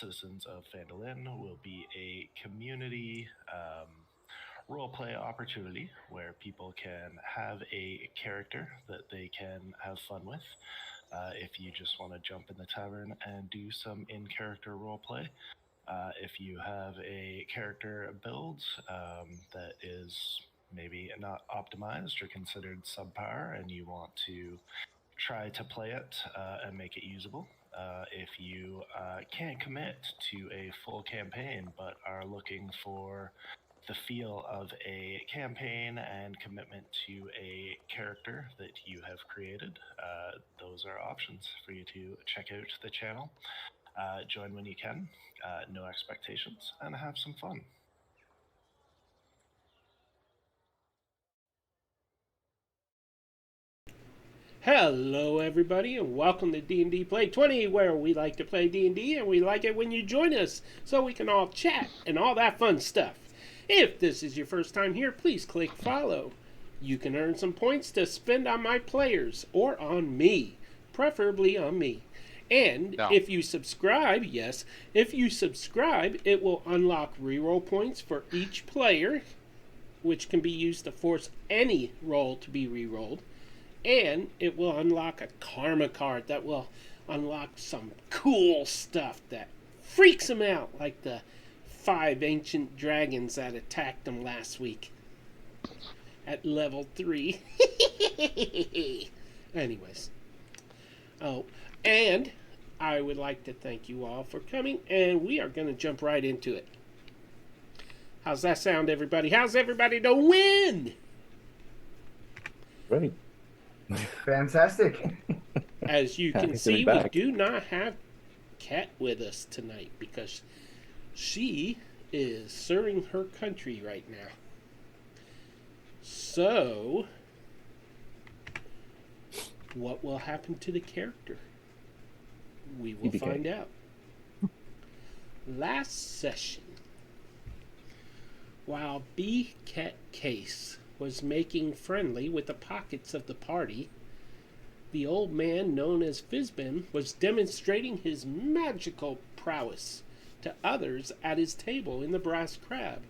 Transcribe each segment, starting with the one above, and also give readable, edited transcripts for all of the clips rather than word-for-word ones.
Citizens of Phandalin will be a community role-play opportunity where people can have a character that they can have fun with. If you just want to jump in the tavern and do some in-character role-play, if you have a character build that is maybe not optimized or considered subpar and you want to try to play it and make it usable. If you can't commit to a full campaign but are looking for the feel of a campaign and commitment to a character that you have created, those are options for you to check out the channel. Join when you can, no expectations, and have some fun. Hello everybody and welcome to D&D Play 20, where we like to play D&D and we like it when you join us so we can all chat and all that fun stuff. If this is your first time here, please click follow. You can earn some points to spend on my players or on me, preferably on me. And if you subscribe, if you subscribe, it will unlock reroll points for each player, which can be used to force any roll to be rerolled. And it will unlock a karma card that will unlock some cool stuff that freaks them out, like the 5 ancient dragons that attacked them last week at level 3. Anyways. Oh, and I would like to thank you all for coming, and we are going to jump right into it. How's that sound, everybody? How's everybody doing? Great. Fantastic. As you can see, we do not have Kat with us tonight because she is serving her country right now. So, what will happen to the character? We will find out. Last session, while B. Cat Case was making friendly with the pockets of the party, the old man known as Fizbin was demonstrating his magical prowess to others at his table in the Brass Crab,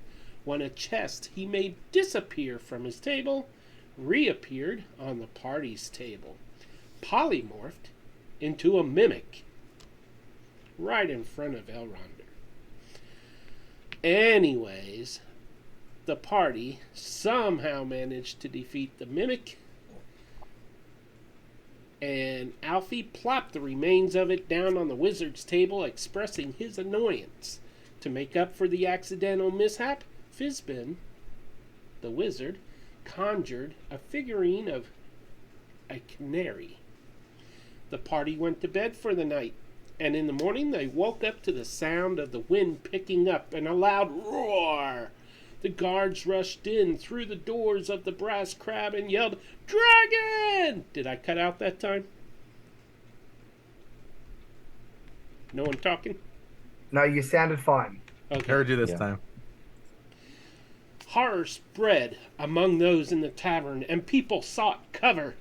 when a chest he made disappear from his table reappeared on the party's table, polymorphed into a mimic right in front of Elronder. Anyways, the party somehow managed to defeat the mimic, and Alfie plopped the remains of it down on the wizard's table, expressing his annoyance. To make up for the accidental mishap, Fizbin, the wizard, conjured a figurine of a canary. The party went to bed for the night, and in the morning they woke up to the sound of the wind picking up and a loud roar. The guards rushed in through the doors of the Brass Crab and yelled, "Dragon!" Did I cut out that time? No one talking? No, you sounded fine. Okay. Heard you this time. Horror spread among those in the tavern, and people sought cover.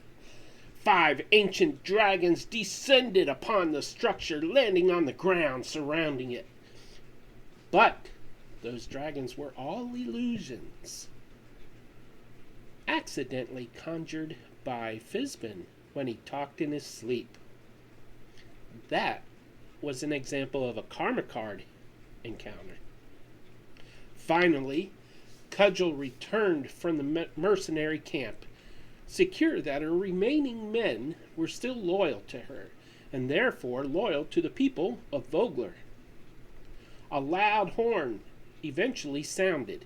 5 ancient dragons descended upon the structure, landing on the ground surrounding it. But those dragons were all illusions, accidentally conjured by Fizbin when he talked in his sleep. That was an example of a karma card encounter. Finally, Cudgel returned from the mercenary camp, secure that her remaining men were still loyal to her, and therefore loyal to the people of Vogler. A loud horn eventually sounded,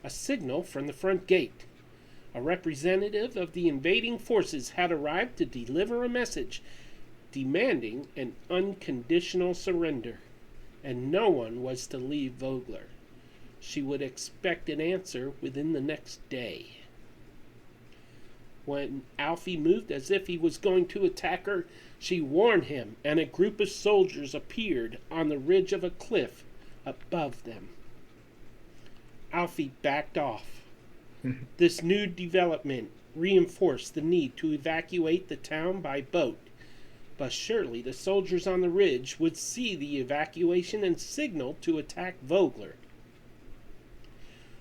a signal from the front gate. A representative of the invading forces had arrived to deliver a message demanding an unconditional surrender, and no one was to leave Vogler. She would expect an answer within the next day. When Alfie moved as if he was going to attack her, she warned him, and a group of soldiers appeared on the ridge of a cliff above them. Alfie backed off. This new development reinforced the need to evacuate the town by boat. But surely the soldiers on the ridge would see the evacuation and signal to attack Vogler.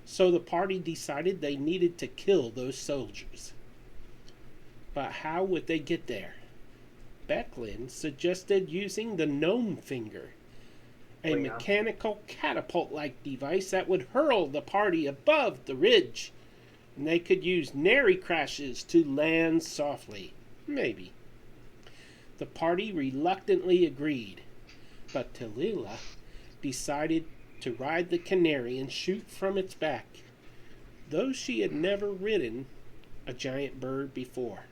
So the party decided they needed to kill those soldiers. But how would they get there? Becklin suggested using the gnome finger, a mechanical catapult-like device that would hurl the party above the ridge. And they could use nary crashes to land softly. Maybe. The party reluctantly agreed, but Talila decided to ride the canary and shoot from its back, though she had never ridden a giant bird before.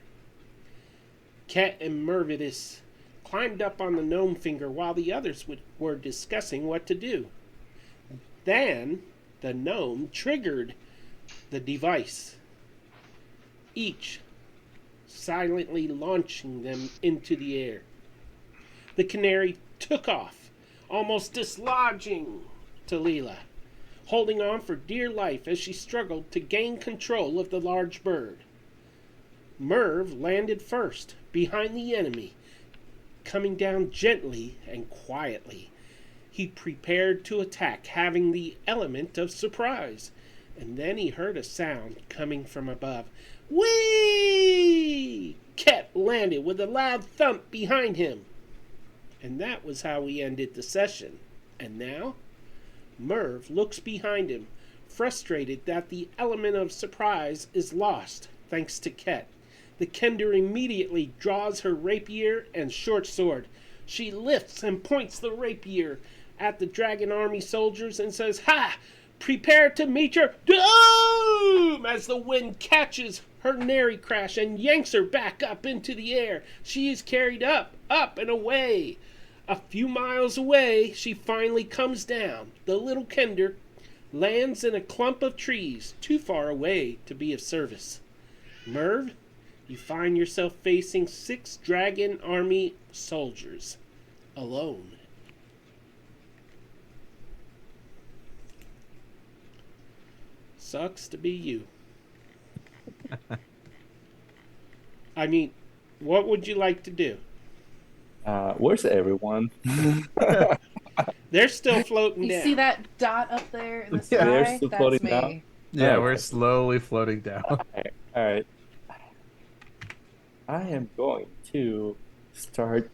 Ket and Mervidus climbed up on the gnome finger while the others were discussing what to do. Then the gnome triggered the device, each silently launching them into the air. The canary took off, almost dislodging Talila, holding on for dear life as she struggled to gain control of the large bird. Merv landed first, behind the enemy, coming down gently and quietly. He prepared to attack, having the element of surprise, and then he heard a sound coming from above. Whee! Ket landed with a loud thump behind him. And that was how we ended the session. And now, Merv looks behind him, frustrated that the element of surprise is lost, thanks to Ket. The Kender immediately draws her rapier and short sword. She lifts and points the rapier at the dragon army soldiers and says, "Ha! Prepare to meet your doom!" As the wind catches her nary crash and yanks her back up into the air. She is carried up, and away. A few miles away, she finally comes down. The little Kender lands in a clump of trees, too far away to be of service. Merv, you find yourself facing 6 dragon army soldiers, alone. Sucks to be you. I mean, what would you like to do? Where's everyone? They're still floating You down. see that dot up there in the sky? Yeah, they're still That's floating me. down? Yeah, Oh, we're okay. slowly floating down. All right. I am going to start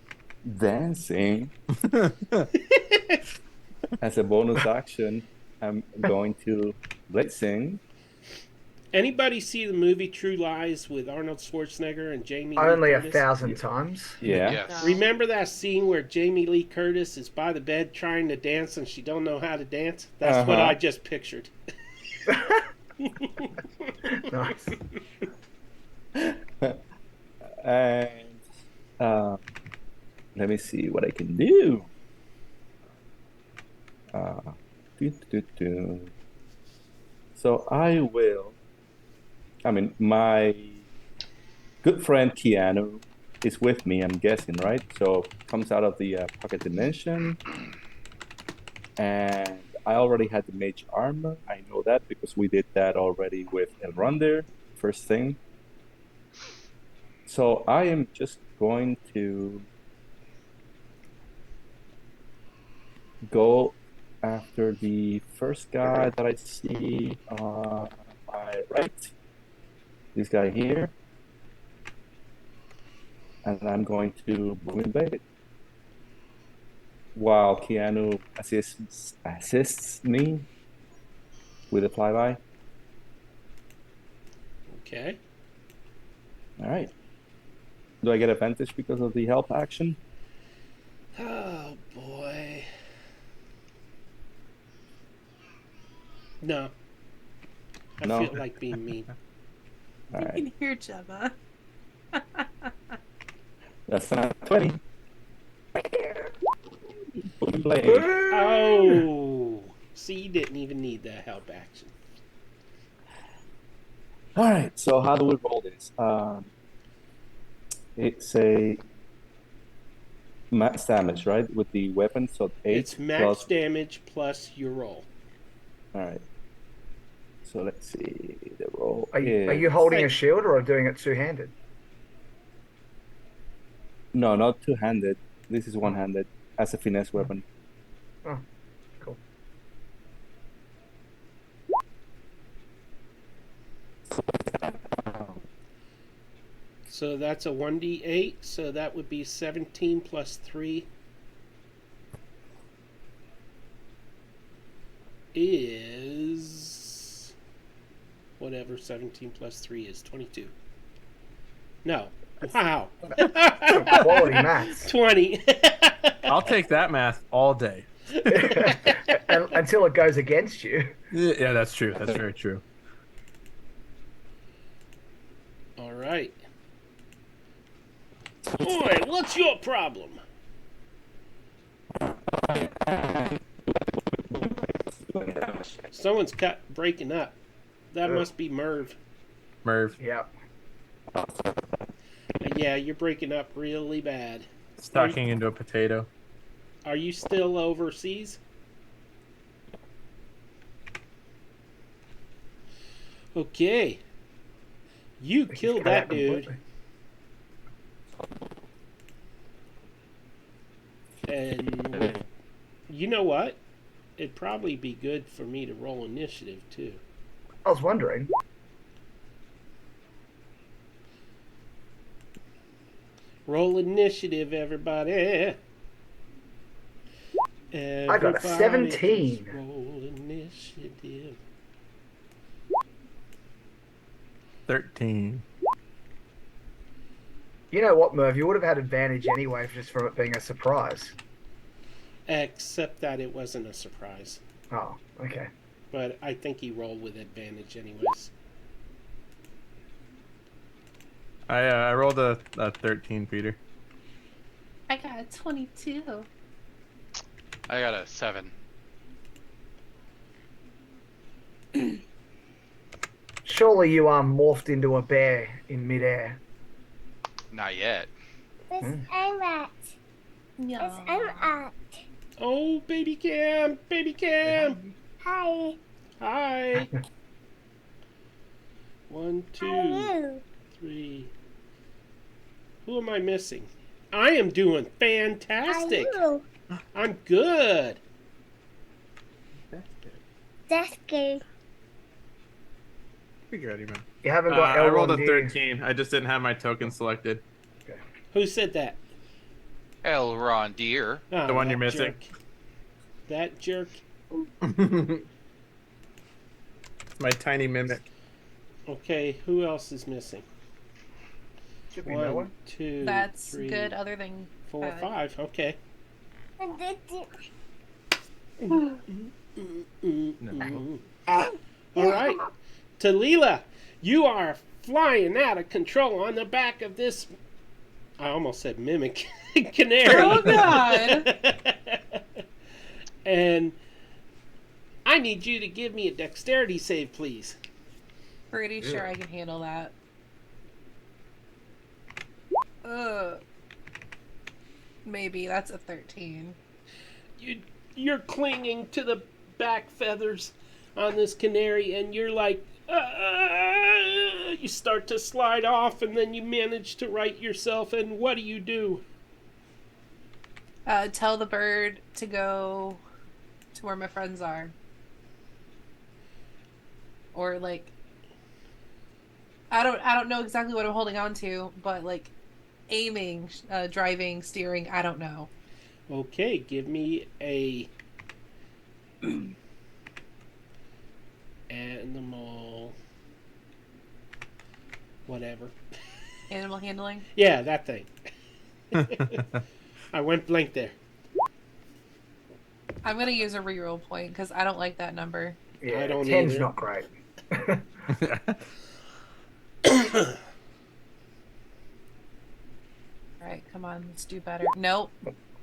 dancing as a bonus action. I'm going to blitzing. Anybody see the movie True Lies with Arnold Schwarzenegger and Jamie Lee Only Curtis? 1,000 times. Yeah. Yes. Remember that scene where Jamie Lee Curtis is by the bed trying to dance and she don't know how to dance? That's what I just pictured. Nice. And let me see what I can do. So my good friend Keanu is with me, I'm guessing, right? So comes out of the pocket dimension. And I already had the mage armor. I know that because we did that already with Elronder, first thing. So I am just going to go after the first guy that I see on my right. This guy here. And I'm going to boom invade. While Keanu assists me with a flyby. Okay. All right. Do I get advantage because of the help action? Oh, boy. No. I No. feel like being mean. All You right. can hear Jabba. That's not 20. Boom blade. Oh. See, you didn't even need that help action. All right. So how do we roll this? It's a max damage, right? With the weapon, so 8 It's max plus. damage plus your roll. All right. So let's see. The roll Are is you holding a shield or doing it two-handed? No, not two-handed. This is one-handed as a finesse weapon. Oh, cool. So that's a 1d8. So that would be 17 plus 3 is whatever 17 plus 3 is 22. No. Wow. Quality maths. 20. I'll take that math all day. Until it goes against you. Yeah, that's true. That's very true. All right. Boy, what's your problem? Someone's breaking up. That must be Merv. Merv, Yep. Yeah, you're breaking up really bad. it's talking into a potato. Are you still overseas? Okay. You He's killed cut out that dude. completely. And you know what? It'd probably be good for me to roll initiative too. I was wondering. Roll initiative, everybody. I got a Everybody 17. just roll initiative. 13. You know what, Merv? You would have had advantage anyway, just from it being a surprise. Except that it wasn't a surprise. Oh, okay. But I think he rolled with advantage anyways. I rolled a 13, Peter. I got a 22. I got a 7. Surely you are morphed into a bear in midair. Not yet. Yes, Hmm. I'm at. Yes, I'm Yeah. at. Oh, baby Cam! Baby Cam! Hi. Hi! 1, How 2, are you? 3. Who am I missing? I am doing fantastic! How are you? I'm good! That's good. Be ready, man. You haven't got I rolled a Elrond, 13. I just didn't have my token selected. Who said that? Elrond dear. Oh, The one that you're missing. jerk. That jerk. It's my tiny mimic. Okay, who else is missing? Should be no 1, one. 2, That's 3, good other than 4, 5. Okay. And this All right. Talila, you are flying out of control on the back of this. I almost said mimic canary. Oh, God. And I need you to give me a dexterity save, please. Pretty sure I can handle that. Maybe that's a 13. You're clinging to the back feathers on this canary, and you're like, you start to slide off, and then you manage to right yourself. And what do? Tell the bird to go to where my friends are. Or like, I don't know exactly what I'm holding on to, but like, aiming, driving, steering, I don't know. Okay, give me a animal, whatever. Animal handling. Yeah, that thing. I went blank there. I'm gonna use a reroll point because I don't like that number. Yeah, I don't 10's either. not great. Right, come on, let's do better. Nope.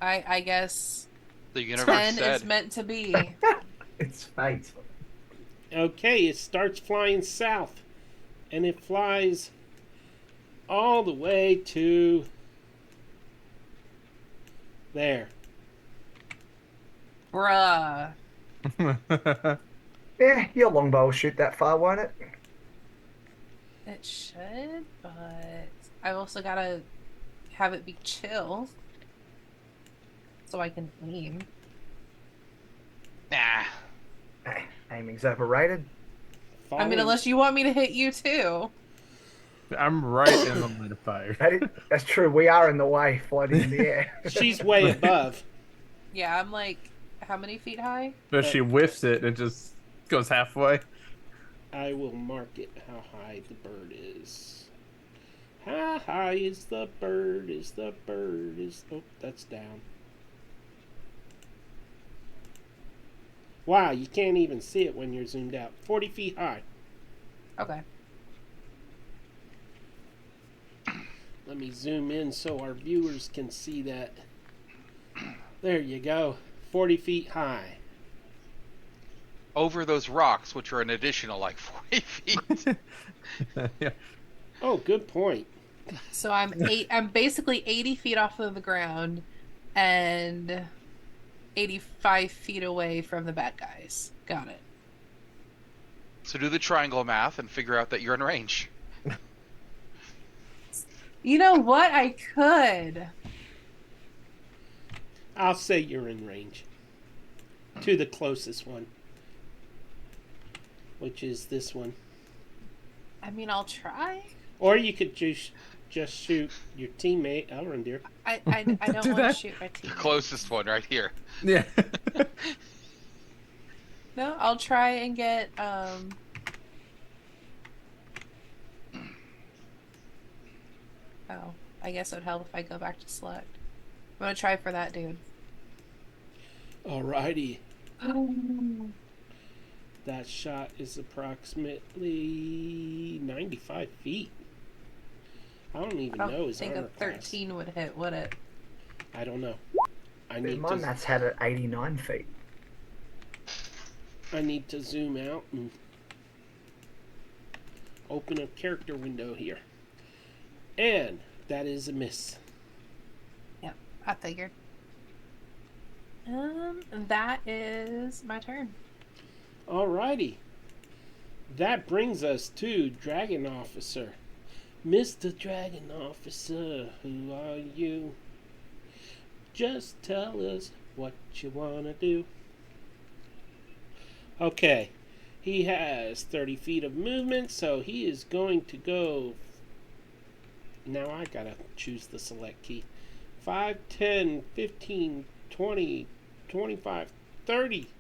I guess The universe 10 said. is meant to be. It's fate. Okay, it starts flying south, and it flies all the way to there. Bruh. Yeah, your longbow will shoot that far, won't it? It should, but I've also got to have it be chill, so I can aim. Nah. Hey, aiming's overrated. I mean, unless you want me to hit you too. I'm right in the line of fire. That's true. We are in the way, floating in the air. She's way above. Yeah, I'm like, how many feet high? But she whiffs it, it just goes halfway. I will mark it how high the bird is. How high is the bird? Is the bird? Oh, that's down. Wow, you can't even see it when you're zoomed out. 40 feet high. Okay. Let me zoom in so our viewers can see that. There you go. 40 feet high. Over those rocks, which are an additional like 40 feet. Yeah. Oh, good point. So I'm basically 80 feet off of the ground and 85 feet away from the bad guys. Got it. So do the triangle math and figure out that you're in range. You know what? I could. I'll say you're in range. To the closest one. Which is this one. I mean, I'll try. Or you could just shoot your teammate. I'll run deer. I don't Do want to that. shoot my team. The closest one right here. Yeah. No, I'll try and get Oh, I guess it would help if I go back to select. I'm gonna try for that dude. Alrighty. That shot is approximately 95 feet. I don't even I know don't his think a armor class. 13 would hit, would it? I don't know. I need My maths had it 89 feet. to zoom out and open a character window here. And that is a miss. Yep, I figured. That is my turn. Alrighty. That brings us to Dragon Officer. Mr. Dragon Officer, who are you? Just tell us what you want to do. Okay. He has 30 feet of movement, so he is going to go... Now I gotta choose the select key. 5, 10, 15, 20, 25, 30.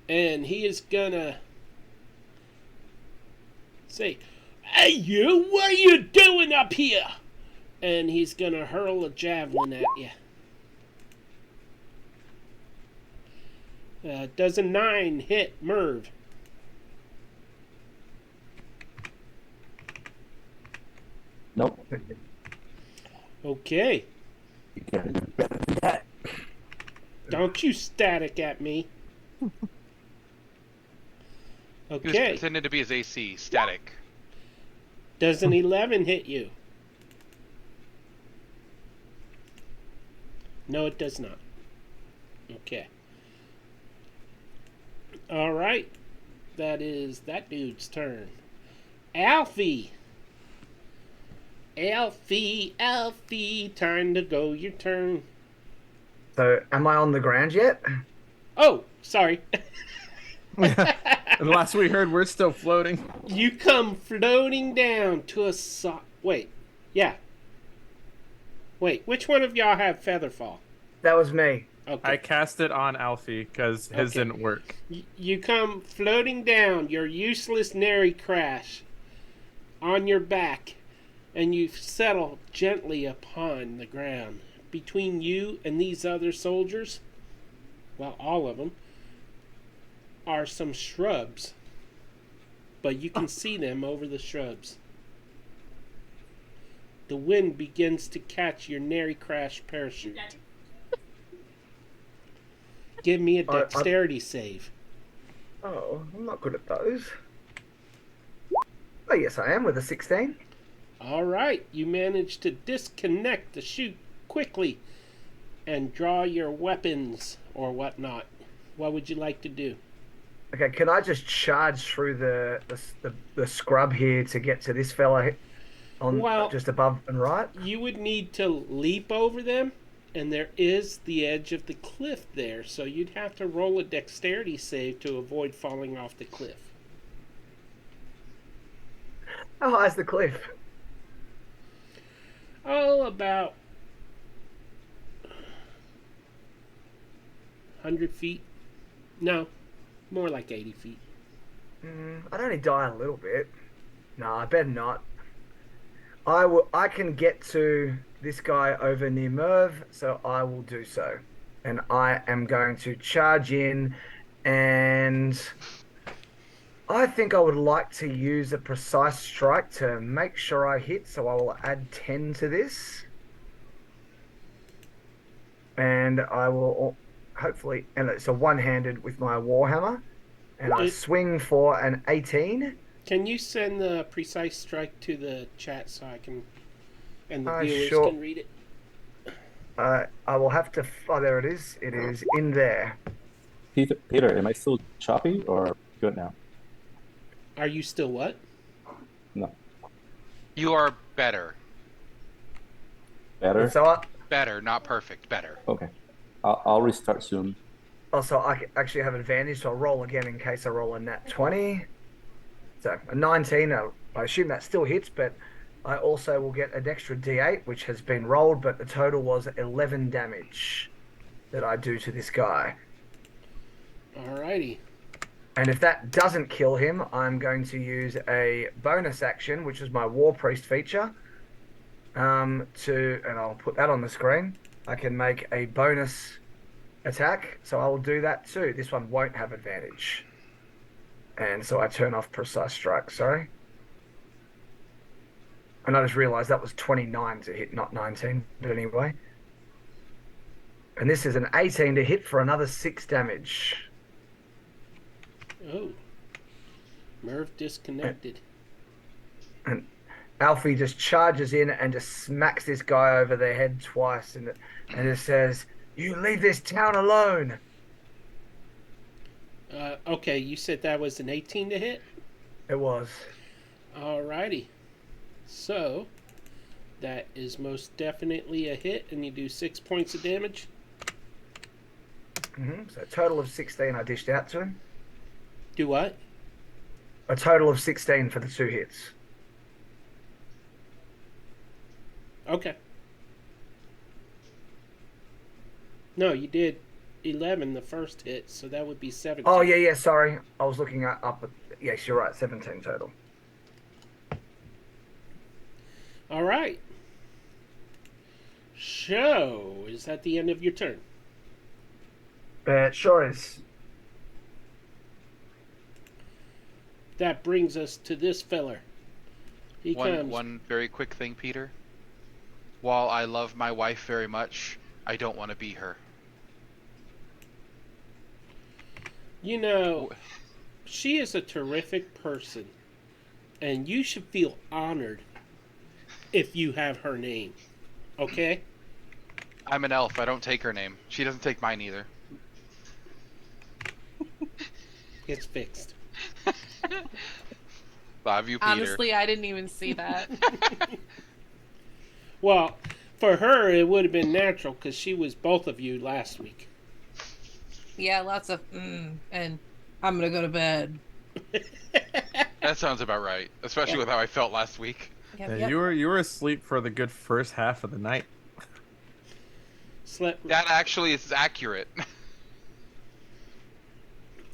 And he is gonna say, "Hey you, what are you doing up here?" And he's gonna hurl a javelin at you. Does a 9 hit Merv? Nope. Okay. You can do better than that. Don't you static at me. He was Okay. pretending to be his AC, static. Does an 11 hit you? No, it does not. Okay. All right. That is that dude's turn. Alfie. Alfie, time to go. Your turn. So, am I on the ground yet? Oh, sorry. The last we heard, we're still floating. You come floating down to a Wait. Yeah. Wait, which one of y'all have Featherfall? That was me. Okay. I cast it on Alfie because his Okay. didn't work. You come floating down your useless nary crash on your back, and you settle gently upon the ground. Between you and these other soldiers, well, all of them, are some shrubs. But you can see them over the shrubs. The wind begins to catch your nary crash parachute. Give me a dexterity save. Oh, I'm not good at those. Oh, yes, I am with a 16. All right, you manage to disconnect the chute quickly and draw your weapons or whatnot. What would you like to do? Okay, can I just charge through the scrub here to get to this fella? on Well- just above and right. You would need to leap over them, and there is the edge of the cliff there, so you'd have to roll a dexterity save to avoid falling off the cliff. How high is the cliff? Oh, about 100 feet. No, more like 80 feet. I'd only die a little bit. No, I better not. I can get to this guy over near Merv, so I will do so. And I am going to charge in, and I think I would like to use a precise strike to make sure I hit, so I will add 10 to this. And I will hopefully, and it's a one-handed with my Warhammer, and I swing for an 18. Can you send the precise strike to the chat so I can, and the viewers Sure. can read it? I will have to. Oh, there it is. It is in there. Peter, am I still choppy or good now? Are you still what? No. You are better. Better? So Better, not perfect. Better. Okay. I'll restart soon. also I actually have advantage, so I'll roll again in case I roll a nat 20. So a 19. I assume that still hits, but I also will get an extra D8, which has been rolled, but the total was 11 damage that I do to this guy. Alrighty. And if that doesn't kill him, I'm going to use a bonus action, which is my War Priest feature. And I'll put that on the screen. I can make a bonus attack, so I will do that too. This one won't have advantage. And so I turn off precise strike, sorry. And I just realized that was 29 to hit, not 19, but anyway. And this is an 18 to hit for another 6 damage. Oh. Merv disconnected. And Alfie just charges in and just smacks this guy over the head twice and just says, "You leave this town alone." Okay, you said that was an 18 to hit? It was. Alrighty. So, that is most definitely a hit, and you do 6 points of damage. So a total of 16 I dished out to him. Do what? A total of 16 for the 2 hits. Okay. No, you did 11 the first hit, so that would be 17. Oh, yeah, sorry. I was looking up at... Yes, you're right, 17 total. All right. So, is that the end of your turn? It sure is. That brings us to this feller. He comes. One very quick thing, Peter. While I love my wife very much, I don't want to be her. You know, she is a terrific person, and you should feel honored if you have her name. Okay? I'm an elf. I don't take her name. She doesn't take mine either. It's fixed. Love you, Peter. Honestly, I didn't even see that. Well, for her, it would have been natural because she was both of you last week. Yeah, lots of and I'm gonna go to bed. That sounds about right, especially with how I felt last week. Yep, Yeah, yep. you were asleep for the good first half of the night. Slept. That actually is accurate.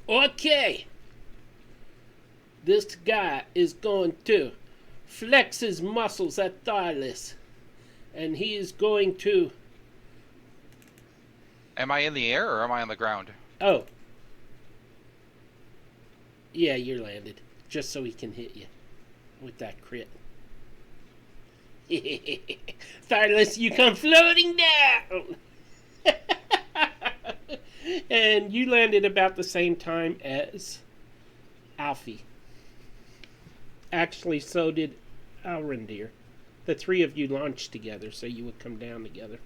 Okay. This guy is going to flex his muscles at Thylas. And he is going to... Am I in the air or am I on the ground? Oh. Yeah, you're landed. Just so he can hit you with that crit. Thylas, you come floating down! And you landed about the same time as Alfie. Actually, so did Alrendir. The three of you launched together, so you would come down together.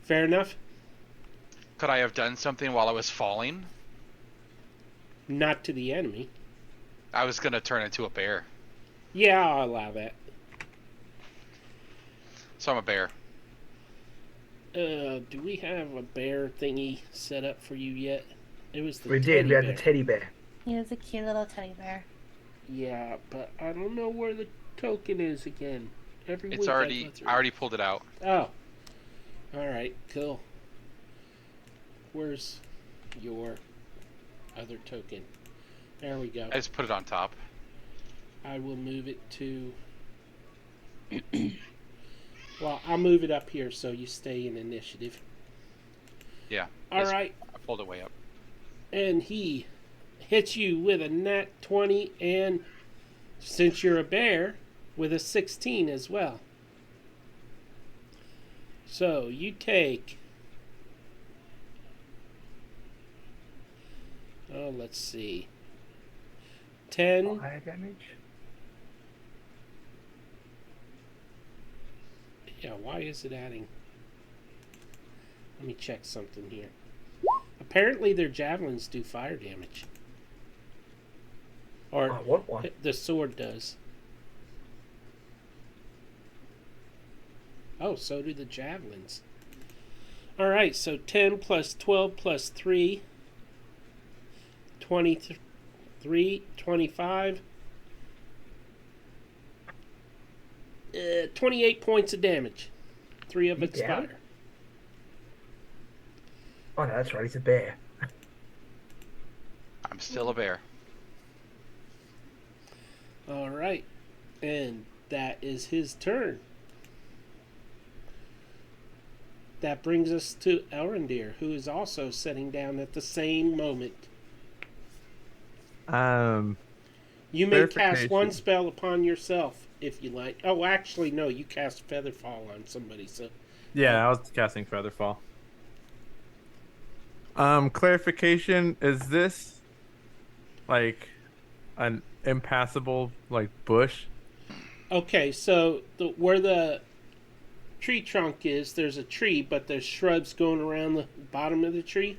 Fair enough? Could I have done something while I was falling? Not to the enemy. I was gonna turn into a bear. Yeah, I'll allow that. So I'm a bear. Do we have a bear thingy set up for you yet? It was the We teddy did. We had bear. the teddy bear. He was a cute little teddy bear. Yeah, but I don't know where the token is again. Every It's week I already. go through. I already pulled it out. Oh. Alright, cool. Where's your other token? There we go. I just put it on top. I will move it to... Well, I'll move it up here so you stay in initiative. Yeah. Alright, I pulled it way up. and he hits you with a nat 20, and since you're a bear, with a 16 as well. So you take... Oh, let's see. 10... Fire damage. Yeah, why is it adding? Let me check something here. Apparently their javelins do fire damage. Or I want one. the sword does. Oh, so do the javelins. Alright, so 10 plus 12 plus 3. 23, 25. 28 points of damage. 3 of You it's down? fire. Oh no, that's right. He's a bear. I'm still a bear. Alright. And that is his turn. That brings us to Elrendir, who is also sitting down at the same moment. You may cast Clarification. one spell upon yourself if you like. Oh, actually, no, you cast Featherfall on somebody, so... Yeah, I was casting Featherfall. Clarification, is this like an impassable like bush? Okay, so where the tree trunk is, there's a tree, but there's shrubs going around the bottom of the tree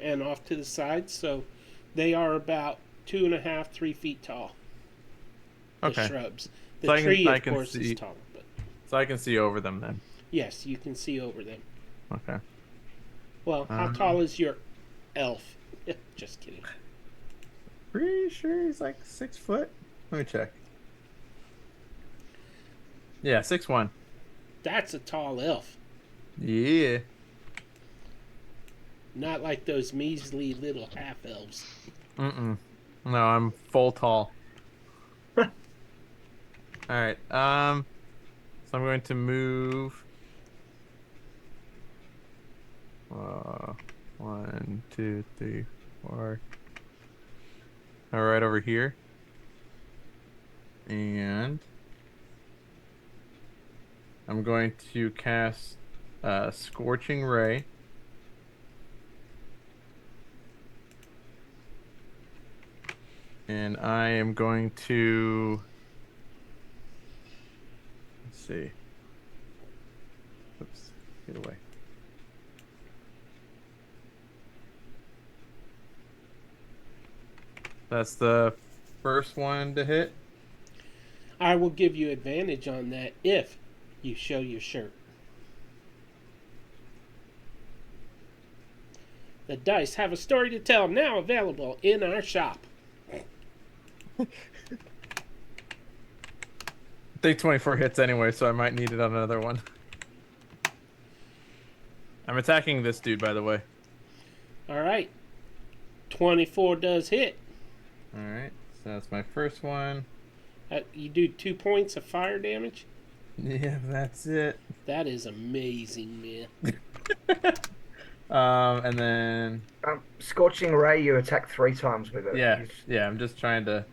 and off to the side, so they are about 2.5, 3 feet tall. The Okay. shrubs. The So I can- tree, I of can course, see- is tall, but So I can see over them then. yes, you can see over them. Okay. Well, how tall is your elf? Just kidding. Pretty sure he's like 6 foot. Let me check. Yeah, 6'1". That's a tall elf. Yeah. Not like those measly little half elves. Mm-mm. No, I'm full tall. All right. So I'm going to move. 1, 2, 3, 4. All right, over here. And I'm going to cast Scorching Ray. And I am going to... Let's see. Oops, get away. That's the first one to hit. I will give you advantage on that if you show your shirt. The dice have a story to tell, now available in our shop. I think 24 hits anyway, so I might need it on another one. I'm attacking this dude, by the way. All right. 24 does hit. All right, so that's my first one. You do 2 points of fire damage. Yeah, that's it. That is amazing, man. And then Scorching Ray, you attack 3 times with it. yeah, I'm just trying to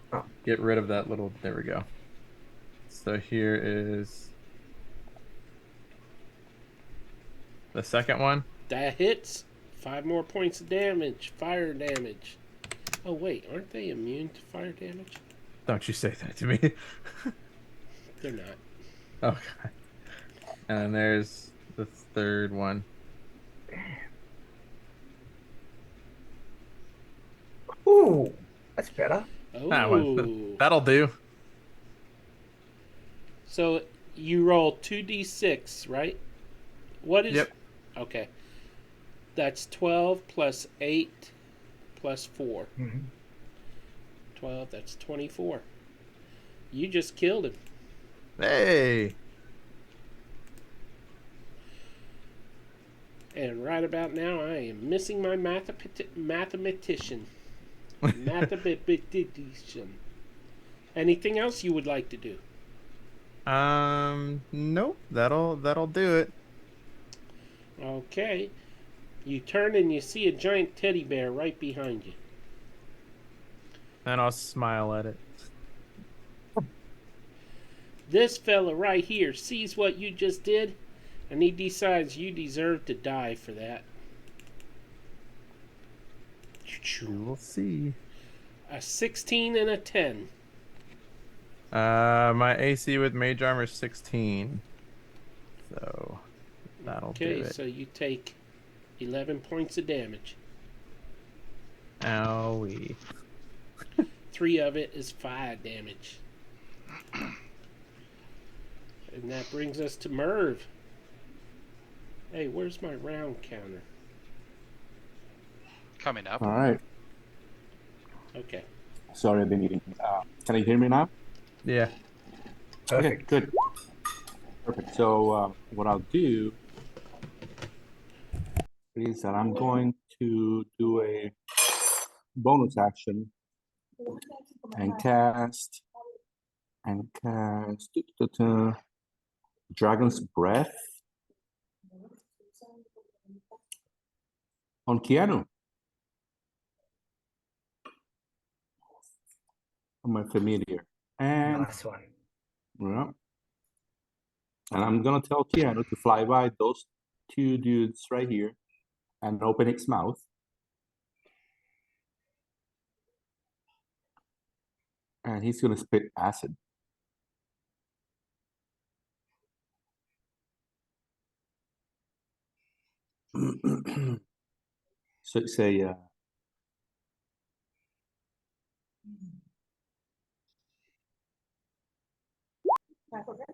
get rid of that little. There we go. So here is the second one. That hits. 5 more points of damage. Fire damage. Oh, wait. Aren't they immune to fire damage? Don't you say that to me. They're not. Okay. And then there's the third one. Ooh, that's better. Oh. That one. That'll do. So you roll 2d6, right? What is? Yep. Okay. That's 12 plus 8 plus 4. Mhm. 12. That's 24. You just killed him. Hey. And right about now, I am missing my mathematician. Mathematician. Anything else you would like to do? Nope. That'll do it. Okay. You turn and you see a giant teddy bear right behind you. And I'll smile at it. This fella right here sees what you just did, and he decides you deserve to die for that. We will see. A 16 and a 10. My AC with mage armor is 16. So that'll do Okay, it. so you take 11 points of damage. Owie. 3 of it is fire damage. And that brings us to Merv. Hey, where's my round counter? Coming up. All right. Okay. Sorry, I've been eating. Can you hear me now? Yeah. Perfect. Okay, good. Perfect. So what I'll do is that I'm going to do a bonus action and cast Dragon's Breath on Keanu. On my familiar. And Nice one. yeah. And I'm gonna tell Keanu to fly by those 2 dudes right here and open its mouth. And he's gonna spit acid. So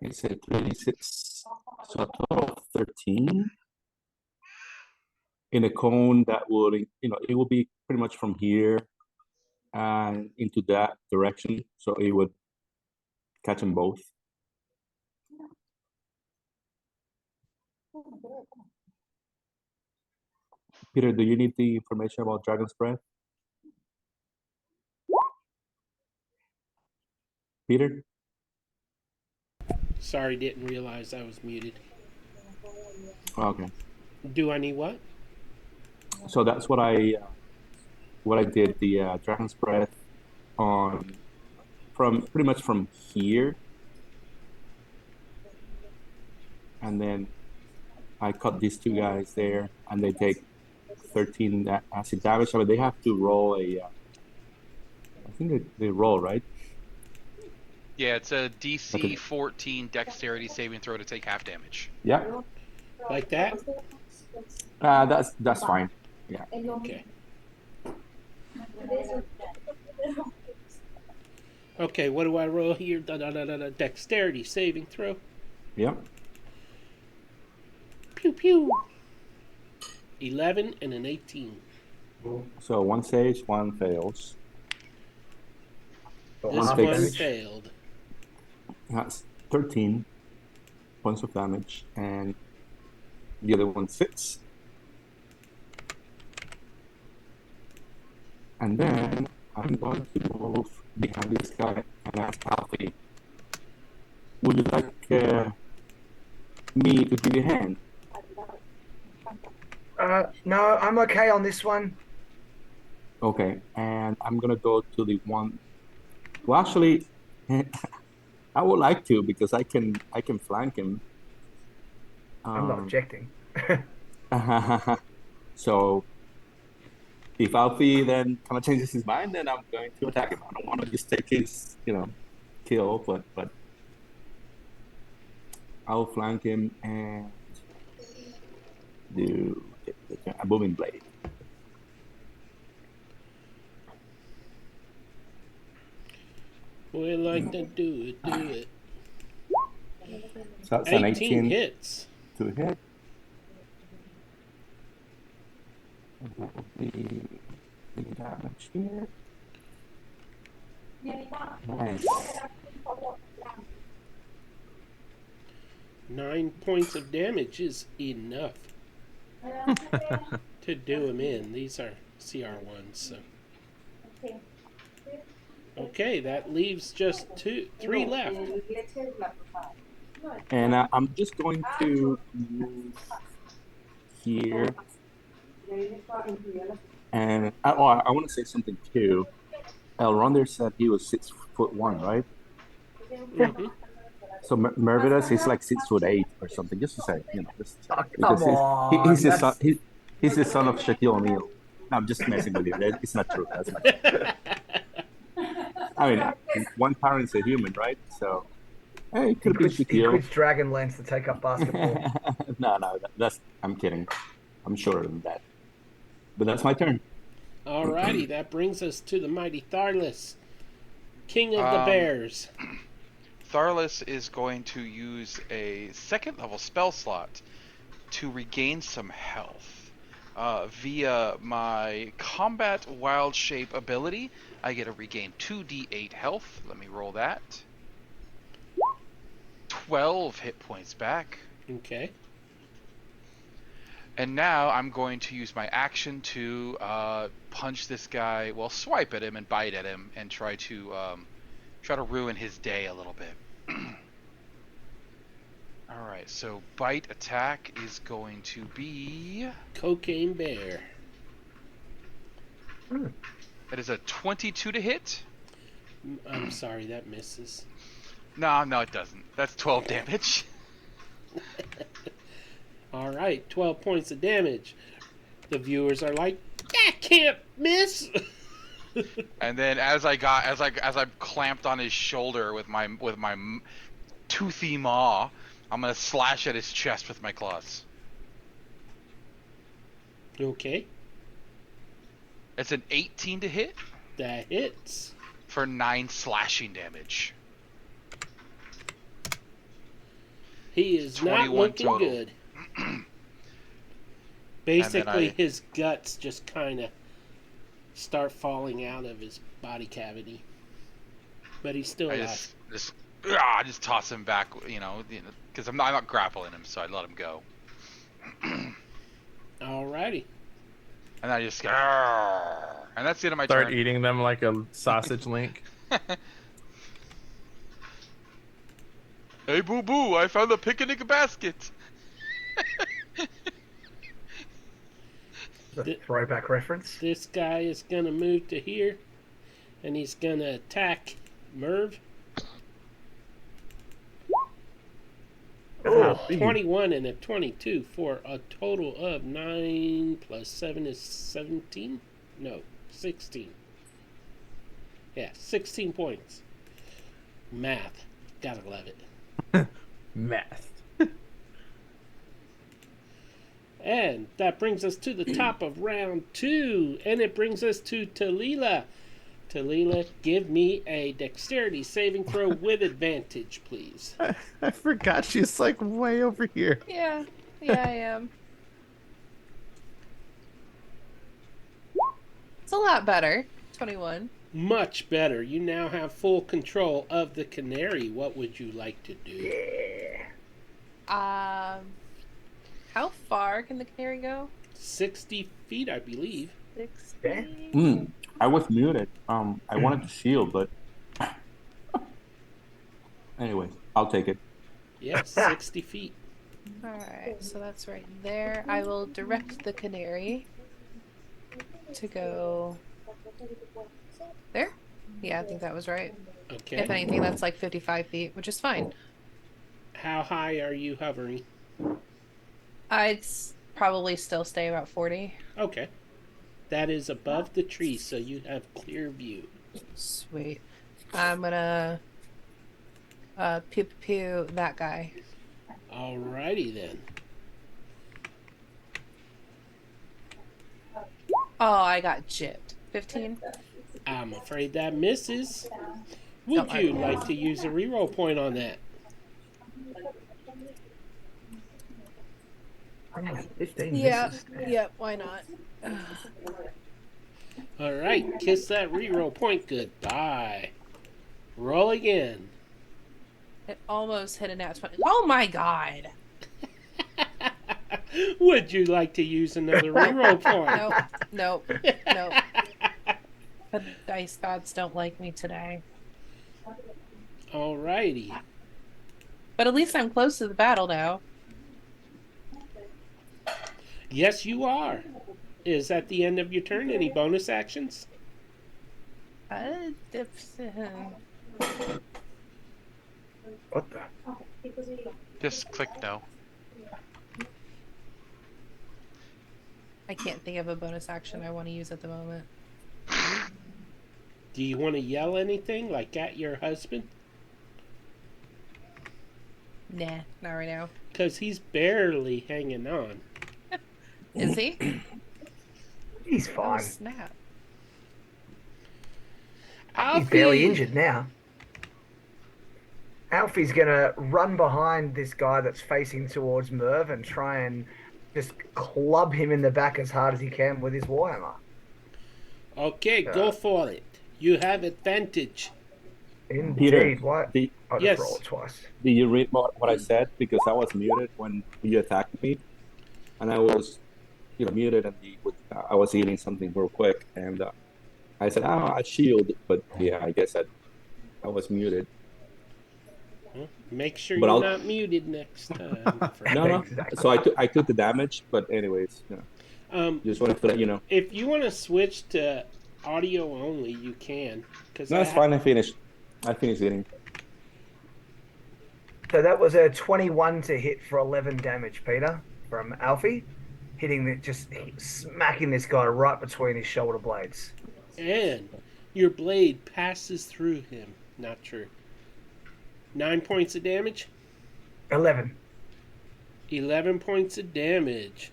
it's a 26, so a total of 13 in a cone that would, it will be pretty much from here and into that direction. So it would catch them both. Peter, do you need the information about Dragon's Breath? Peter? Sorry, didn't realize I was muted. Okay. Do I need what? So that's what I did, the Dragon's Breath on from pretty much from here, and then I cut these 2 guys there, and they take 13 acid damage. I mean, they have to roll I think they roll, right? Yeah, it's a Okay. DC 14 dexterity saving throw to take half damage. Yeah. Like that? That's fine. Yeah. Okay. Okay, what do I roll here? Dexterity saving throw. Yeah. Pew pew. 11 and an 18. So 1 saves, 1 fails. So This half takes- one damage. failed. That's 13 points of damage, and the other one 6. And then I'm going to move behind this guy and ask Alfie, would you like me to give you a hand? No, I'm okay on this one. Okay, and I'm gonna go to the one. Well, actually, I would like to because I can flank him. I'm not objecting. So if Alfie then kind of changes his mind, then I'm going to attack him. I don't want to just take his, kill, but I'll flank him and do a booming blade. We like to do it, do it. So that's an 18 18 hits. to hit. That will be the damage here. Nice. 9 points of damage is enough to do him in. These are CR1s, so. Okay, that leaves just 3 left. And I'm just going to move here. And I want to say something too. Elronder said he was 6'1", right? Mm-hmm. So Mervidus is like 6'8" or something. Just to say, just Oh, because come on. he's the son. He's the son of Shaquille O'Neal. No, I'm just messing with you. It's not true. That's not true. I mean, one parent's a human, right? So, hey, it could be He Shaquille. quits Dragonlance to take up basketball. No, I'm kidding. I'm sure of that. But that's my turn. Alrighty, that brings us to the mighty Tharlus, King of the Bears. Tharlus is going to use a 2nd level spell slot to regain some health. Via my Combat Wild Shape ability, I get to regain 2d8 health. Let me roll that. 12 hit points back. Okay. And now I'm going to use my action to punch this guy, well, swipe at him and bite at him and try to ruin his day a little bit. Alright, so bite attack is going to be... Cocaine Bear. It is a 22 to hit. I'm sorry, that misses. No, it doesn't. That's 12 damage. Alright, 12 points of damage. The viewers are like, that can't miss! And then as I clamped on his shoulder with my toothy maw, I'm gonna slash at his chest with my claws. Okay, It's an 18 to hit that hits. for 9 slashing damage. He is not 21 looking total. good. Basically, I- his guts just kind of start falling out of his body cavity. But he's still I alive. just toss him back, because I'm not grappling him, so I let him go. Alrighty. And I just and that's the end of my Start turn. eating them like a sausage link. Hey, boo boo! I found a picnic basket. The throwback reference. This guy is going to move to here. And he's going to attack Merv. Oh, 21 and a 22 for a total of 9 plus 7 is 17? No, 16. Yeah, 16 points. Math. Gotta love it. Math. And that brings us to the top of round 2. And it brings us to Talila. Talila, give me a dexterity saving throw with advantage, please. I forgot she's like way over here. Yeah, I am. It's a lot better. 21. Much better. You now have full control of the canary. What would you like to do? How far can the canary go? 60 feet, I believe. 60. I was muted. I wanted to shield, but anyway, I'll take it. Yeah, 60 feet. Alright, so that's right there. I will direct the canary to go there. Yeah, I think that was right. Okay. If anything, that's like 55 feet, which is fine. How high are you hovering? I'd probably still stay about 40. Okay. That is above the tree, so you have clear view. Sweet. I'm gonna pew pew that guy. Alrighty then. Oh, I got gypped. 15? I'm afraid that misses. Would you like to use a reroll point on that? 15 Yeah, misses. yep, why not? All right, kiss that reroll point goodbye. Roll again. It almost hit a nat 20. Oh my god! Would you like to use another reroll point? Nope. The dice gods don't like me today. All righty. But at least I'm close to the battle now. Yes, you are. Is that the end of your turn? Any bonus actions? What the? Just click no. I can't think of a bonus action I want to use at the moment. Do you want to yell anything, like at your husband? Nah, not right now. Because he's barely hanging on. Is he? He's Oh, fine. snap. He's barely injured now. Alfie's gonna run behind this guy that's facing towards Merv and try and just club him in the back as hard as he can with his warhammer. Okay, go for it. You have advantage. Indeed. Peter, What? I'll just yes. roll it twice. Did you read what I said? Because I was muted when you attacked me, and I was, muted, and I was eating something real quick, and I said, "Oh, I shield," but yeah, I guess I was muted. Make sure But you're I'll- not muted next time. No. Exactly. So I took the damage, but anyways, just wanted to let you know. If you want to switch to audio only, you can. Cause No, that's fine. I finished eating. So that was a 21 to hit for 11 damage, Peter, from Alfie, just smacking this guy right between his shoulder blades. And your blade passes through him. Not true. 9 points of damage. 11. 11 points of damage.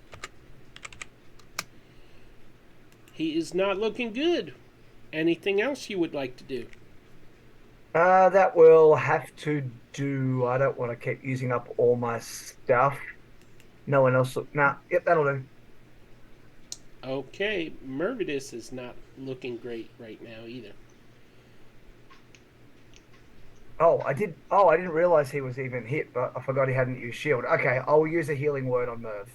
He is not looking good. Anything else you would like to do? That will have to do. I don't want to keep using up all my stuff. No one else. Nah, yep, that'll do. Okay, Mervidus is not looking great right now either. I didn't realize he was even hit, but I forgot he hadn't used shield. Okay, I'll use a healing word on Merv.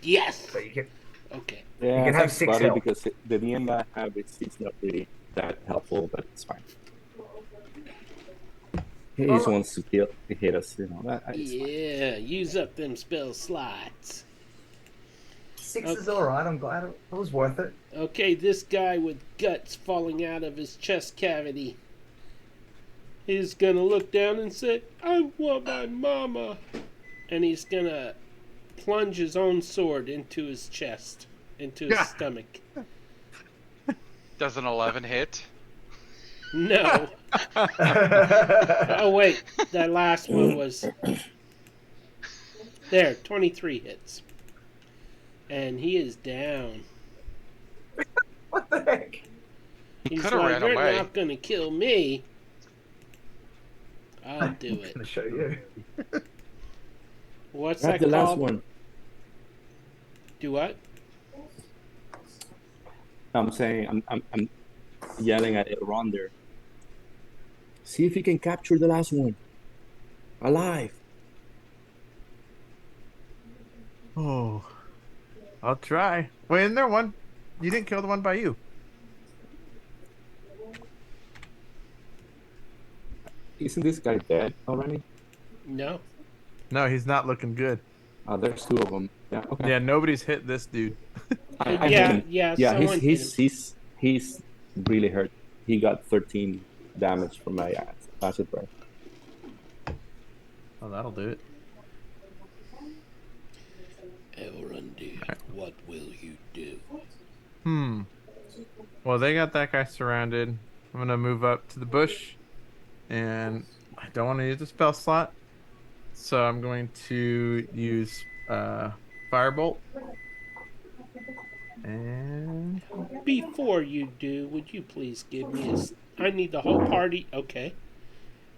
Yes! So you can. Okay. Yeah, You can have thanks, 6 buddy, health. because the DM I have is not really that helpful, but it's fine. He just wants to hit us, it's fine. Yeah, use up them spell slots. 6 is alright, I'm glad it was worth it. Okay, this guy with guts falling out of his chest cavity. He's gonna look down and say, "I want my mama." And he's gonna plunge his own sword into his chest, into his stomach. Does an 11 hit? No. Oh, wait. That last one was... There, 23 hits. And he is down. What the heck? He's coulda like, ran "You're away." not gonna kill me. I'll do I'm it. gonna show you. What's That's that the called? last one. Do what? I'm saying, I'm yelling at Ronder. See if you can capture the last one. Alive. Oh, I'll try. Wait, isn't there one? You didn't kill the one by you. Isn't this guy dead already? No. No, he's not looking good. There's 2 of them. Yeah, okay. Yeah, nobody's hit this dude. I Yeah, hit him. yeah, Yeah, someone hit him. he's really hurt. He got 13 damage from my acid breath. Oh, that'll do it. Elrundir, what will you do? Well, they got that guy surrounded. I'm gonna move up to the bush, and I don't want to use the spell slot, so I'm going to use Firebolt. And Before you do, would you please give me I need the whole party. Okay.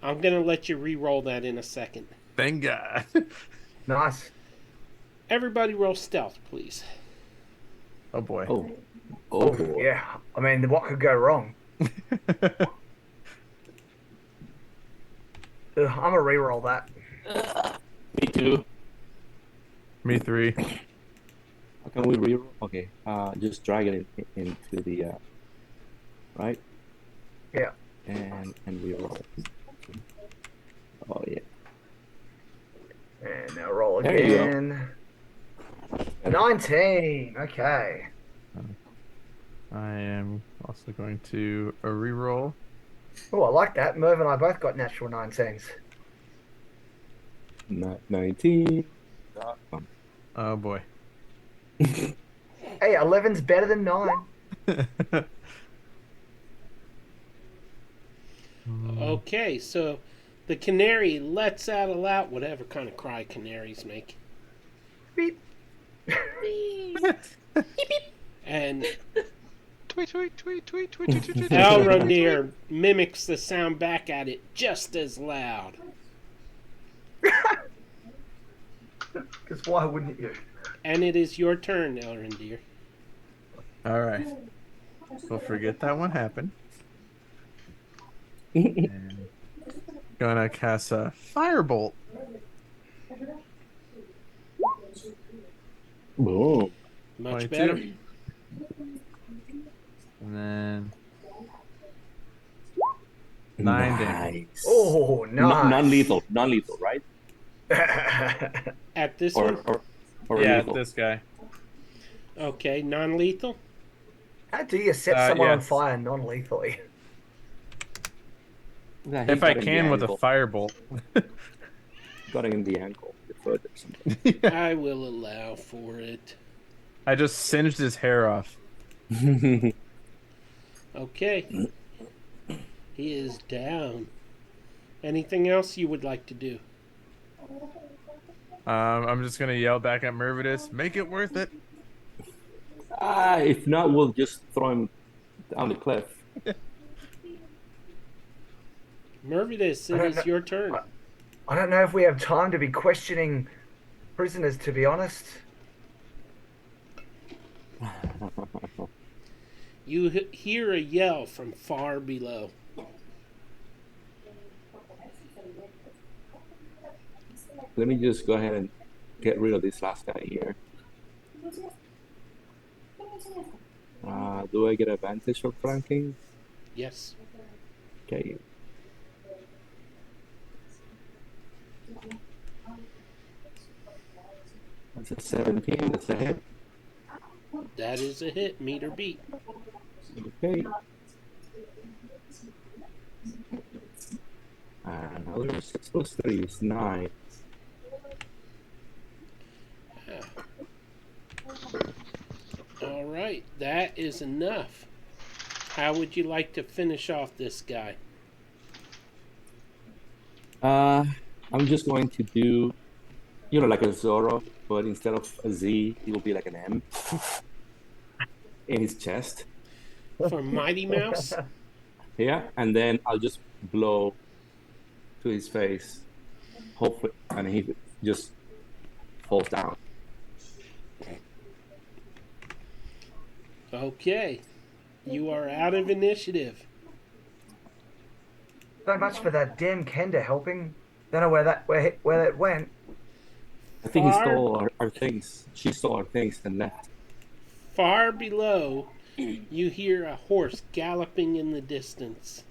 I'm gonna let you re-roll that in a second. thank God. Nice. Everybody roll stealth, please. Oh boy. Oh. Oh, yeah. I mean, what could go wrong? I'm gonna reroll that. Me too. Me 3. How can we reroll? Okay. Just drag it into the right. Yeah. And reroll. Oh yeah. And now roll There you go. again. 19. Okay. I am also going to reroll. Oh, I like that. Merv and I both got natural 19s. 19. Oh boy. Hey, 11's better than 9. Okay, so the canary lets out a loud, whatever kind of cry canaries make. Beep. And Tweet, tweet, tweet, tweet, tweet, tweet, tweet, tweet. Elrondir mimics the sound back at it just as loud. Because why wouldn't you? And it is your turn, Elrondir. All right. So forget that one happened. And gonna cast a firebolt. Boom. Much 22. better. And then 9 damage. Nice. Oh, nice. Non-lethal. Non-lethal, right? At this Or, one? or Yeah, lethal. this guy. Okay, non-lethal. How do you set someone on yes. fire non-lethally? Yeah, he If I got in the can with a ankle. firebolt. Got it in the ankle, the foot or something. I will allow for it. I just singed his hair off. Okay. He is down. Anything else you would like to do? I'm just gonna yell back at Mervidus, make it worth it. If not, we'll just throw him down the cliff. Mervidus, I it don't is know- your turn. I don't know if we have time to be questioning prisoners, to be honest. You hear a yell from far below. Let me just go ahead and get rid of this last guy here. Do I get advantage of flanking? Yes. Okay. That's a 17. That's a hit. That is a hit, meet or beat. Okay. Another 6 plus 3 is 9. All right, that is enough. How would you like to finish off this guy? I'm just going to do, like a Zorro, but instead of a Z, it will be like an M in his chest. For Mighty Mouse? Yeah, and then I'll just blow to his face, hopefully, and he just falls down. Okay. You are out of initiative. So much for that damn Kenda helping. Don't know where that went. I think he Far- stole our things. She stole our things and left. Far below, you hear a horse galloping in the distance.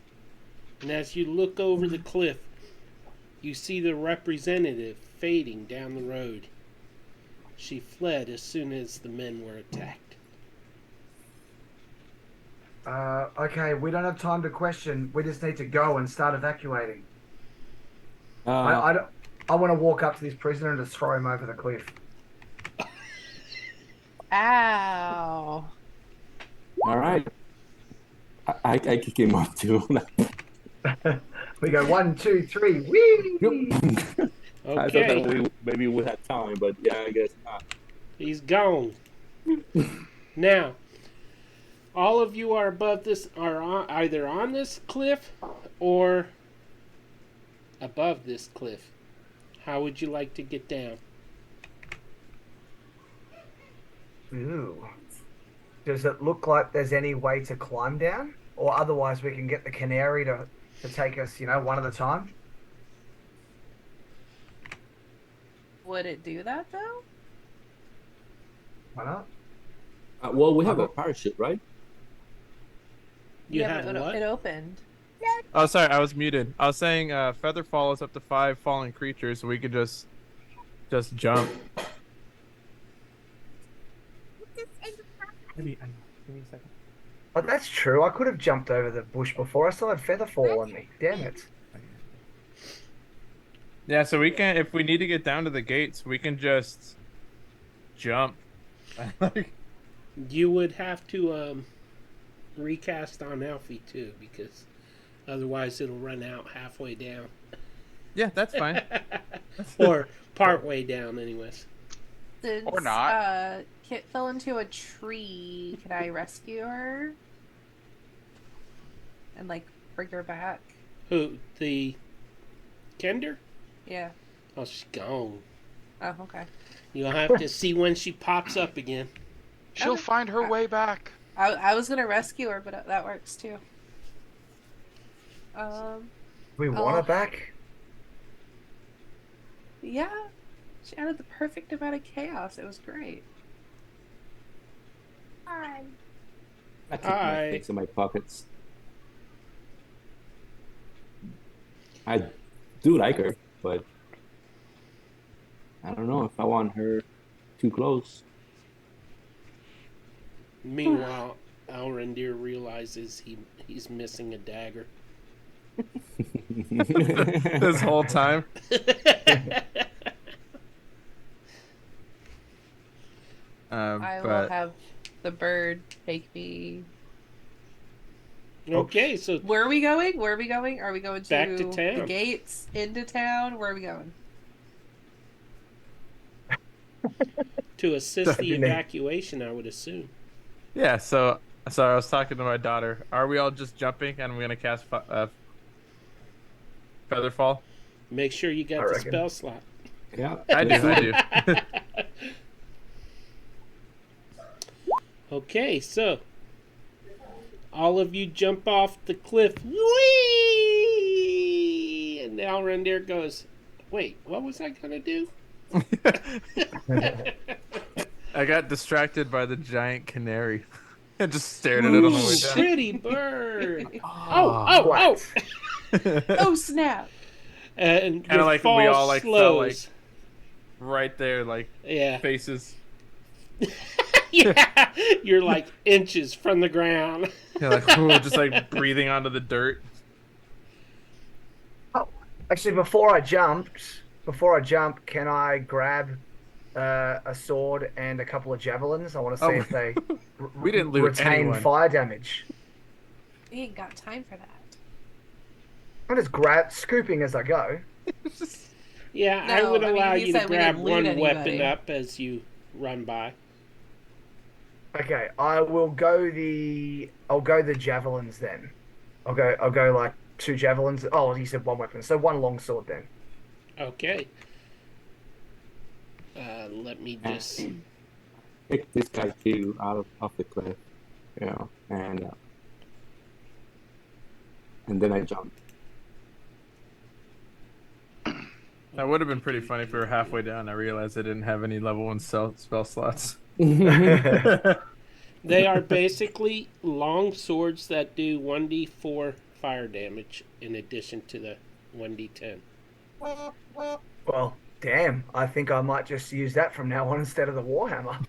And as you look over the cliff, you see the representative fading down the road. She fled as soon as the men were attacked. Okay, we don't have time to question. We just need to go and start evacuating. Uh, I want to walk up to this prisoner and just throw him over the cliff. Ow. all right. I kick him up too. We go 1, 2, 3. Whee! I thought Okay, that maybe we had time, but yeah, I guess not. he's gone. Now, all of you are above this, either on this cliff or above this cliff. How would you like to get down? Ooh. Does it look like there's any way to climb down? Or otherwise we can get the canary to take us, one at a time? Would it do that though? Why not? Well, we have a parachute, right? You yeah, have but what? it opened. Oh, sorry, I was muted. I was saying feather fall is up to 5 falling creatures, so we could just jump. Maybe, give me a second. Oh, that's true. I could have jumped over the bush before. I still had feather fall on me. Damn it. Yeah, so we can, if we need to get down to the gates, we can just jump. Like, You would have to recast on Alfie too, because otherwise it'll run out halfway down. yeah, that's fine. Or part way down, anyways. Since, Or not. Kit fell into a tree, can I rescue her? And, like, bring her back? Who? The Kender? Yeah. Oh, she's gone. Oh, okay. You'll have to see when she pops up again. She'll Okay. find her way back. I was gonna rescue her, but that works too. We want her back? Yeah. She added the perfect amount of chaos. It was great. Hi. I keep Hi. my things in my pockets. I do like her, but I don't know if I want her too close. Meanwhile, Alrendir realizes he's missing a dagger. This whole time. I will But have the bird take me. Okay, so Where are we going? Where are we going? Are we going to, Back to town. the gates, into town? Where are we going? to assist the That'd be neat. evacuation, I would assume. yeah, so I was talking to my daughter. Are we all just jumping and we're gonna cast feather fall? Make sure you got I the reckon. spell slot. Yeah, I do. Okay, so all of you jump off the cliff. Whee! And Alrendir goes, wait, what was I going to do? I got distracted by the giant canary. I just stared at it on the way Ooh, down. pretty bird. Oh. What? Oh, snap! And Kinda your like fall we all, like, fell, slows. Right there, like Yeah. faces. Yeah. You're like inches from the ground. Yeah, like ooh, just like breathing onto the dirt. Actually, before I jump, can I grab a sword and a couple of javelins? I want to see Oh. if they We didn't loot retain anyone. fire damage. We ain't got time for that. I'm just scooping as I go. Yeah, I No, would I mean, allow he you to said we grab didn't loot one weapon anybody. up as you run by. Okay, I will go I'll go the javelins then. I'll go like 2 javelins. Oh, he said 1 weapon, so 1 long sword then. Okay. Let me just. pick this guy too out of the cliff, and then I jump. That would have been pretty funny if we were halfway down. I realized I didn't have any level 1 spell slots. They are basically long swords that do 1d4 fire damage in addition to the 1d10. Well, damn, I think I might just use that from now on instead of the warhammer.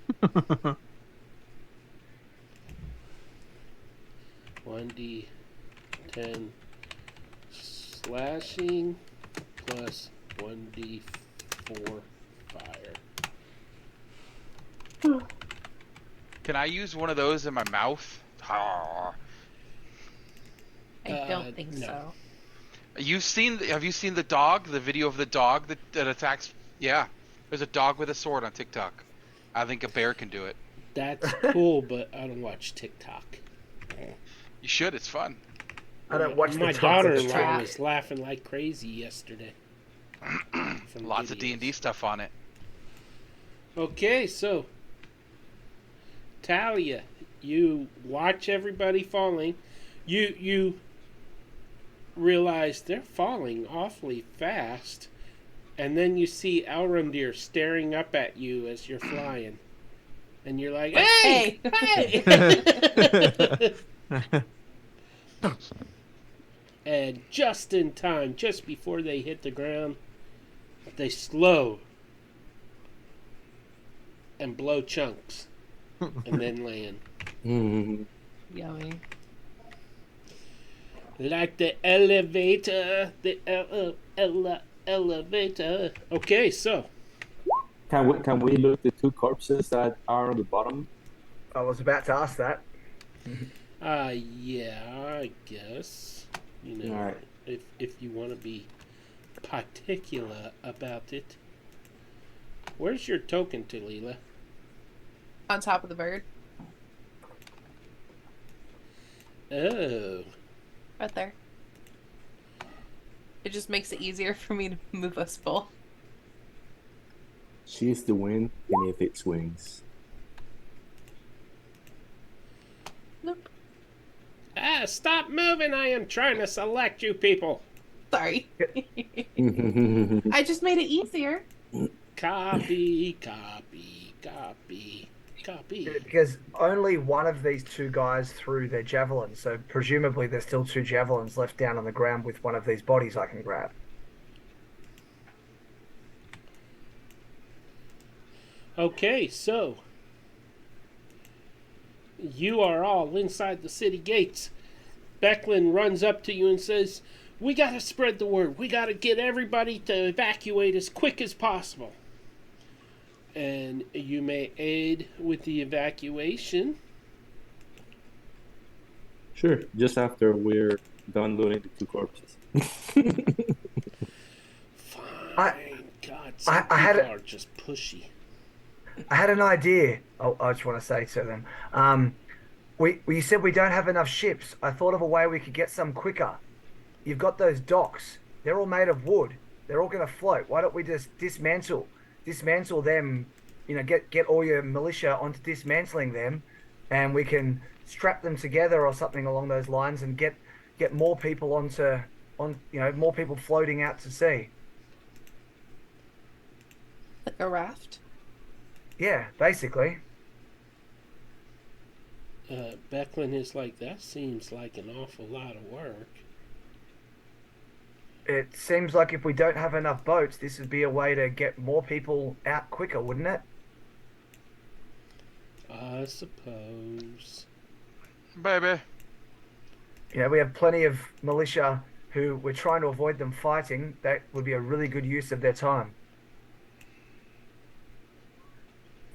1d10 slashing plus 1d4 fire. Can I use one of those in my mouth? Ah. I don't think no. so. Have you seen the dog? The video of the dog that attacks? Yeah, there's a dog with a sword on TikTok. I think a bear can do it. That's cool, but I don't watch TikTok. You should. It's fun. I don't watch My the tons of daughter-in-law trap. was laughing like crazy yesterday. From Lots of videos. D&D stuff on it. Okay, so Talia, you watch everybody falling. You realize they're falling awfully fast, and then you see Elrondיר staring up at you as you're flying, and you're like, "Hey, hey!" And just in time, just before they hit the ground, they slow and blow chunks, and then land. Mhm. Yummy. Like the elevator, the elevator. Okay, so Can we look the two corpses that are on the bottom? I was about to ask that. yeah, I guess All right. if you want to be particular about it. Where's your token, Talila? On top of the bird. Oh, Right there. It just makes it easier for me to move us both. She's the wind beneath its wings. Nope. stop moving! I am trying to select you people. Sorry. I just made it easier. Copy, copy, copy, copy. Because only one of these two guys threw their javelin, so presumably there's still two javelins left down on the ground with one of these bodies I can grab. Okay, so you are all inside the city gates. Becklin runs up to you and says, "We gotta spread the word. We gotta get everybody to evacuate as quick as possible." And you may aid with the evacuation. Sure. Just after we're done looting the two corpses. Fine. God, some I people had a- are just pushy. I had an idea. I just want to say to them. You said we don't have enough ships. I thought of a way we could get some quicker. You've got those docks. They're all made of wood. They're all going to float. Why don't we just dismantle them? Get all your militia onto dismantling them, and we can strap them together or something along those lines, and get more people more people floating out to sea. Like a raft? Yeah, basically. Becklin is like, that seems like an awful lot of work. It seems like if we don't have enough boats, this would be a way to get more people out quicker, wouldn't it? I suppose. Baby. We have plenty of militia who we're trying to avoid them fighting. That would be a really good use of their time.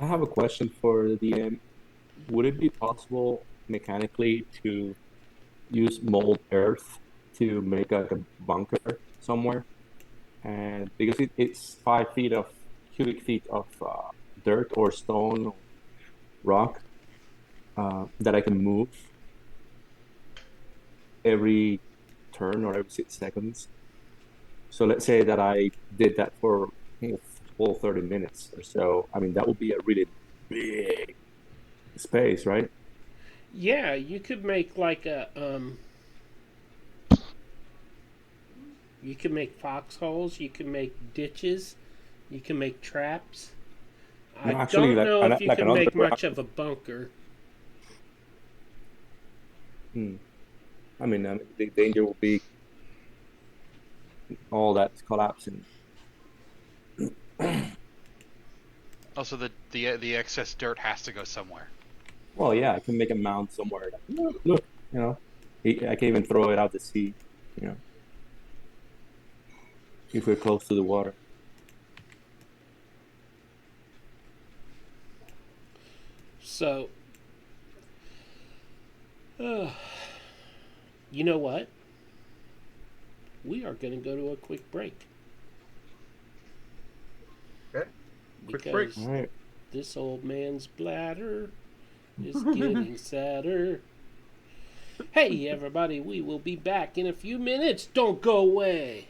I have a question for the DM. Would it be possible mechanically to use mold earth to make like a bunker somewhere? And because it's 5 feet of cubic feet of dirt or stone or rock that I can move every turn or every 6 seconds. So let's say that I did that for full 30 minutes or so. I mean, that would be a really big space, right? Yeah, you could make like a you can make foxholes, you can make ditches, you can make traps. I No, actually, don't know if like you can an make underground. much of a bunker. I mean, the danger will be all that collapsing. Also, the excess dirt has to go somewhere. Well, yeah, I can make a mound somewhere. Like, look, I can even throw it out to sea, if we're close to the water. So, you know what? We are going to go to a quick break. Okay. Quick Because break. All right. this old man's bladder is getting sadder. Hey, everybody, we will be back in a few minutes. Don't go away.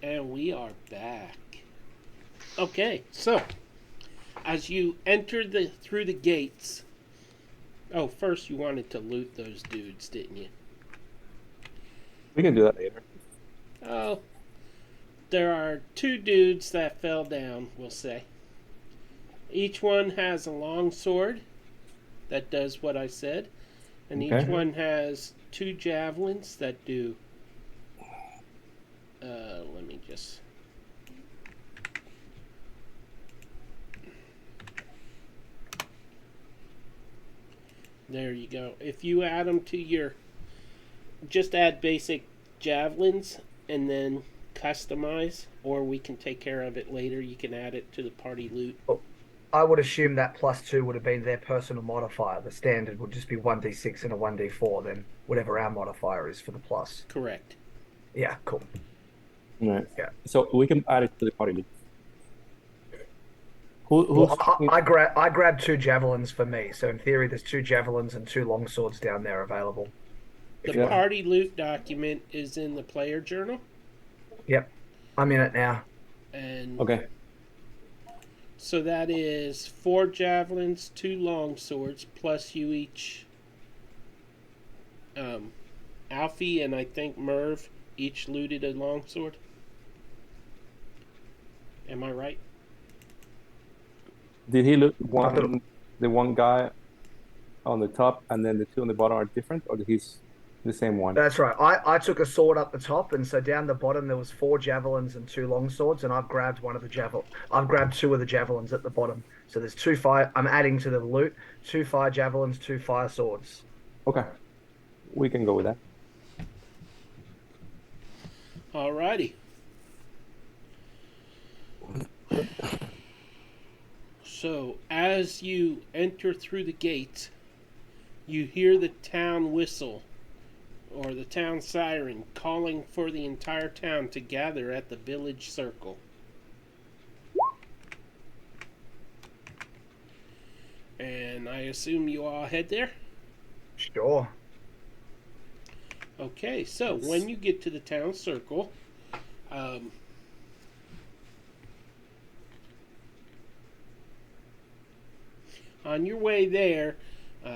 And we are back. Okay, so as you enter through the gates. Oh, first you wanted to loot those dudes, didn't you? We can do that later. Oh, there are 2 dudes that fell down, we'll say. Each one has a long sword that does what I said, and each Okay. one has 2 javelins that do. Let me just. There you go. If you add them to your. Just add basic javelins and then customize, or we can take care of it later. You can add it to the party loot. I would assume that +2 would have been their personal modifier. The standard would just be 1d6 and a 1d4, then whatever our modifier is for the plus. Correct. Yeah, cool. Right. Yeah. So we can add it to the party loot. Well, I grabbed 2 javelins for me, so in theory, there's 2 javelins and 2 longswords down there available. The party loot document is in the player journal. Yep, I'm in it now. And Okay. so that is 4 javelins, 2 long swords, plus you each. Alfie and I think Merv each looted a longsword. Am I right? Did he loot the one guy on the top and then the 2 on the bottom are different, or he's the same one? That's right. I took a sword up the top, and so down the bottom there was 4 javelins and 2 long swords, and I've grabbed I've grabbed 2 of the javelins at the bottom. So there's 2 fire. I'm adding to the loot 2 fire javelins, 2 fire swords. Okay. We can go with that. Alrighty. So as you enter through the gate, you hear the town whistle or the town siren calling for the entire town to gather at the village circle. And I assume you all head there? Sure. Okay, so when you get to the town circle, on your way there,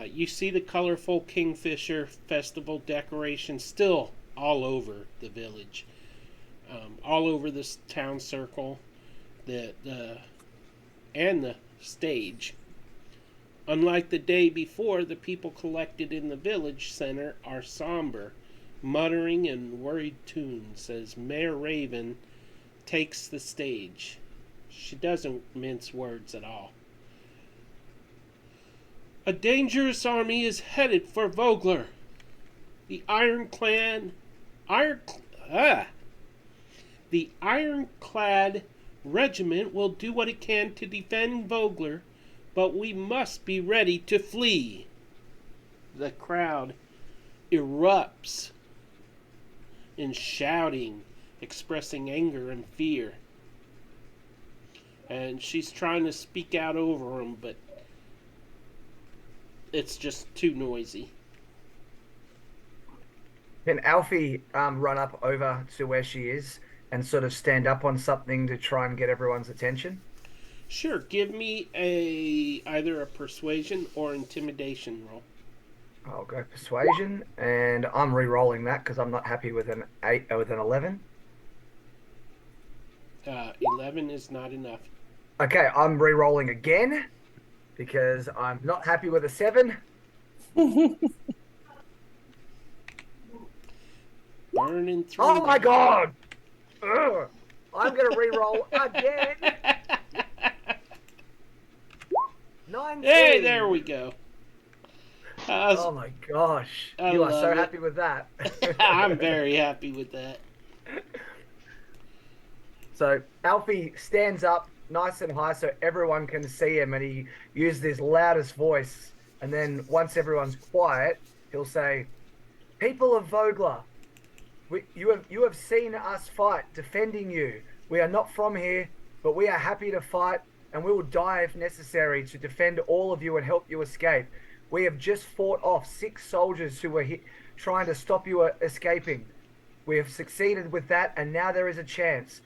you see the colorful Kingfisher Festival decorations still all over the village, all over this town circle, and the stage. Unlike the day before, the people collected in the village center are somber, muttering in worried tunes as Mayor Raven takes the stage. She doesn't mince words at all. A dangerous army is headed for Vogler. The ironclad regiment will do what it can to defend Vogler, but we must be ready to flee. The crowd erupts in shouting, expressing anger and fear. And she's trying to speak out over them, but it's just too noisy. Can Alfie run up over to where she is and sort of stand up on something to try and get everyone's attention? Sure, give me either a persuasion or intimidation roll. I'll go persuasion, and I'm re-rolling that because I'm not happy with an 11. 11 is not enough. Okay, I'm re-rolling again because I'm not happy with a 7. Burning through. Oh my god! Ugh. I'm gonna re-roll again. 19. Hey, there we go. Oh my gosh. I You are love so it. happy with that. I'm very happy with that. So Alfie stands up nice and high so everyone can see him, and he uses his loudest voice. And then once everyone's quiet, he'll say, "People of Vogler, you have seen us fight, defending you. We are not from here, but we are happy to fight, and we will die if necessary to defend all of you and help you escape. We have just fought off 6 soldiers who were trying to stop you escaping. We have succeeded with that, and now there is a chance.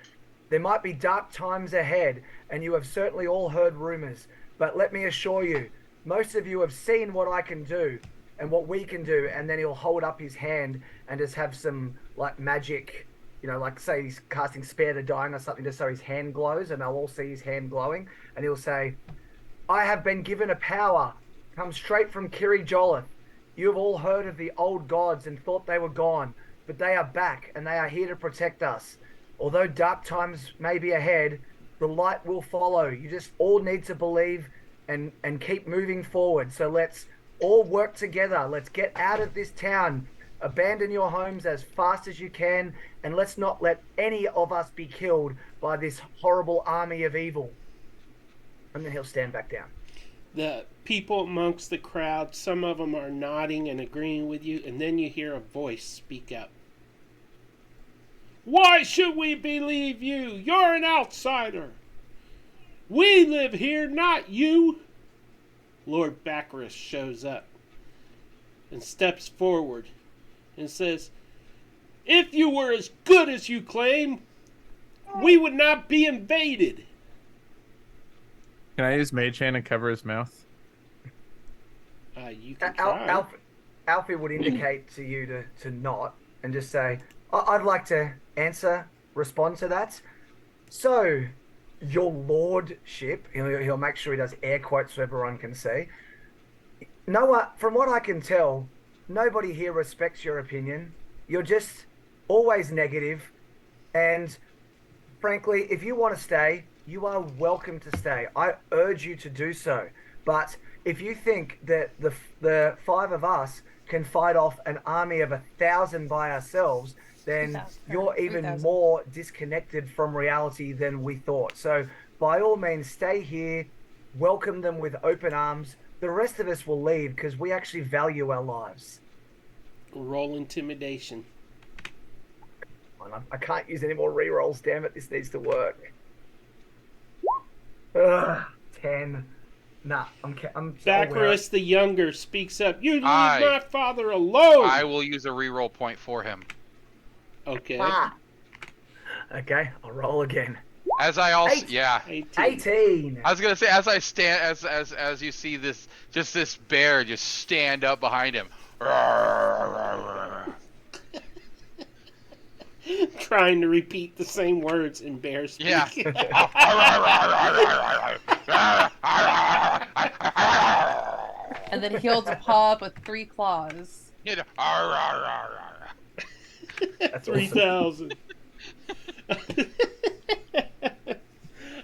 There might be dark times ahead, and you have certainly all heard rumors. But let me assure you, most of you have seen what I can do and what we can do. And then he'll hold up his hand and just have some like magic, like say he's casting Spare the Dying or something, just so his hand glows, and they'll all see his hand glowing. And he'll say, I have been given a power, come straight from Kiri Jolith. You have all heard of the old gods and thought they were gone, but they are back and they are here to protect us. Although dark times may be ahead, the light will follow. You just all need to believe and keep moving forward. So let's all work together. Let's get out of this town. Abandon your homes as fast as you can, and let's not let any of us be killed by this horrible army of evil. And then he'll stand back down. The people amongst the crowd, some of them are nodding and agreeing with you, and then you hear a voice speak up. Why should we believe you? You're an outsider. We live here, not you. Lord Baccharis shows up and steps forward and says, if you were as good as you claim, we would not be invaded. Can I use Mage Hand and cover his mouth? You can try. Alfie would indicate to you to not and just say, I'd like to respond to that. So, your lordship, he'll make sure he does air quotes so everyone can see. Noah, from what I can tell, nobody here respects your opinion. You're just always negative, and frankly, if you want to stay, you are welcome to stay. I urge you to do so. But if you think that the five of us can fight off an army of 1,000 by ourselves, then you're even more disconnected from reality than we thought. So by all means, stay here, welcome them with open arms. The rest of us will leave because we actually value our lives. Roll intimidation. I can't use any more rerolls, damn it. This needs to work. Ugh, 10. Nah, I'm Baccharis the Younger speaks up. You leave my father alone. I will use a reroll point for him. Okay. Okay, I'll roll again. As I also 18. I was gonna say, as I stand, as you see this bear just stand up behind him. Trying to repeat the same words in bear speak. Yeah. And then he'll paw up with 3 claws. That's 3,000.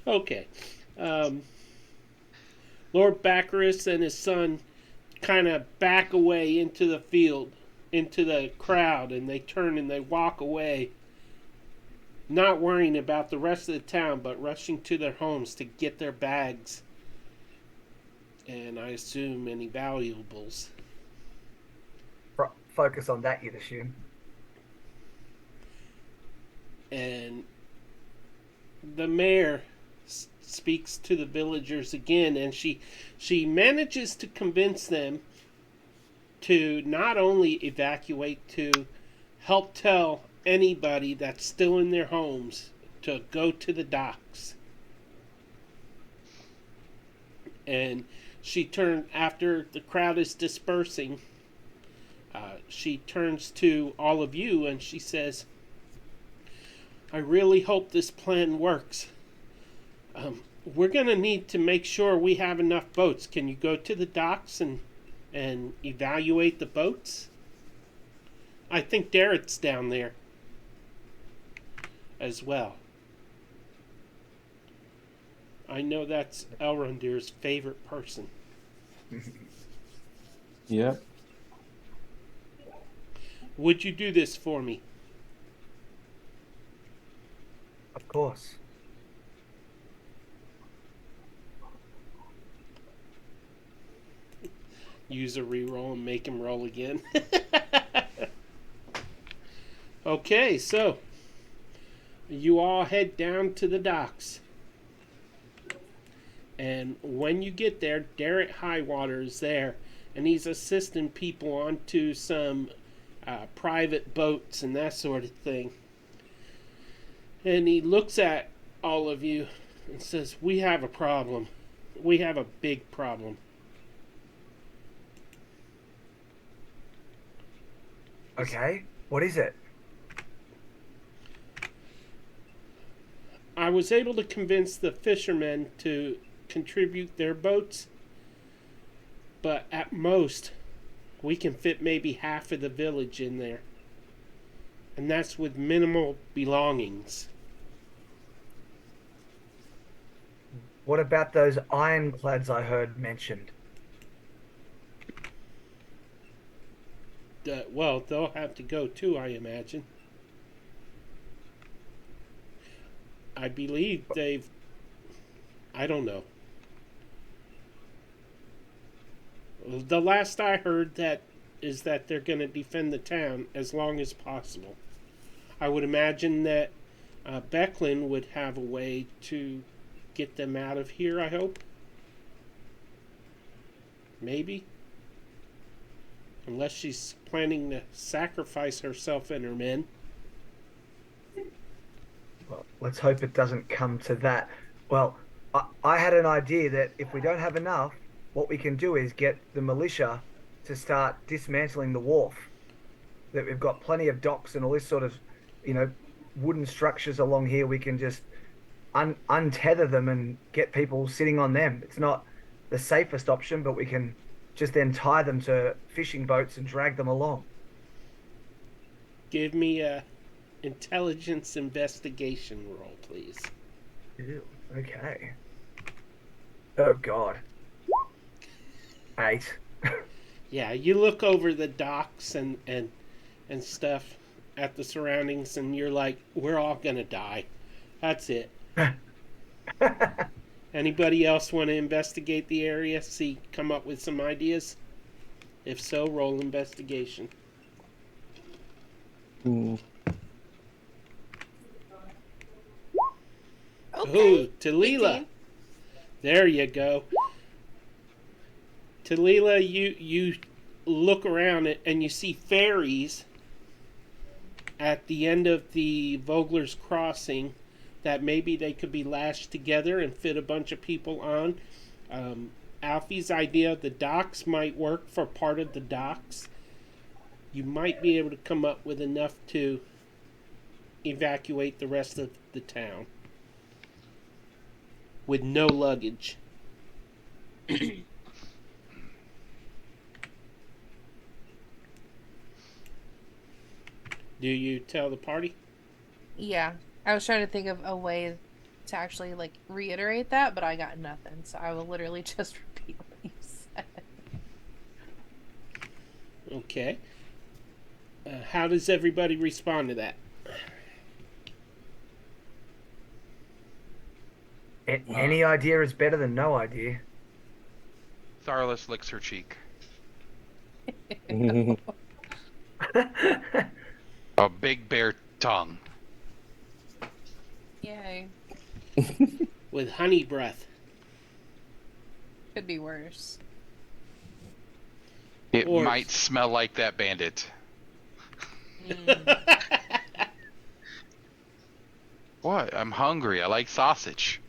Okay. Lord Baccharis and his son kind of back away into the field, into the crowd, and they turn and they walk away, not worrying about the rest of the town, but rushing to their homes to get their bags and I assume any valuables. Focus on that, you'd assume. And the mayor speaks to the villagers again, and she manages to convince them to not only evacuate, to help tell anybody that's still in their homes to go to the docks. And she turned, after the crowd is dispersing, she turns to all of you and she says, I really hope this plan works. We're going to need to make sure we have enough boats. Can you go to the docks and evaluate the boats? I think Darrett's down there as well. I know that's Elrondir's favorite person. Yep. Would you do this for me? Of course. Use a reroll and make him roll again. Okay, so you all head down to the docks. And when you get there, Darrett Highwater is there, and he's assisting people onto some private boats and that sort of thing. And he looks at all of you and says, "We have a problem. We have a big problem." Okay, what is it? I was able to convince the fishermen to contribute their boats, but at most, we can fit maybe half of the village in there. And that's with minimal belongings. What about those ironclads I heard mentioned? Well, they'll have to go too, I imagine. I believe I don't know. The last I heard is that they're going to defend the town as long as possible. I would imagine that Becklin would have a way to get them out of here, I hope. Maybe. Unless she's planning to sacrifice herself and her men. Well, let's hope it doesn't come to that. Well, I had an idea that if we don't have enough, what we can do is get the militia to start dismantling the wharf. That we've got plenty of docks and all this sort of, wooden structures along here. We can just untether them and get people sitting on them. It's not the safest option, but we can just then tie them to fishing boats and drag them along. Give me a intelligence investigation roll, please. Ew, okay. Oh God. 8. Yeah, you look over the docks and stuff at the surroundings, and you're like, we're all gonna die. That's it. Anybody else want to investigate the area? Come up with some ideas? If so, roll investigation. Mm. Okay. Ooh, Talila. 18. There you go. Talila, you look around and you see ferries at the end of the Vogler's Crossing that maybe they could be lashed together and fit a bunch of people on. Alfie's idea of the docks might work for part of the docks. You might be able to come up with enough to evacuate the rest of the town with no luggage. Do you tell the party? Yeah. I was trying to think of a way to actually reiterate that, but I got nothing. So I will literally just repeat what you said. Okay. How does everybody respond to that? Any idea is better than no idea. Tharless licks her cheek. A big bare tongue. Yay. With honey breath. Could be worse. It Or- might smell like that bandit. What? I'm hungry. I like sausage.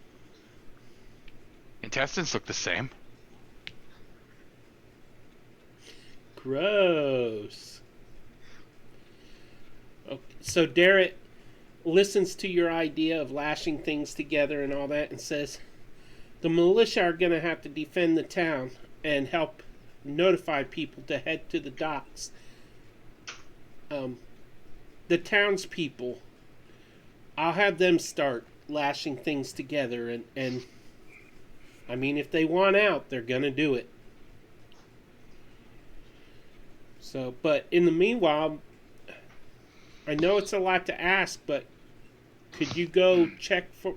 Intestines look the same. Gross. Okay, so Darrett listens to your idea of lashing things together and all that and says, the militia are going to have to defend the town and help notify people to head to the docks. The townspeople, I'll have them start lashing things together and I mean, if they want out, they're going to do it. So, but in the meanwhile, I know it's a lot to ask, but could you go check for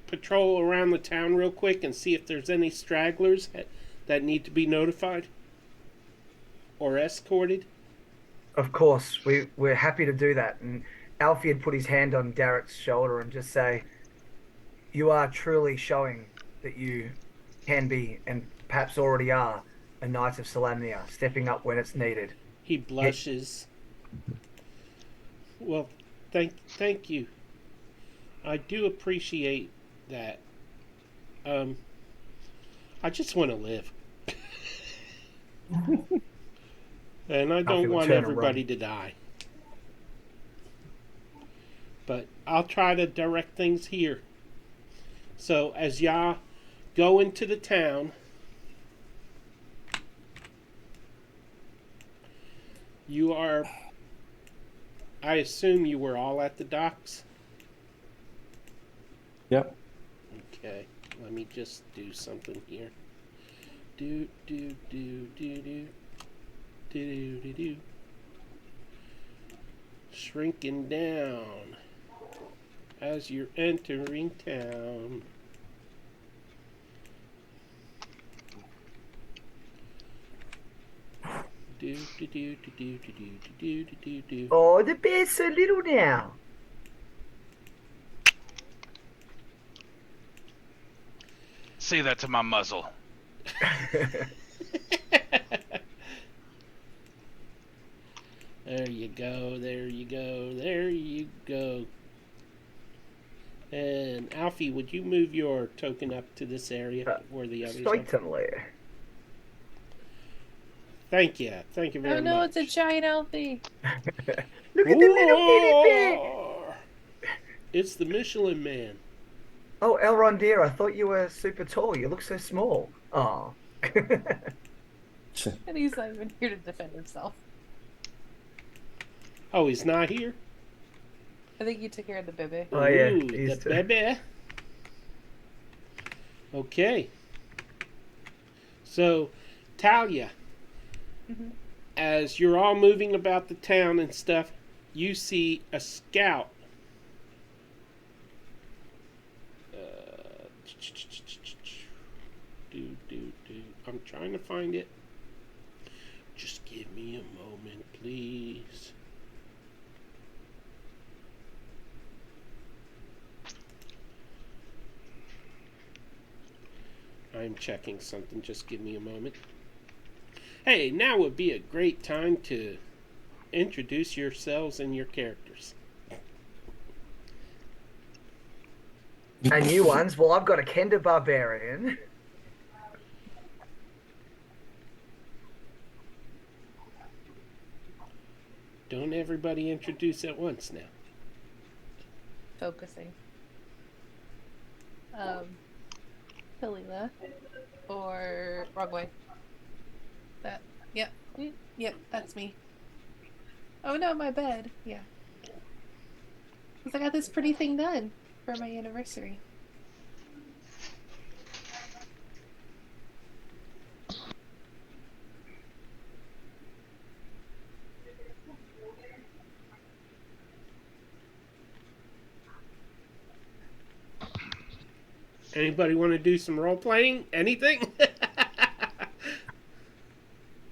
patrol around the town real quick and see if there's any stragglers that need to be notified or escorted? Of course, we're happy to do that. And Alfie had put his hand on Darrett's shoulder and just say, "You are truly showing that you can be, and perhaps already are, a knight of Salamnia, stepping up when it's needed." He blushes. Well, thank you. I do appreciate that. I just want to live, and I Alfie don't will want turn and everybody run. to die. But I'll try to direct things here. So as y'all go into the town, you are. I assume you were all at the docks. Yep. Okay, let me just do something here. Do do do do do do do do. Shrinking down as you're entering town. Do do do do do do do do do do do. Oh, the bear's so little now. Say that to my muzzle. There you go, there you go, there you go. And Alfie, would you move your token up to this area where the others are? Certainly. Thank you very Oh no, much. it's a giant Alfie. Look at the little bitty bear. Roar! It's the Michelin Man. Oh, Elrond dear, I thought you were super tall. You look so small. Oh. And he's not even here to defend himself. Oh, he's not here? I think you took care of the baby. Oh, yeah, Ooh, he used the to. baby. Okay. So, Talia, Mhm. as you're all moving about the town and stuff, you see a scout. I'm trying to find it. Just give me a moment, please. I'm checking something. Just give me a moment. Hey, now would be a great time to introduce yourselves and your characters. And new ones? Well, I've got a Kender Barbarian. Don't everybody introduce at once now. Focusing. Kalila. Or wrong way. That. Yep. Yep, that's me. Oh no, my bed. Yeah. Because I got this pretty thing done for my anniversary. Anybody want to do some role playing? Anything?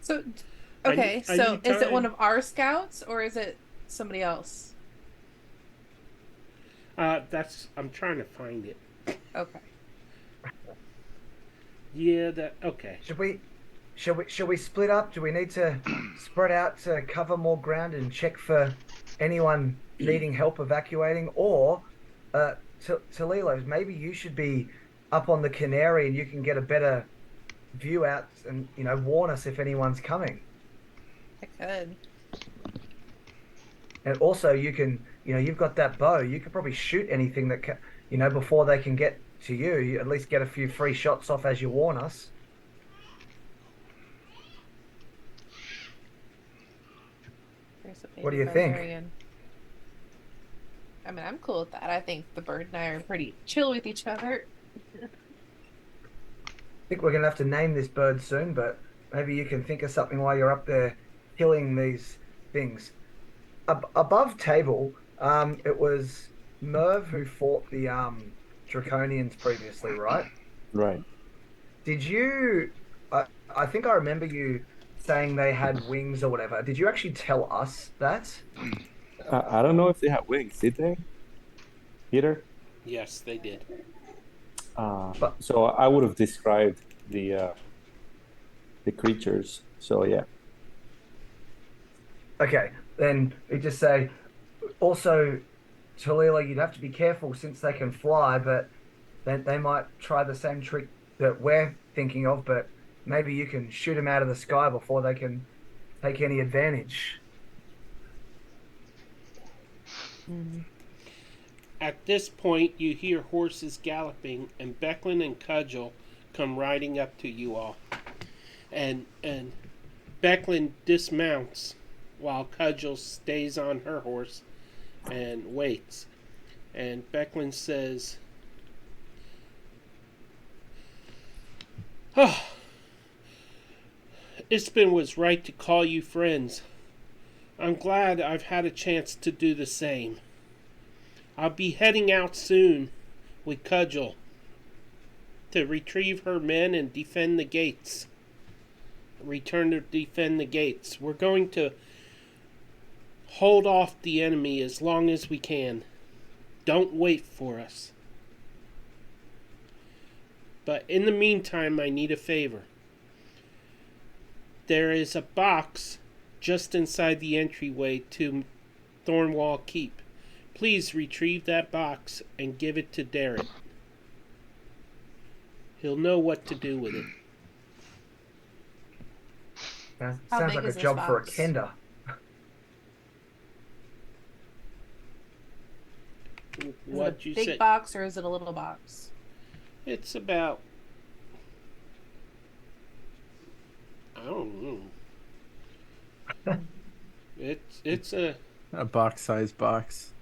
So, okay, I so need is it one time. of our scouts or is it somebody else? I'm trying to find it. Okay. Yeah, okay. Should we split up? Do we need to spread out to cover more ground and check for anyone needing help evacuating? Or, Talilo, maybe you should be up on the Canary and you can get a better view out and, warn us if anyone's coming. I could. And also you can, you've got that bow. You could probably shoot anything that, before they can get to you. You at least get a few free shots off as you warn us. What do you think? Barbarian. I mean, I'm cool with that. I think the bird and I are pretty chill with each other. I think we're going to have to name this bird soon, but maybe you can think of something while you're up there killing these things. Above table, it was Merv who fought the Draconians previously, right? Right. Did you... I think I remember you saying they had wings or whatever. Did you actually tell us that? I don't know if they had wings, did they, Peter? Yes, they did. So I would have described the creatures. So yeah. Okay. then he'd just say, also, Tallulah, you'd have to be careful since they can fly, but they might try the same trick that we're thinking of, but maybe you can shoot them out of the sky before they can take any advantage. At this point, you hear horses galloping, and Becklin and Cudgel come riding up to you all. And Becklin dismounts while Cudgel stays on her horse and waits. And Becklin says, "Oh, Ispin was right to call you friends. I'm glad I've had a chance to do the same. I'll be heading out soon with Cudgel to retrieve her men and defend the gates. Return to defend the gates. We're going to hold off the enemy as long as we can. Don't wait for us. But in the meantime, I need a favor. There is a box just inside the entryway to Thornwall Keep. Please retrieve that box and give it to Darren. He'll know what to do with it." Sounds How sounds big like a is this job for a box? kender. What Is you it a big say? box or is it a little box? It's about, I don't know. It's a, box-sized box.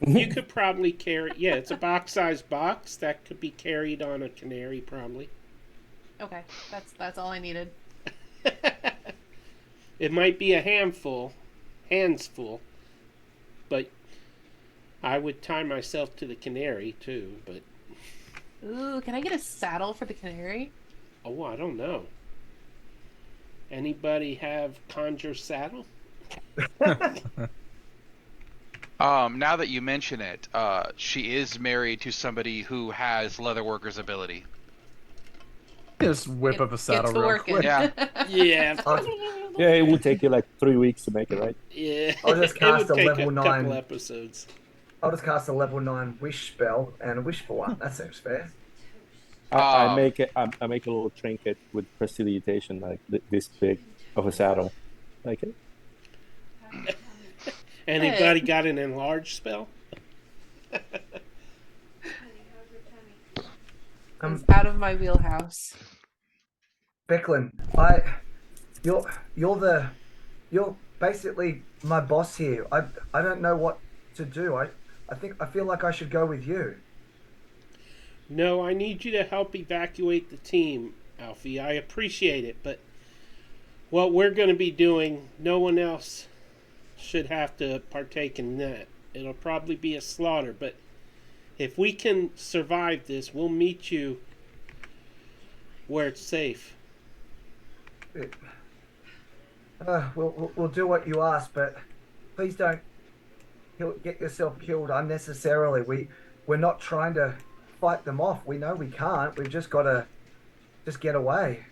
you could probably carry, yeah, it's a box-sized box that could be carried on a canary probably. Okay, that's all I needed. It might be a hands full, but I would tie myself to the canary too, but Ooh, can I get a saddle for the canary? oh, I don't know. Anybody have conjure saddle? Now that you mention it, she is married to somebody who has leatherworker's ability. Just whip Get- up a saddle Get to real working. quick. Yeah. Yeah, Yeah, it would take you like 3 weeks to make it, right? yeah. I'll just It cast would a take level a 9. couple episodes. I'll just cast a level 9 wish spell and wish for one. That seems fair. I Um, make it. I make a little trinket with prestidigitation, like this big of a saddle. Like it. Anybody got an enlarged spell? It's out of my wheelhouse. Becklin, you're basically my boss here. I don't know what to do. I feel like I should go with you. No, I need you to help evacuate the team, Alfie. I appreciate it, but what we're going to be doing, no one else should have to partake in that. It'll probably be a slaughter, but if we can survive this, we'll meet you where it's safe. We'll do what you ask, but please don't get yourself killed unnecessarily. We're not trying to fight them off. We know we can't. We've just got to just get away.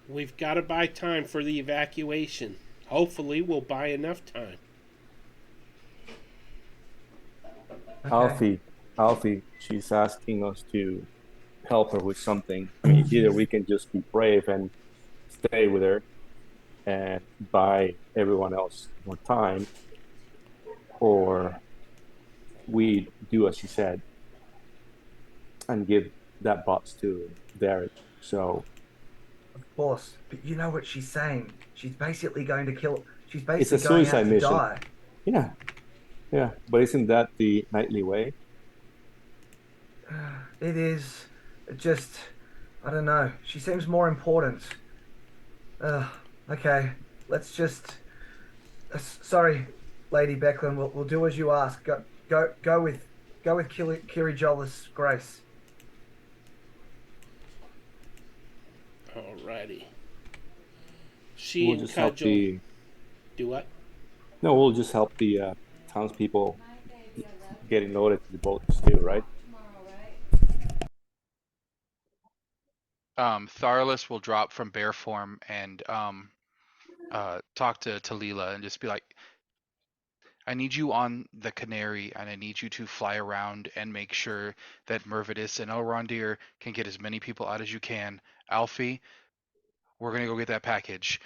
We've got to buy time for the evacuation. Hopefully, we'll buy enough time. Okay. Alfie, she's asking us to help her with something. I mean, either we can just be brave and stay with her and buy everyone else more time, or we do as she said and give that box to Derek. So Of course, but you know what she's saying. She's basically going to kill. She's it's a basically going out suicide to mission. die. Yeah, but isn't that the nightly way? It is. It just, I don't know. She seems more important. Okay, let's just. Sorry, Lady Becklin. We'll do as you ask. Go with Kiri Jolis Grace. Alrighty. She We'll and just help Cudgel the. do what? No, we'll just help the townspeople getting loaded to the boats too, right? Tharlus will drop from bear form and talk to Talila and just be like, I need you on the Canary, and I need you to fly around and make sure that Mervidus and Elrondir can get as many people out as you can. Alfie, we're gonna go get that package.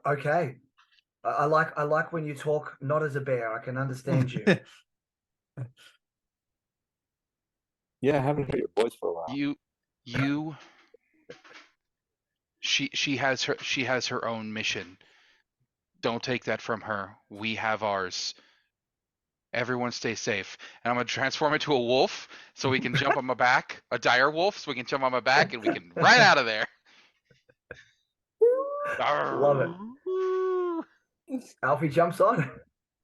Okay. I like when you talk not as a bear. I can understand you. Yeah, I haven't heard your voice for a while. You. She has her own mission. Don't take that from her. We have ours. Everyone stay safe. And I'm gonna transform into a wolf so we can jump on my back, a dire wolf, so we can jump on my back and we can run out of there. Love it. Alfie jumps on.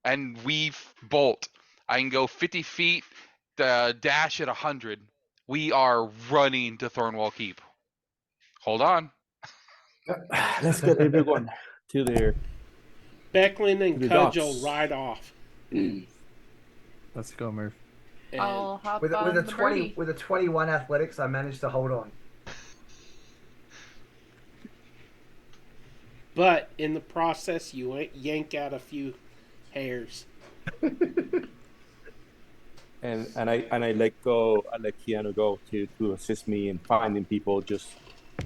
And we bolt. I can go 50 feet, dash at 100. We are running to Thornwall Keep. Hold on. Let's get everyone to their. Becklin and The Cudgel docks. ride off. Let's go, Murph. And I'll hop with on a the 20 birdie. with a 21 athletics, I managed to hold on. but in the process, you yank out a few hairs. And I let Keanu go to assist me in finding people, just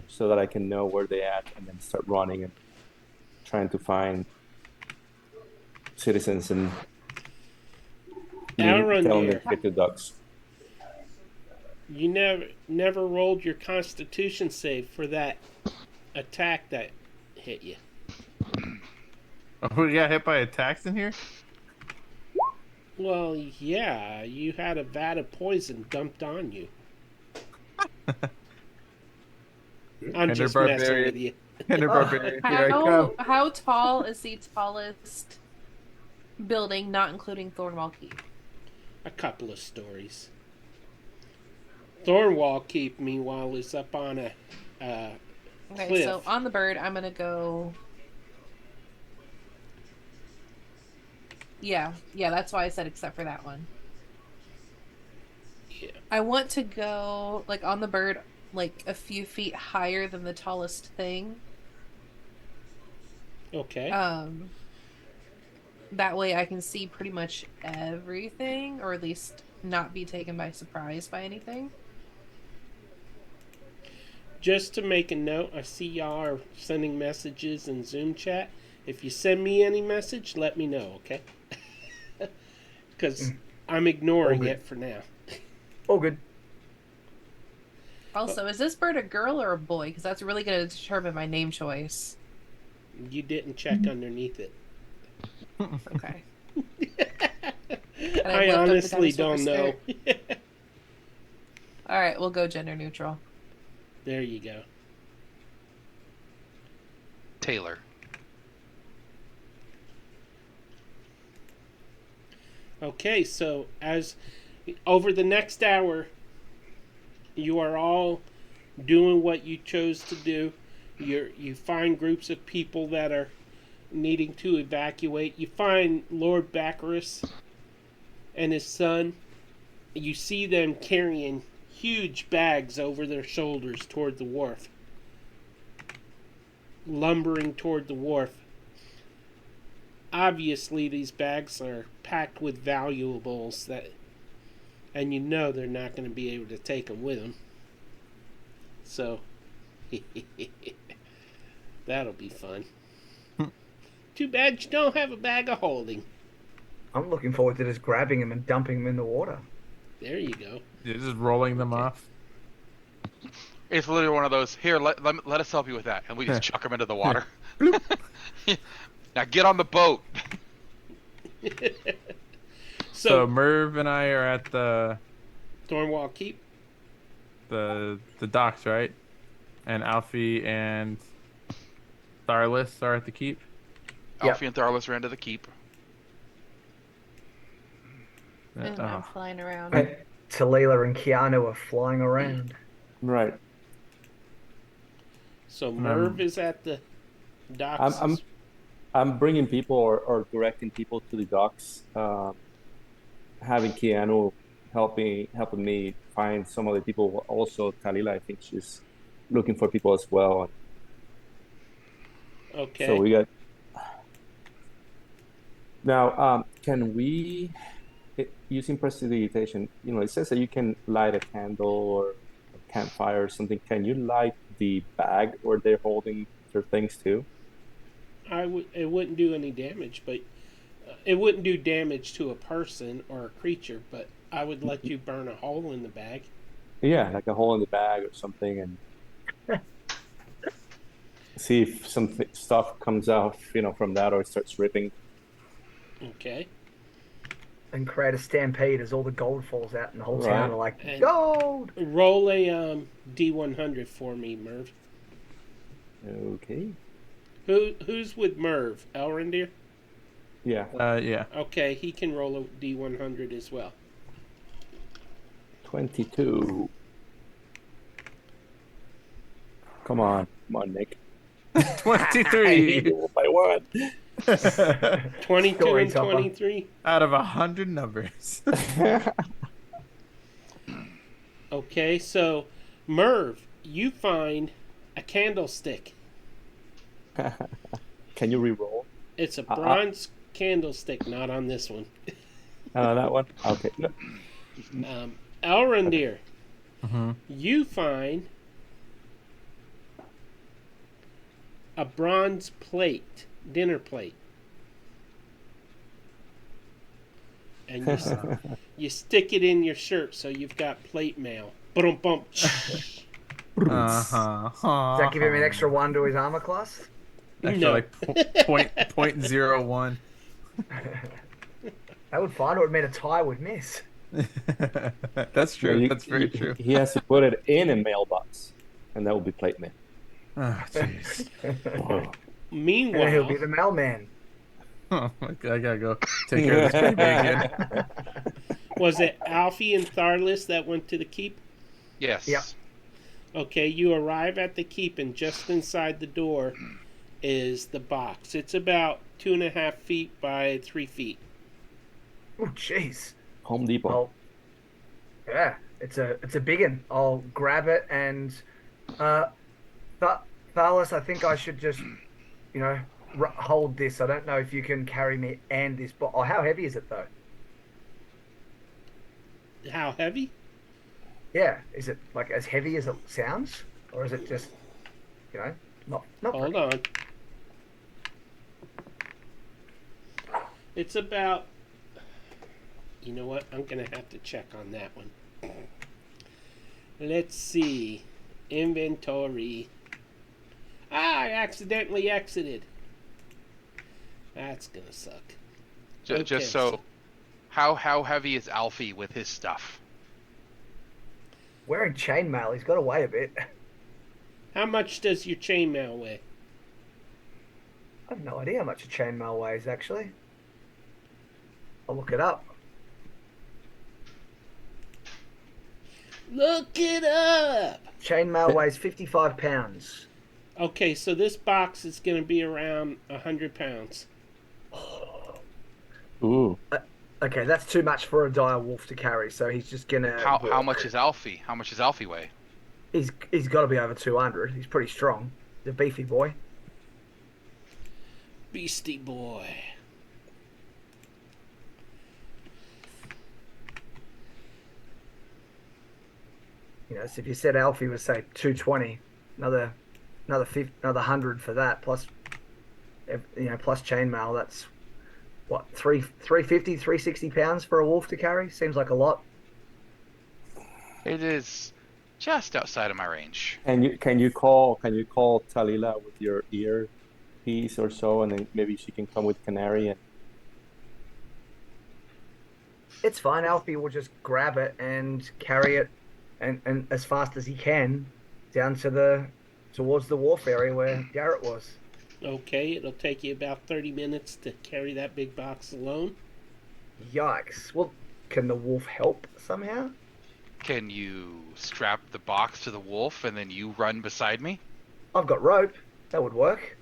so that I can know where they at, and then start running and trying to find citizens and Aaron, tell them dear, to get the ducks. you never rolled your Constitution save for that attack that hit you. Oh, we got hit by attacks in here? Well, yeah, you had a vat of poison dumped on you. I'm Ender just messing Barbarian. with you. Ender Barbarian, here I come. How tall is the tallest building, not including Thornwall Keep? A couple of stories. Thornwall Keep, meanwhile, is up on a Okay, cliff. so on the bird, I'm gonna go. Yeah, that's why I said except for that one. Yeah. I want to go like on the bird, like a few feet higher than the tallest thing. Okay. That way I can see pretty much everything, or at least not be taken by surprise by anything. Just to make a note, I see y'all are sending messages in Zoom chat. If you send me any message, let me know, okay? Because I'm ignoring it for now. All good. Also, is this bird a girl or a boy? Because that's really going to determine my name choice. You didn't check underneath it. Okay. I honestly don't know. All right, we'll go gender neutral. There you go. Taylor. Okay, so as over the next hour, you are all doing what you chose to do. You find groups of people that are needing to evacuate. You find Lord Baccarus and his son. You see them carrying huge bags over their shoulders toward the wharf, lumbering toward the wharf. Obviously, these bags are packed with valuables and you know they're not going to be able to take them with them. So, that'll be fun. Too bad you don't have a bag of holding. I'm looking forward to just grabbing him and dumping him in the water. There you go. You're just rolling them off. It's literally one of those. Here, let us help you with that, and we just chuck them into the water. Now get on the boat. So Merv and I are at the Thornwall Keep. the docks, right? And Alfie and Starless are at the keep. Alfie and Tharless ran to the keep. And I'm flying around. And Talila and Keanu are flying around. Right. So Merv is at the docks. I'm bringing people or directing people to the docks. Having Keanu helping me find some other people. Also, Talila, I think she's looking for people as well. Okay. So we got now. Can we using prestidigitation? You know, it says that you can light a candle or a campfire or something. Can you light the bag where they're holding their things too? It wouldn't do any damage, but it wouldn't do damage to a person or a creature. But I would let you burn a hole in the bag. Yeah, like a hole in the bag or something, and see if some stuff comes out, you know, from that, or it starts ripping. Okay. And create a stampede as all the gold falls out, and the whole town Right. are like, And- gold! Roll a D100 for me, Merv. Okay. Who's with Merv? Elrendir? Yeah. Yeah. Okay, he can roll a D100 as well. 22. Come on, Nick. 23 By one. 22 Story and topper. 23. out of 100 numbers. Okay, so Merv, you find a candlestick. Can you re-roll? It's a bronze candlestick, not on this one. That one. Okay. No. Elrendir, Mhm. you find a bronze plate, dinner plate. And you stick it in your shirt so you've got plate mail. Boom, bump. Uh-huh. Does that give him an extra 1 to his armor class? Extra No. like point 0.01. That would fine. It would mean a tie would miss. That's true. You- That's very true. He has to put it in a mailbox, and that will be plate mail. Oh, jeez. And Meanwhile, he'll be the mailman. Oh, I gotta go take care of this baby again. was it Alfie and Tharlis that went to the keep? Yes. Yep. Okay, you arrive at the keep, and just inside the door is the box. It's about 2.5 feet by 3 feet. Oh, jeez. Home Depot. Well, yeah, it's a big one. I'll grab it and, Thalos, I think I should just, you know, hold this. I don't know if you can carry me and this. Oh, how heavy is it though? How heavy? Yeah, is it like as heavy as it sounds, or is it just, you know, not? Hold on. It's about. You know what? I'm gonna have to check on that one. Let's see. Inventory. I accidentally exited. That's gonna suck. Okay, Just so, how heavy is Alfie with his stuff? Wearing chainmail, he's got to weigh a bit. How much does your chainmail weigh? I have no idea how much a chainmail weighs actually. I'll look it up. Look it up! Chainmail weighs 55 pounds. Okay, so this box is gonna be around 100 pounds. Ooh. Okay, that's too much for a dire wolf to carry, so he's just gonna. How walk. much is Alfie? How much does Alfie weigh? He's got to be over 200. He's pretty strong. He's a beefy boy. Beastie boy. You know, so if you said Alfie was say 220, another 100 for that plus, you know, plus chainmail. That's what 350, 360 pounds for a wolf to carry. Seems like a lot. It is just outside of my range. And can you call Talila with your ear piece or so, and then maybe she can come with Canary and. It's fine. Alfie will just grab it and carry it, and as fast as he can, down towards the wharf area where Garrett was. Okay, it'll take you about 30 minutes to carry that big box alone. Yikes! Well, can the wolf help somehow? Can you strap the box to the wolf and then you run beside me? I've got rope. That would work.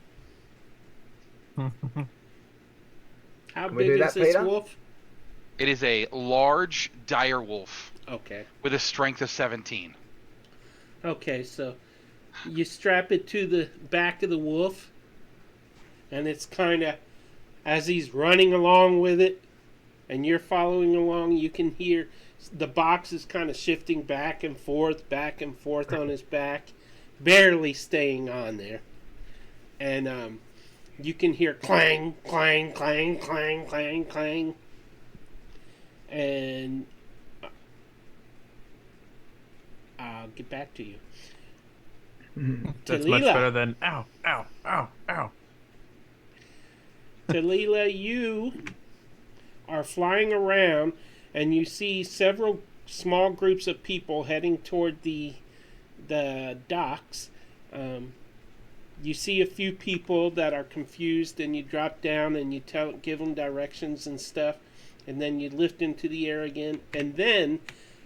How Can we big do is that, this Peter? wolf? It is a large dire wolf Okay. with a strength of 17. Okay, so You strap it to the back of the wolf, and it's kind of, as he's running along with it, and you're following along, you can hear the box is kind of shifting back and forth on his back, barely staying on there. And you can hear clang, clang, clang, clang, clang, clang. And I'll get back to you. That's much better than ow, ow, ow, ow. Talila, you are flying around and you see several small groups of people heading toward the docks. You see a few people that are confused, and you drop down and you give them directions and stuff, and then you lift into the air again. And then,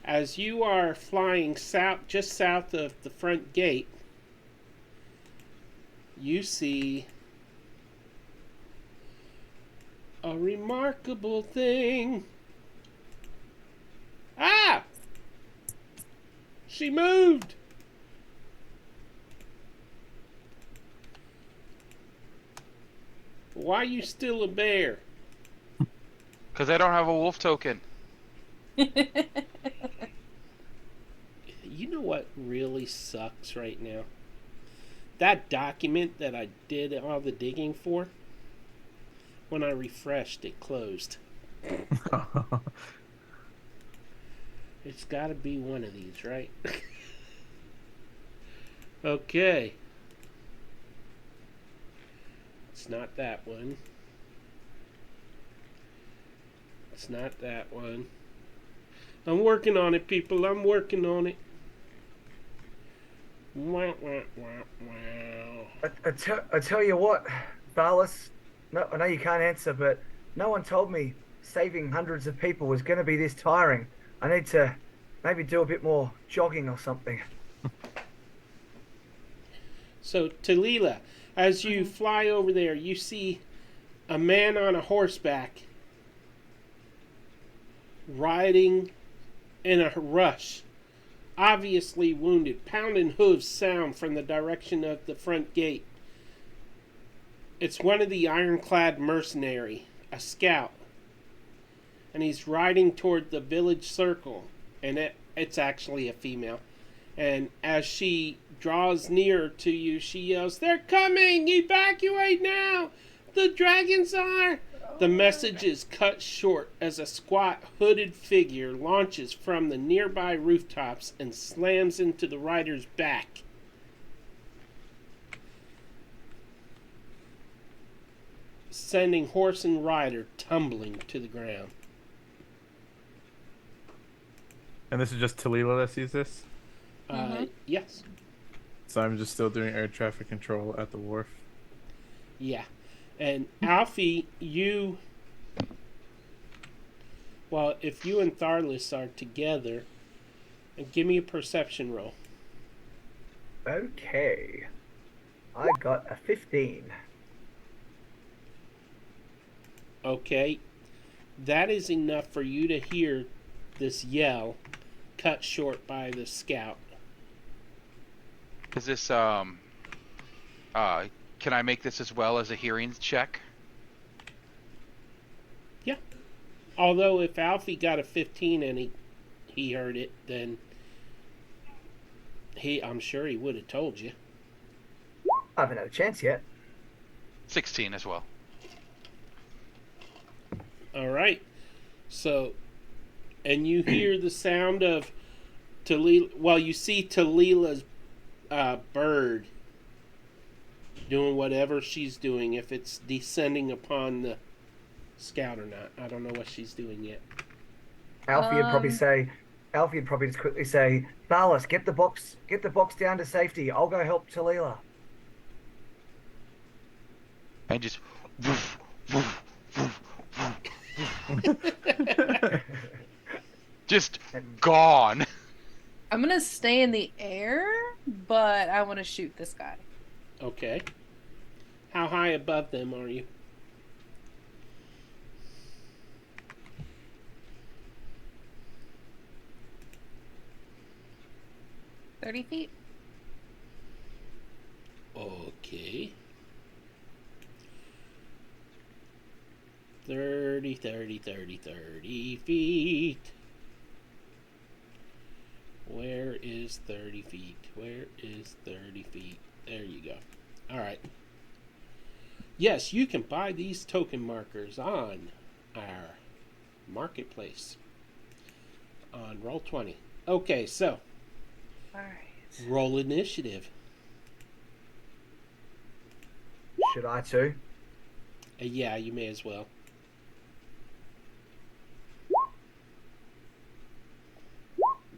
as you are flying just south of the front gate, you see a remarkable thing. Ah! She moved! Why are you still a bear? Because I don't have a wolf token. You know what really sucks right now? That document that I did all the digging for, when I refreshed, it closed. It's got to be one of these, right? Okay. It's not that one. It's not that one. I'm working on it, people. I'm working on it. Wah, wah, wah, wow. I tell you what, Thalos, no, I know you can't answer, but no one told me saving hundreds of people was going to be this tiring. I need to maybe do a bit more jogging or something. So, Talila, as you fly over there, you see a man on a horseback riding in a rush, obviously wounded. Pounding hooves sound from the direction of the front gate. It's one of the ironclad mercenary, a scout, and he's riding toward the village circle, and it's actually a female. And as she draws near to you, she yells, "They're coming! Evacuate now! The dragons are..." The message is cut short as a squat, hooded figure launches from the nearby rooftops and slams into the rider's back. Sending horse and rider tumbling to the ground. And this is just Talila that sees this? Yes. So I'm just still doing air traffic control at the wharf. Yeah. And Alfie, well, if you and Tharlis are together, give me a perception roll. Okay. I got a 15. Okay. That is enough for you to hear this yell cut short by the scout. Is this can I make this as well as a hearing check? Yeah. Although if Alfie got a 15 and he heard it, then I'm sure he would have told you. I haven't had a chance yet. 16 as well. All right. So, and you hear the sound of Talila. Well, you see Talila's bird doing whatever she's doing. If it's descending upon the scout or not, I don't know what she's doing yet. Alfie would probably just quickly say, "Thalos, get the box down to safety. I'll go help Talila." And just just gone. I'm gonna stay in the air, but I want to shoot this guy. Okay. How high above them are you? $30 feet. 30, 30, 30, 30 feet. Where is 30 feet? Where is 30 feet? There you go. All right. Yes, you can buy these token markers on our marketplace on Roll20. Okay, so All right. roll initiative. Should I too? Yeah, you may as well.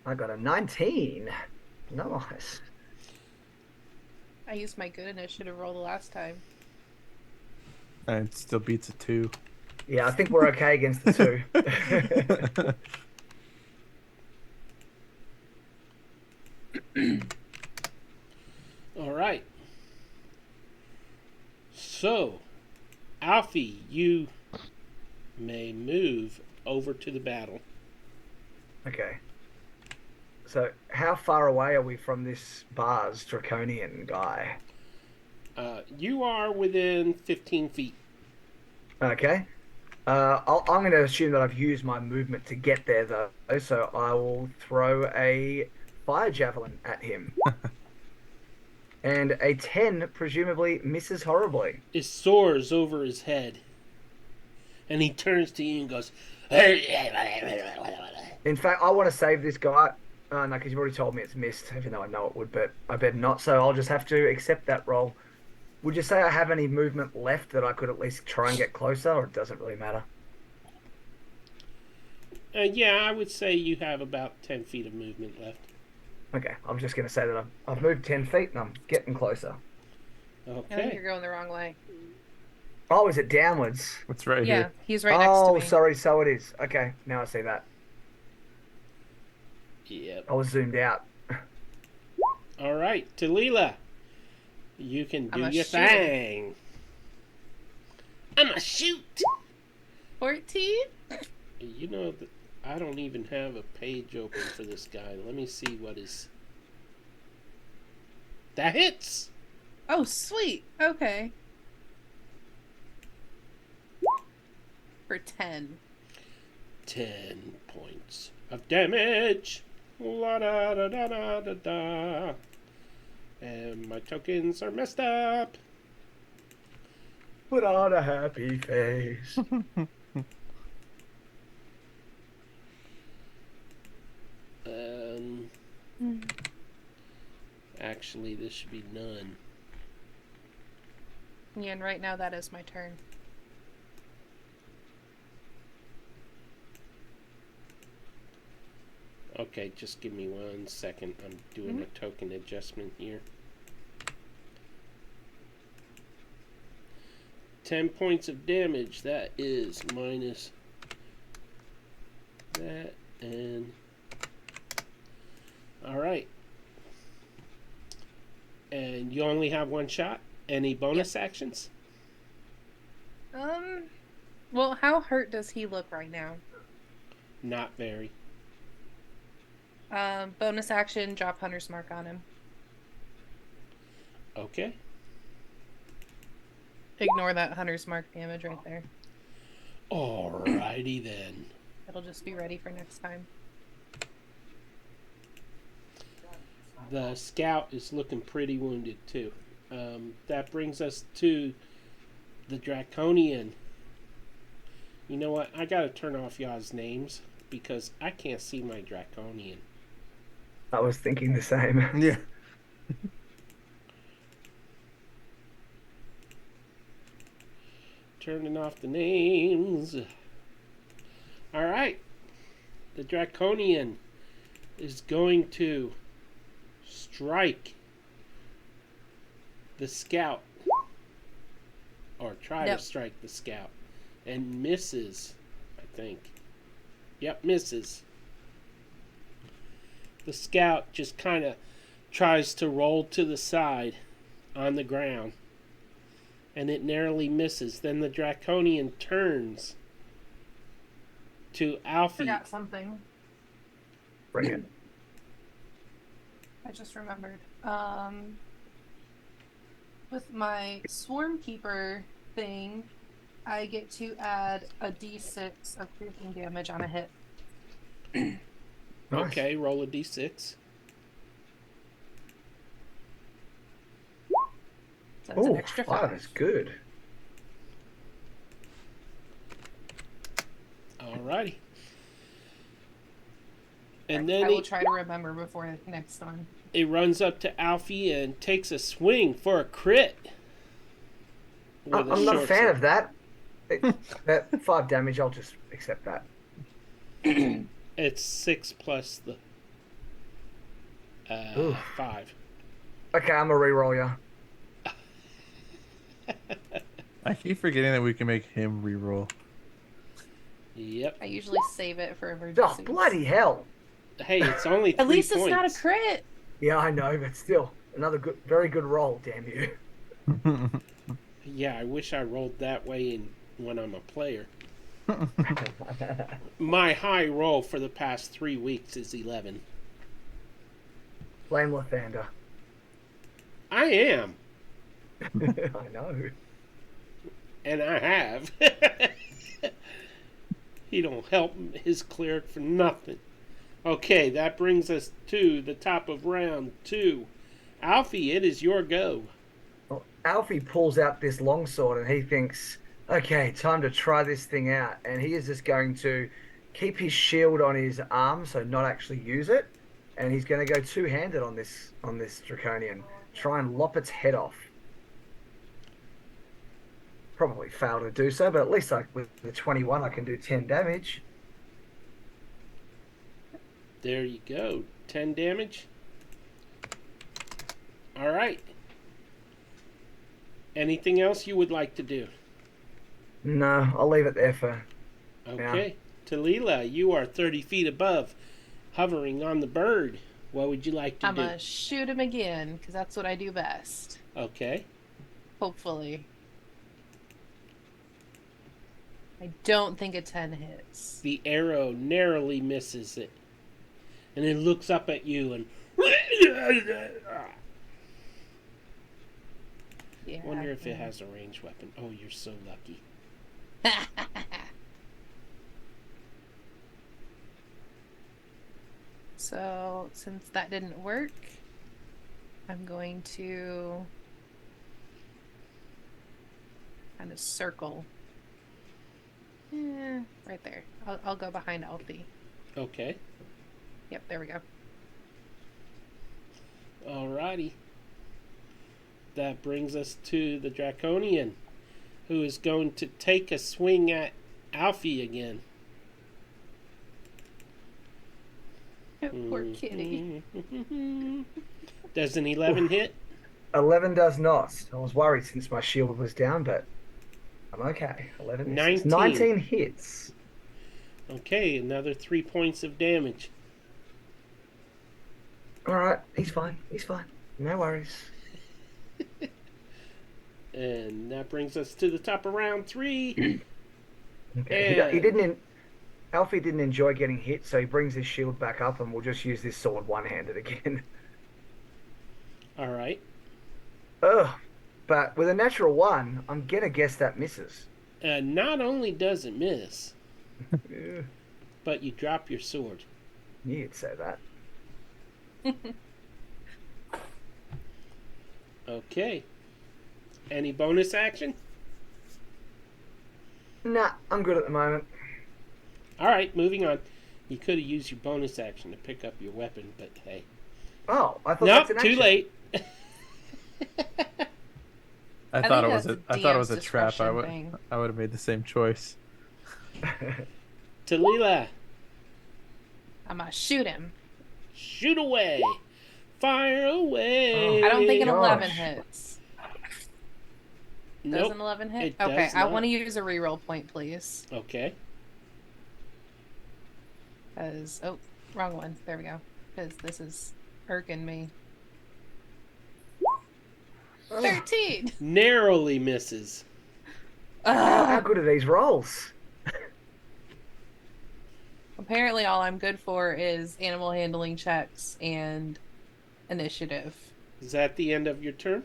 I got a 19. Nice. I used my good initiative roll the last time. And it still beats a 2. Yeah, I think we're okay against the 2. All right. So, Alfie, you may move over to the battle. Okay. So, how far away are we from this Bars Draconian guy? You are within 15 feet. Okay. I'm going to assume that I've used my movement to get there, though. So I will throw a fire javelin at him. And a 10 presumably misses horribly. It soars over his head. And he turns to you and goes, In fact, I want to save this guy. No, because you've already told me it's missed, even though I know it would, but I better not. So I'll just have to accept that roll. Would you say I have any movement left that I could at least try and get closer, or it doesn't really matter? Yeah, I would say you have about 10 feet of movement left. Okay, I'm just going to say that I've moved 10 feet and I'm getting closer. I think Okay. you're going the wrong way. Oh, is it downwards? It's right Yeah, here. he's right next to Oh, me. sorry, so it is. Okay, now I see that. Yep. I was zoomed out. All right, Talila, you can do I'm a your shooter. thing. I'm a shoot. 14? You know, I don't even have a page open for this guy. Let me see what is. That hits. Oh, sweet. Okay. For 10. 10 points of damage. La da da da da da da. And my tokens are messed up. Put on a happy face. Actually, this should be none. Yeah, and right now that is my turn. Okay, just give me 1 second. I'm doing a token adjustment here. 10 points of damage. That is minus that and... Alright. And you only have 1 shot? Any bonus actions? Well, how hurt does he look right now? Not very. Bonus action, drop Hunter's Mark on him. Okay. Ignore that Hunter's Mark damage right there. Alrighty then. It'll just be ready for next time. The scout is looking pretty wounded too. That brings us to the Draconian. You know what? I gotta turn off y'all's names because I can't see my Draconian. I was thinking the same. Yeah. Turning off the names. Alright. The Draconian is going to strike the scout. Or try to strike the scout. And misses, I think. Yep, misses. The scout just kind of tries to roll to the side on the ground. And it narrowly misses. Then the Draconian turns to Alfie. Forgot something. Bring it. I just remembered. With my Swarm Keeper thing, I get to add a d6 of piercing damage on a hit. Nice. Okay, roll a d6. So that's an Oh, extra 5 5. is good. Alrighty. And I then will try to remember before next one. it runs up to Alfie and takes a swing for a crit. With I'm not a short fan sword. of that. That 5 damage, I'll just accept that. It's 6 plus the Oof. 5. Okay, I'm a re-roll ya. I keep forgetting that we can make him reroll. Yep. I usually save it for Oh, emergencies. bloody hell. Hey, it's only 3 At least points. it's not a crit. Yeah, I know, but still, another good, very good roll, damn you. Yeah, I wish I rolled that way when I'm a player. My high roll for the past 3 weeks is 11. Blame Lathander. I am, I know. and I have. He don't help his cleric for nothing. Okay, that brings us to the top of round 2. Alfie, it is your go. Well, Alfie pulls out this longsword and he thinks, okay, time to try this thing out. And he is just going to keep his shield on his arm, so not actually use it. And he's going to go two-handed on this draconian, try and lop its head off. Probably fail to do so, but at least with the 21, I can do 10 damage. There you go. 10 damage. All right. Anything else you would like to do? No, I'll leave it there for. Okay. Talila, you are 30 feet above, hovering on the bird. What would you like to I'm do? going to shoot him again, because that's what I do best. Okay. Hopefully. I don't think a 10 hits. The arrow narrowly misses it. And it looks up at you and... Yeah. Wonder if it has a ranged weapon. Oh, you're so lucky. So, since that didn't work, I'm going to kind of circle. Right there. I'll go behind Alfie. Okay. Yep, there we go. Alrighty. That brings us to the Draconian, who is going to take a swing at Alfie again. Poor kitty. Does an 11 hit? 11 does not. I was worried since my shield was down, but I'm okay. 11 misses. 19 hits. Okay, another 3 points of damage. All right, he's fine. He's fine. No worries. And that brings us to the top of round 3. Okay. He didn't. Alfie didn't enjoy getting hit, so he brings his shield back up, and we'll just use this sword one-handed again. All right. Ugh. But with a natural 1, I'm gonna guess that misses. Not only does it miss, Yeah. but you drop your sword. You'd say that. Okay. Any bonus action? Nah, I'm good at the moment. All right, moving on. You could have used your bonus action to pick up your weapon, but hey. Oh, I thought Nope, that's an too action. late. I think thought it that's was a I thought it was DM's a trap. discretion thing. I would have made the same choice. Talila, I'm going to shoot him. shoot away. Fire away. I don't think an Gosh. 11 hits. Does Nope. an 11 hit? It Okay, does I not. want to use a reroll point, please. Okay. Because, oh, wrong one. There we go. Because this is irking me. 13! Narrowly misses. How good are these rolls? Apparently all I'm good for is animal handling checks and initiative. Is that the end of your turn?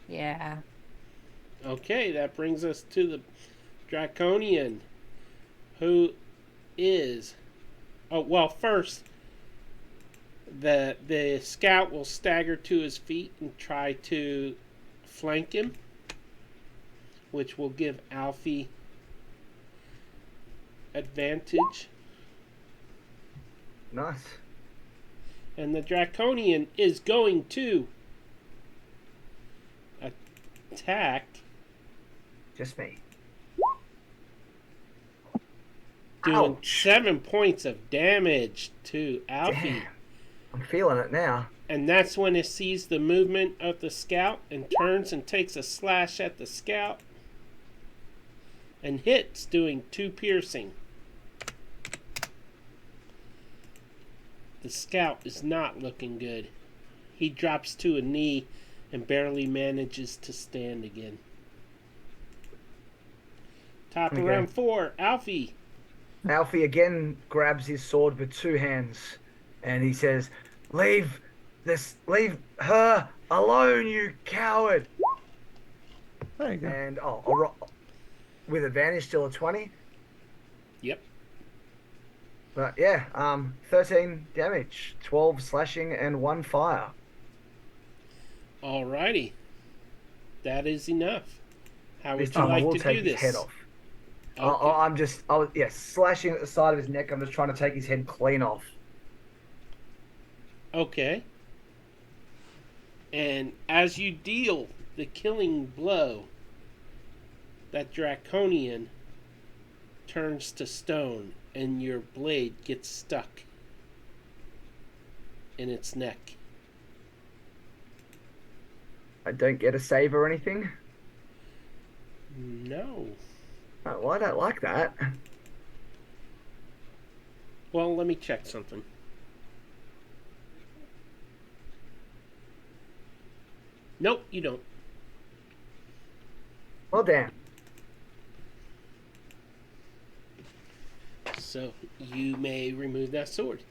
Yeah. Okay, that brings us to the Draconian, who is... Oh, well, first, the scout will stagger to his feet and try to flank him, which will give Alfie advantage. Nice. And the Draconian is going to attack. Just me. Doing Ouch. 7 points of damage to Alfie. Damn. I'm feeling it now. And that's when it sees the movement of the scout and turns and takes a slash at the scout. And hits, doing 2 piercing. The scout is not looking good. He drops to a knee and barely manages to stand again. Top of Okay. round 4, Alfie. Alfie again grabs his sword with 2 hands, and he says, leave her alone, you coward." There you go. And with advantage, still a 20. Yep. But yeah, 13 damage, 12 slashing, and 1 fire. Alrighty. That is enough. How This would you time I like will to take do his this? head off. Okay. Slashing at the side of his neck. I'm just trying to take his head clean off. Okay. And as you deal the killing blow, that Draconian turns to stone and your blade gets stuck in its neck. I don't get a save or anything. No. Oh, well, I don't like that. Well, let me check something. Nope, you don't. Well, damn. So you may remove that sword.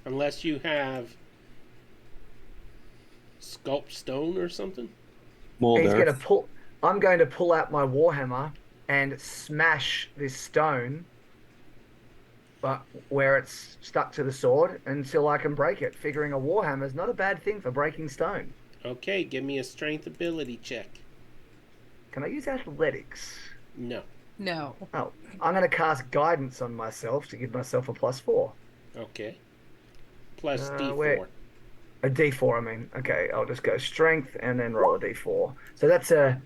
Unless you have sculpt stone or something. Molder. I'm going to pull out my warhammer and smash this stone, but where it's stuck to the sword until I can break it. Figuring a warhammer is not a bad thing for breaking stone. Okay, give me a strength ability check. Can I use athletics? No. No. Oh, I'm going to cast guidance on myself to give myself a +4. Okay. Plus D4. where- A D4, I mean. Okay, I'll just go strength and then roll a D4. So that's a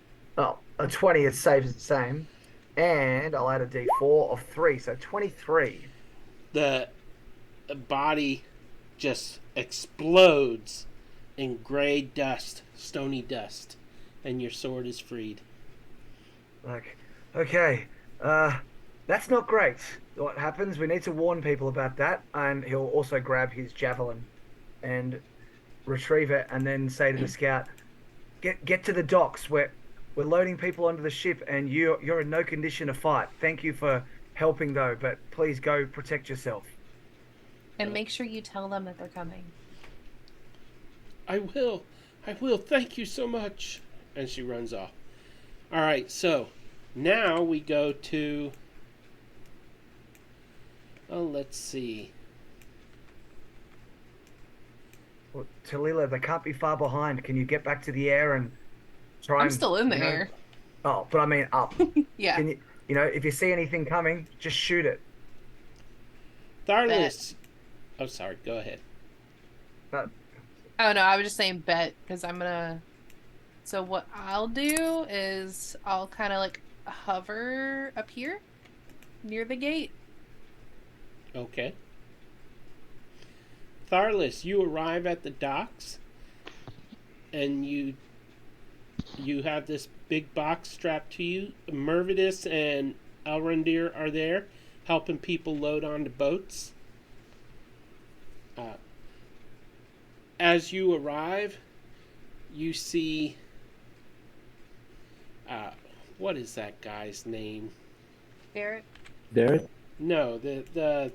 20, it saves the same. And I'll add a D4 of 3, so 23. The body just explodes in gray dust, stony dust, and your sword is freed. Like, okay, that's not great. What happens? We need to warn people about that. And he'll also grab his javelin and retrieve it, and then say to the scout, "Get to the docks. We're loading people onto the ship, and you're in no condition to fight. Thank you for helping, though, but please go protect yourself." And make sure you tell them that they're coming. I will. Thank you so much. And she runs off. All right, so now we go to... Oh, let's see. Well, Talila, they can't be far behind. Can you get back to the air and try? I'm and, still in the you know- air. Oh, but I mean up. Yeah. Can you, if you see anything coming, just shoot it. Tharlis. Oh, sorry. Go ahead. But Oh no, I was just saying bet because I'm gonna. So what I'll do is I'll kind of like hover up here near the gate. Okay. Tharlis, you arrive at the docks, and you have this big box strapped to you. Mervidus and Elrondir are there, helping people load onto boats. As you arrive, you see... what is that guy's name? Barrett. There. No, the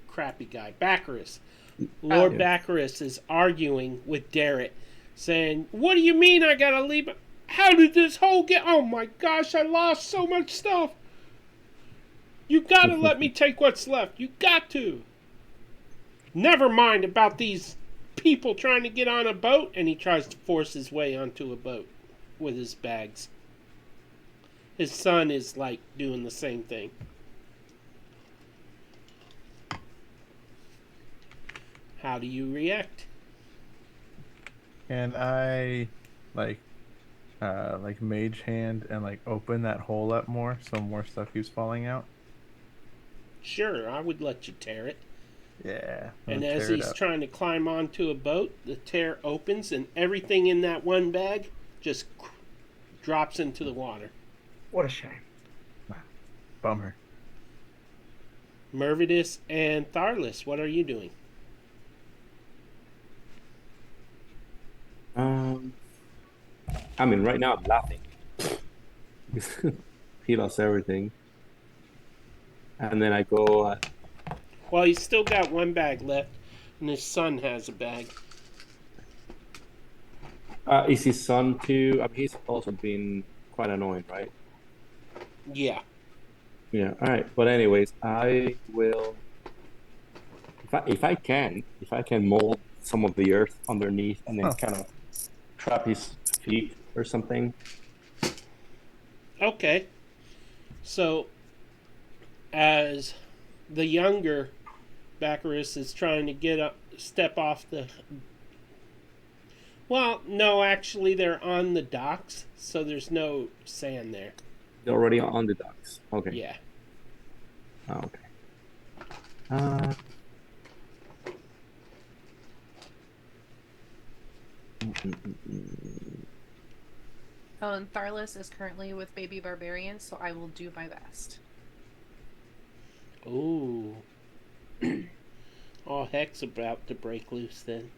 crappy guy, Baccarus. Lord Yeah. Baccarus is arguing with Darrett, saying, "What do you mean I gotta leave? How did this hole get... Oh my gosh, I lost so much stuff. You gotta let me take what's left. You got to. Never mind about these people trying to get on a boat. And he tries to force his way onto a boat with his bags. His son is like doing the same thing. How do you react? And I like mage hand and like open that hole up more so more stuff keeps falling out. Sure, I would let you tear it. Yeah. And as he's trying to climb onto a boat, the tear opens and everything in that one bag just drops into the water. What a shame. Bummer. Mervidus and Tharlus, what are you doing? I mean, right now I'm laughing. He lost everything. And then I go, Well, he's still got one bag left, and his son has a bag. is his son too? I mean, he's also been quite annoying, right? Yeah. Yeah, all right. But anyways, I will, if I can mold some of the earth underneath and then kind of trap his feet or something. Okay. So, as the younger Baccarus is trying to step off the... Well, no, actually, they're on the docks, so there's no sand there. They're already on the docks. Okay. Yeah. Oh, okay. Oh, and Tharlus is currently with baby barbarians, so I will do my best. Ooh. All heck's about to break loose then.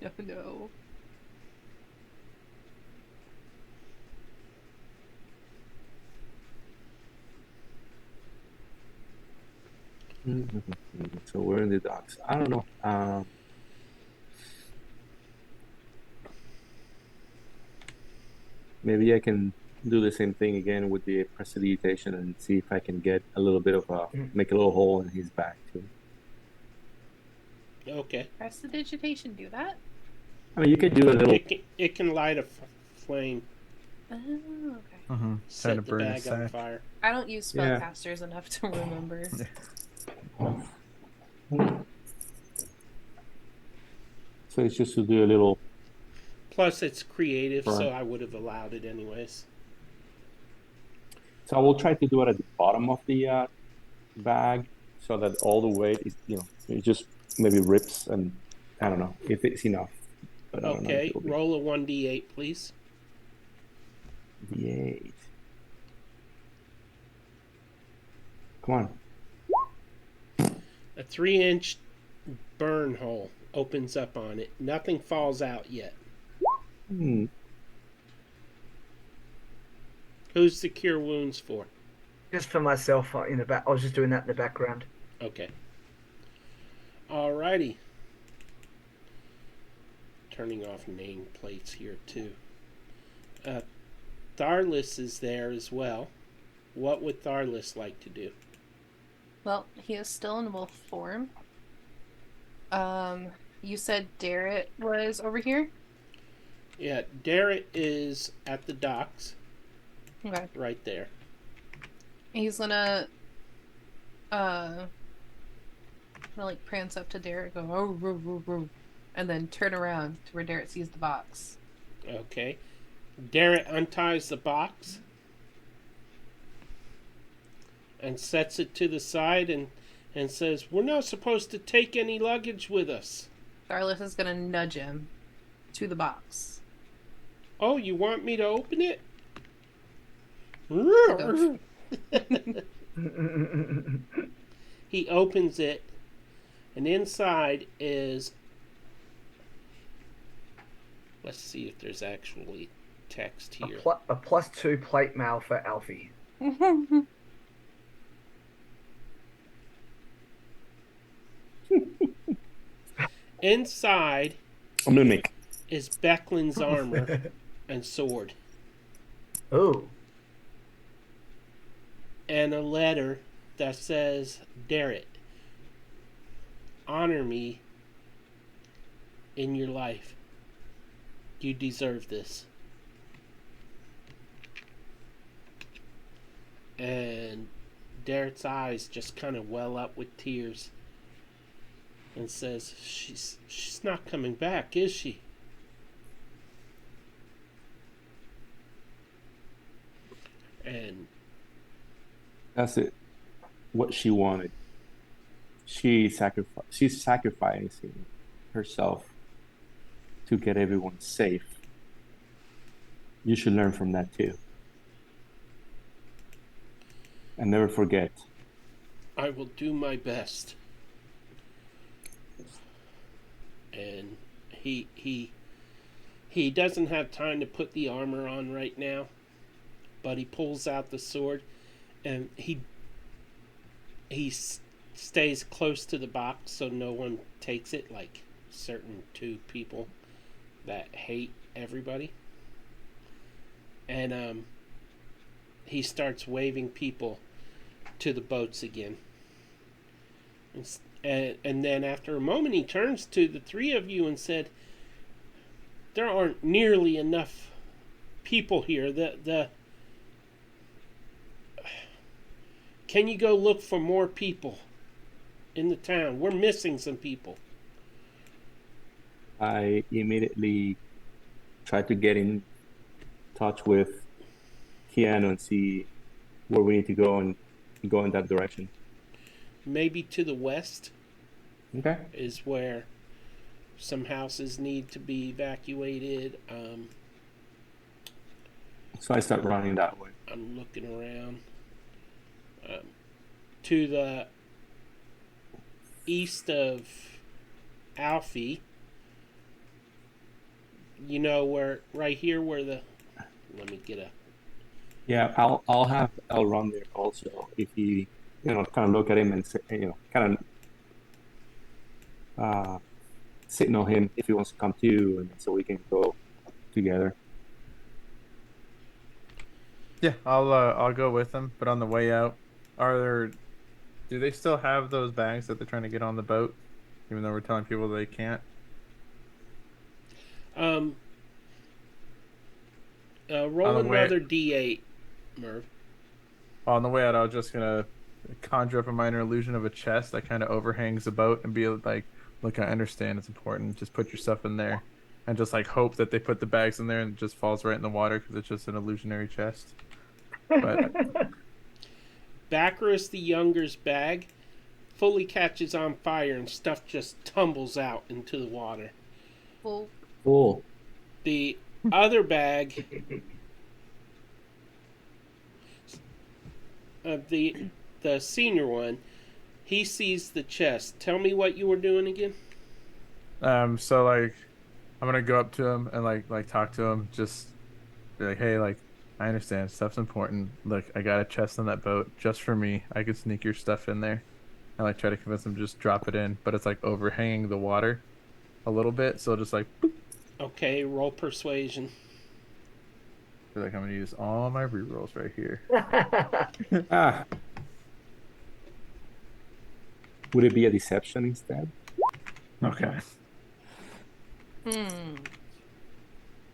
Oh no. So we're in the docks. I don't know. Maybe I can do the same thing again with the prestidigitation and see if I can get a little bit of make a little hole in his back too. Okay. Prestidigitation do that? I mean, you could do a little. It can light a flame. Oh, okay. Set the bag on fire. I don't use spellcasters enough to remember. So it's just to do a little. Plus, it's creative, Right. so I would have allowed it anyways. So I will try to do it at the bottom of the bag, so that all the weight is, it just maybe rips, and I don't know if it's enough. But I don't know if Okay, it will be. roll a 1d8, please. D8. Come on. A 3-inch burn hole opens up on it. Nothing falls out yet. Who's the cure wounds for? Just for myself in the back. I was just doing that in the background. Okay. Alrighty. Turning off nameplates here too. Tharlus is there as well. What would Tharlus like to do? Well, he is still in wolf form. You said Darrett was over here? Yeah, Darrett is at the docks. Okay. Right there. He's gonna like prance up to Darrett, go oh, roo, roo, roo, and then turn around to where Darrett sees the box. Okay. Darrett unties the box and sets it to the side and says, "We're not supposed to take any luggage with us." Tharlus is gonna nudge him to the box. Oh, you want me to open it? He opens it, and inside is... Let's see if there's actually text here. A +2 plate mail for Alfie. Inside A mimic. is Becklin's armor and sword. Ooh. and a letter that says, Darrett, honor me in your life. You deserve this. And Darrett's eyes just kind of well up with tears and says, she's not coming back, is she? And That's it. What she wanted. She's sacrificing herself to get everyone safe. You should learn from that too. And never forget. I will do my best. And he doesn't have time to put the armor on right now, but he pulls out the sword and he stays close to the box so no one takes it, like certain two people that hate everybody. And he starts waving people to the boats again. And then after a moment he turns to the three of you and said, there aren't nearly enough people here. Can you go look for more people in the town? We're missing some people. I immediately tried to get in touch with Keanu and see where we need to go and go in that direction. Maybe to the west Okay. is where some houses need to be evacuated. So I start running that way. I'm looking around. To the east of Alfie, you know, where right here where the, let me get a, Yeah, I'll have L run there also if he, kind of look at him and say, kind of signal him if he wants to come too, and so we can go together. Yeah, I'll go with them. But on the way out, do they still have those bags that they're trying to get on the boat, even though we're telling people they can't? roll another D8, Merv. On the way out, I was just gonna conjure up a minor illusion of a chest that kind of overhangs the boat and be like, "Look, I understand it's important. Just put your stuff in there," and just like hope that they put the bags in there and it just falls right in the water because it's just an illusionary chest. But Baccarus the Younger's bag fully catches on fire and stuff just tumbles out into the water. Well, Cool. The other bag, the senior one, he sees the chest. Tell me what you were doing again. so like, I'm gonna go up to him and like talk to him, just be like, "Hey, like, I understand stuff's important. Look, I got a chest on that boat just for me. I could sneak your stuff in there." And like try to convince him to just drop it in, but it's like overhanging the water a little bit, so just like boop. Okay, roll persuasion. Feel like I'm gonna use all my rerolls right here. Ah. Would it be a deception instead? Okay.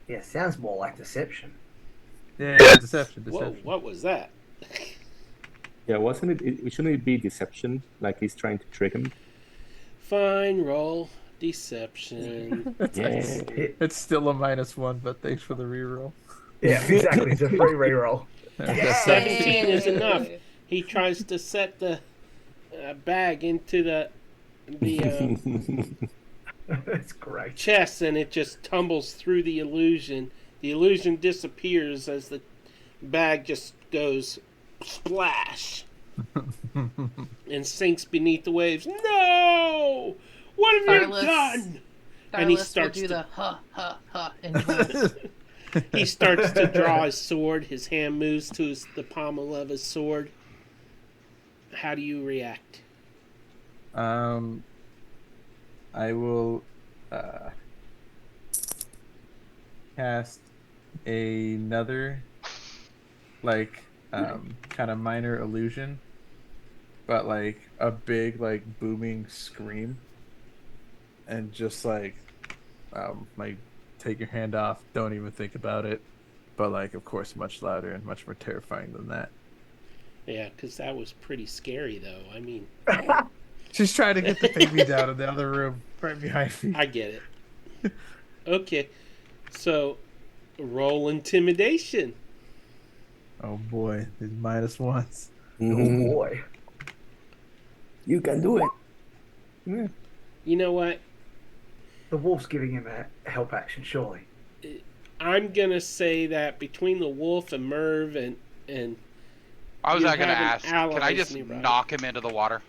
Yeah, sounds more like deception. Yeah, deception. Whoa, what was that? Yeah, wasn't it? Shouldn't it be deception? Like he's trying to trick him? Fine, roll deception. Yeah. It's still a -1, but thanks for the reroll. Yeah, exactly. It's a free reroll. 17 is enough. He tries to set the bag into the That's great. chest, and it just tumbles through the illusion. The illusion disappears as the bag just goes splash and sinks beneath the waves. No! What have you Starless. done? And he starts will do the ha ha ha and He starts to draw his sword. His hand moves to the pommel of his sword. How do you react? I will cast another like kind of minor illusion, but like a big like booming scream, and just like take your hand off, don't even think about it. But like, of course, much louder and much more terrifying than that. Yeah, because that was pretty scary, though. I mean, She's trying to get the baby down in the other room, right behind me. I get it. Okay, so roll intimidation. Oh boy, these minus ones. Oh Mhm. boy. You can do it. Yeah. You know what? The wolf's giving him a help action, surely. I'm gonna say that between the wolf and Merv and I was You not going to have ask. an Can I allies just nearby. knock him into the water?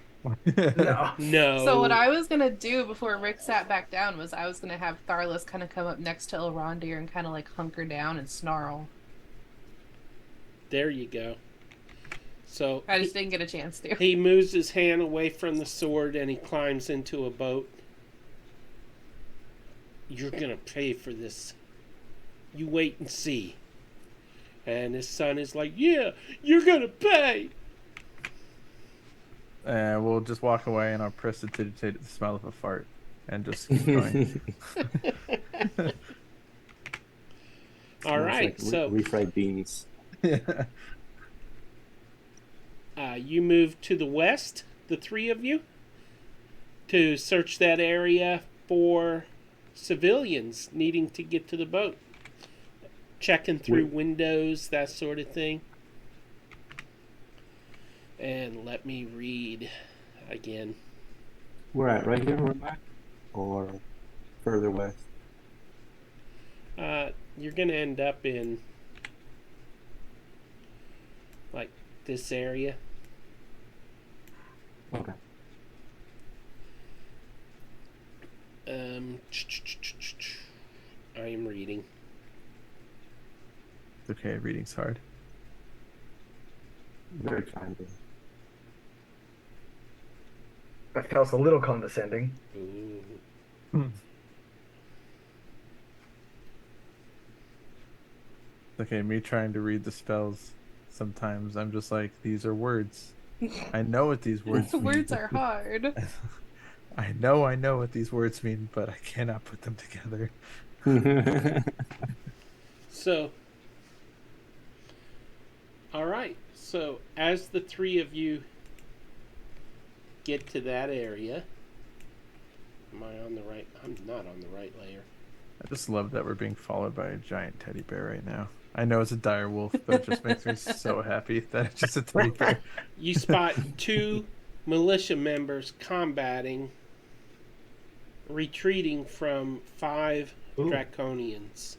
No. no. So what I was gonna do before Rick sat back down was I was gonna have Tharlus kind of come up next to Elrondir and kind of like hunker down and snarl. There you go. So I just didn't get a chance to. he moves his hand away from the sword and he climbs into a boat. You're gonna pay for this. You wait and see. And his son is like, yeah, you're gonna pay. And we'll just walk away, and I'll prestidigitate the smell of a fart, and just keep going. All right, so refried beans. Yeah. you move to the west, the three of you, to search that area for civilians needing to get to the boat. Checking through windows, that sort of thing. And let me read again. We're at right here, we're back, or further west. You're going to end up in, like, this area. Okay. I am reading. Okay, reading's hard. Very kindly. That felt a little condescending. Ooh. Okay, me trying to read the spells. Sometimes I'm just like, these are words. I know what these words mean. Words are hard. I know what these words mean, but I cannot put them together. So, all right. So, as the three of you get to that area, am I on the right? I'm not on the right layer. I just love that we're being followed by a giant teddy bear right now. I know it's a dire wolf, but it just makes me so happy that it's just a teddy bear. You spot two militia members combating, retreating from 5 Ooh. Draconians.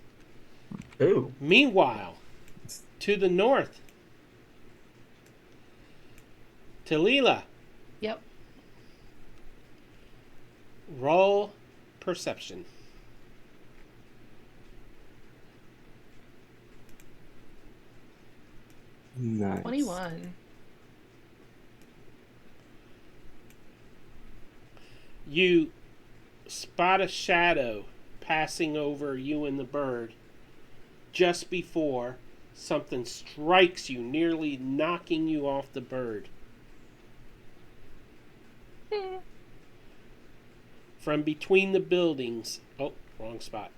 Ooh. Meanwhile, to the north, Talila, Yep. roll perception. Nice. 21. You spot a shadow passing over you and the bird just before something strikes you, nearly knocking you off the bird. From between the buildings. Oh, wrong spot.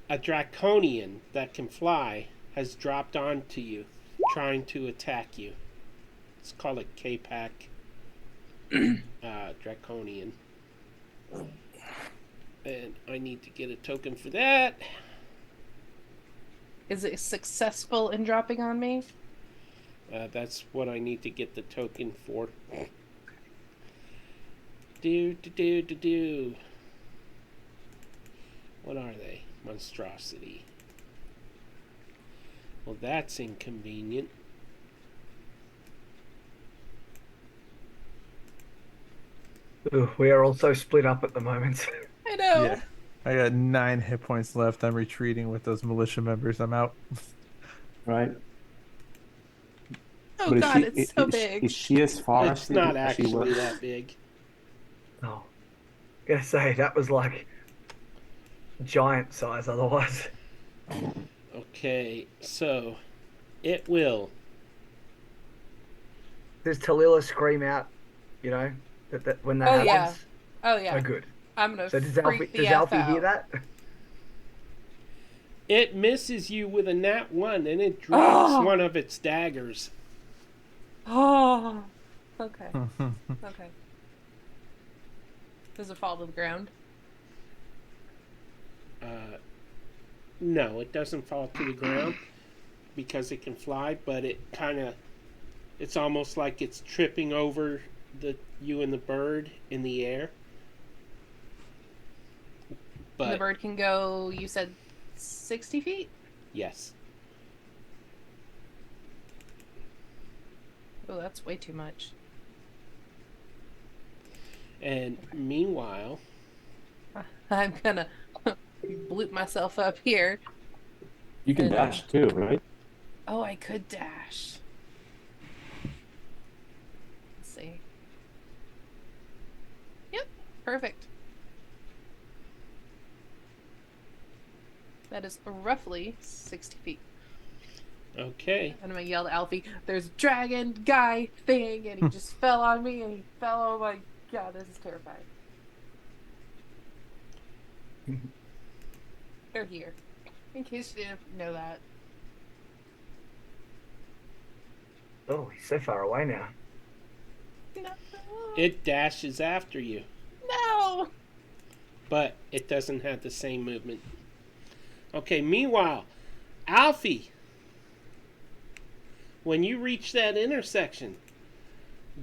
A draconian that can fly has dropped onto you, trying to attack you. Let's call it K-Pack draconian. And I need to get a token for that. Is it successful in dropping on me? That's what I need to get the token for. Do. What are they? Monstrosity. Well, that's inconvenient. Ooh, we are all so split up at the moment. I know. Yeah. I got 9 hit points left. I'm retreating with those militia members. I'm out. Right? Oh But god, it's so big. Is she as far as It's she- not as she actually was? that big. Oh, gotta say that was like giant size. Otherwise, Okay, so it will. Does Tallulah scream out? You know that when that Oh, happens. yeah. Oh, Oh, yeah. good. I'm gonna So does freak the Does F Alfie hear out. that? It misses you with a nat 1 and it drops Oh! one of its daggers. Oh. Okay. Okay. Does it fall to the ground? No, it doesn't fall to the ground because it can fly, but it's almost like it's tripping over you and the bird in the air. And the But bird can go, you said 60 feet? yes. Oh, that's way too much. And meanwhile, I'm gonna bloop myself up here. You can And, dash too, right? Oh, I could dash. Let's see. Yep, perfect. That is roughly 60 feet. okay. And I'm gonna yell to Alfie, there's a dragon guy thing, and he just fell on me, and he fell. Oh my god, this is terrifying. They're here. In case you didn't know that. Oh, he's so far away now. No. It dashes after you, No! but it doesn't have the same movement. Okay, meanwhile, Alfie, when you reach that intersection,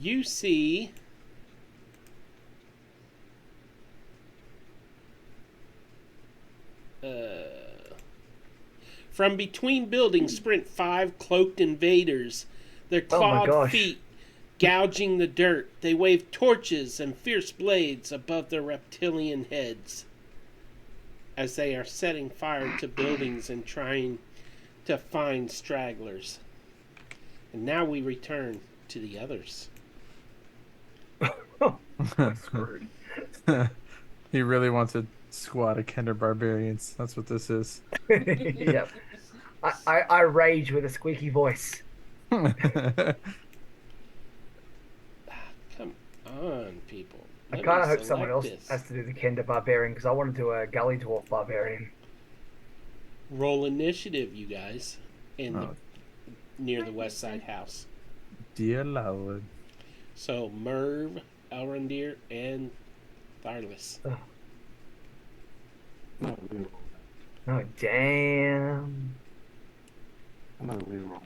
you see from between buildings sprint 5 cloaked invaders, their Oh my clawed gosh. feet gouging the dirt. They wave torches and fierce blades above their reptilian heads as they are setting fire to buildings and trying to find stragglers. And now we return to the others. Screwed. He really wants a squad of Kender barbarians. That's what this is. Yep. I rage with a squeaky voice. Come on, people. I Let kind me of hope someone select else this. has to do the Kender Barbarian because I want to do a Gully Dwarf Barbarian. Roll initiative, you guys, Oh. near the West Side House. Dear Lord. So Merv, Elrondir, and Tharless. No, reroll. Oh, damn. I'm gonna reroll.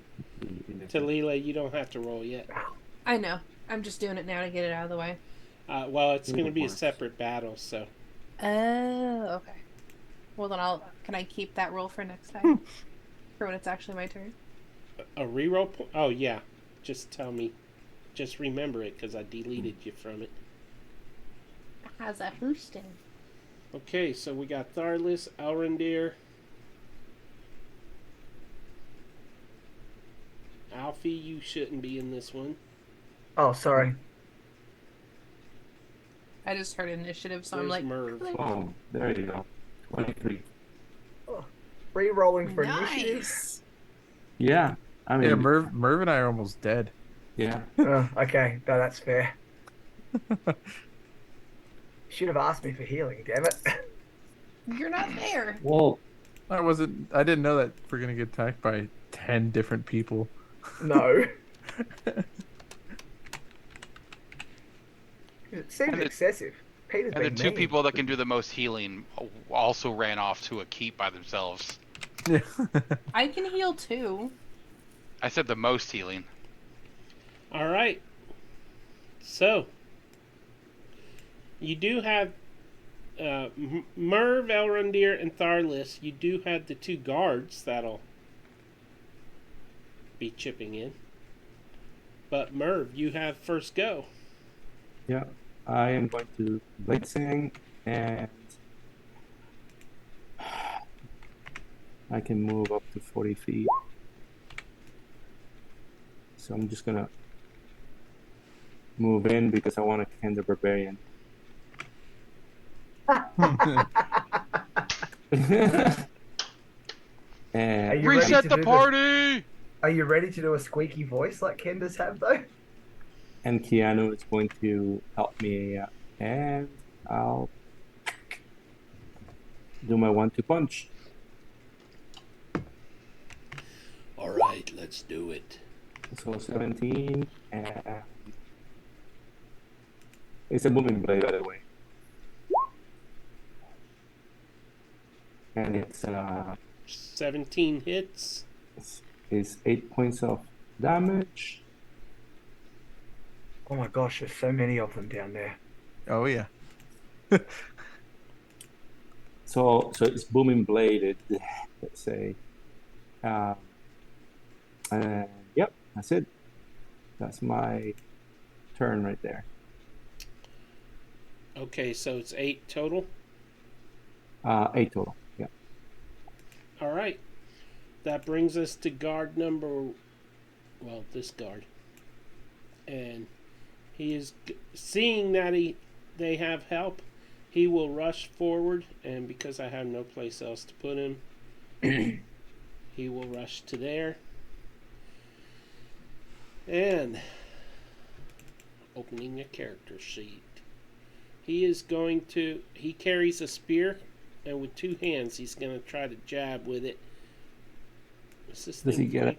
Talila, you don't have to roll yet. I know. I'm just doing it now to get it out of the way. Well, it's going to be a Works. separate battle, so Oh, okay. Well, then can I keep that roll for next time? For when it's actually my turn? a reroll. Oh yeah, just tell me. Just remember it because I deleted you from it. How's that boosting? Okay, so we got Tharless, Elrondir, Alfie. You shouldn't be in this one. Oh, sorry. I just heard initiative, so There's I'm like, Merv. click. Oh, there you go. 23. Re-rolling for initiative. Nice. Yeah, I mean, Yeah, Merv and I are almost dead. yeah. Okay, no, that's fair. Should have asked me for healing, damn it. You're not there. Well, I didn't know that we're gonna get attacked by 10 different people. No. It seems And the- excessive. Peter's And the been two mean. people that can do the most healing also ran off to a keep by themselves. Yeah. I can heal too. I said the most healing. All right. So you do have Merv, Elrondir, and Tharless. You do have the 2 guards that'll be chipping in. But Merv, you have first go. yeah. I am going to Blade Sing and I can move up to 40 feet. So I'm just gonna move in because I want to Kender Barbarian. Are And you ready Reset to the do party! Are you ready to do a squeaky voice like Ken does have though? Keanu is going to help me, and I'll do my 1-2 punch. All right, let's do it. So 17, and it's a booming blade, by the way. And it's 17 hits. is 8 points of damage. Oh my gosh, there's so many of them down there. Oh yeah. So it's booming bladed, let's say. And yep, that's it. That's my turn right there. Okay, so it's 8 total. 8 total. Yeah. All right. That brings us to guard number, well, this guard. And he is seeing that they have help. He will rush forward, and because I have no place else to put him, he will rush to there. And opening a character sheet. He carries a spear, and with 2 hands, he's going to try to jab with it. Does he get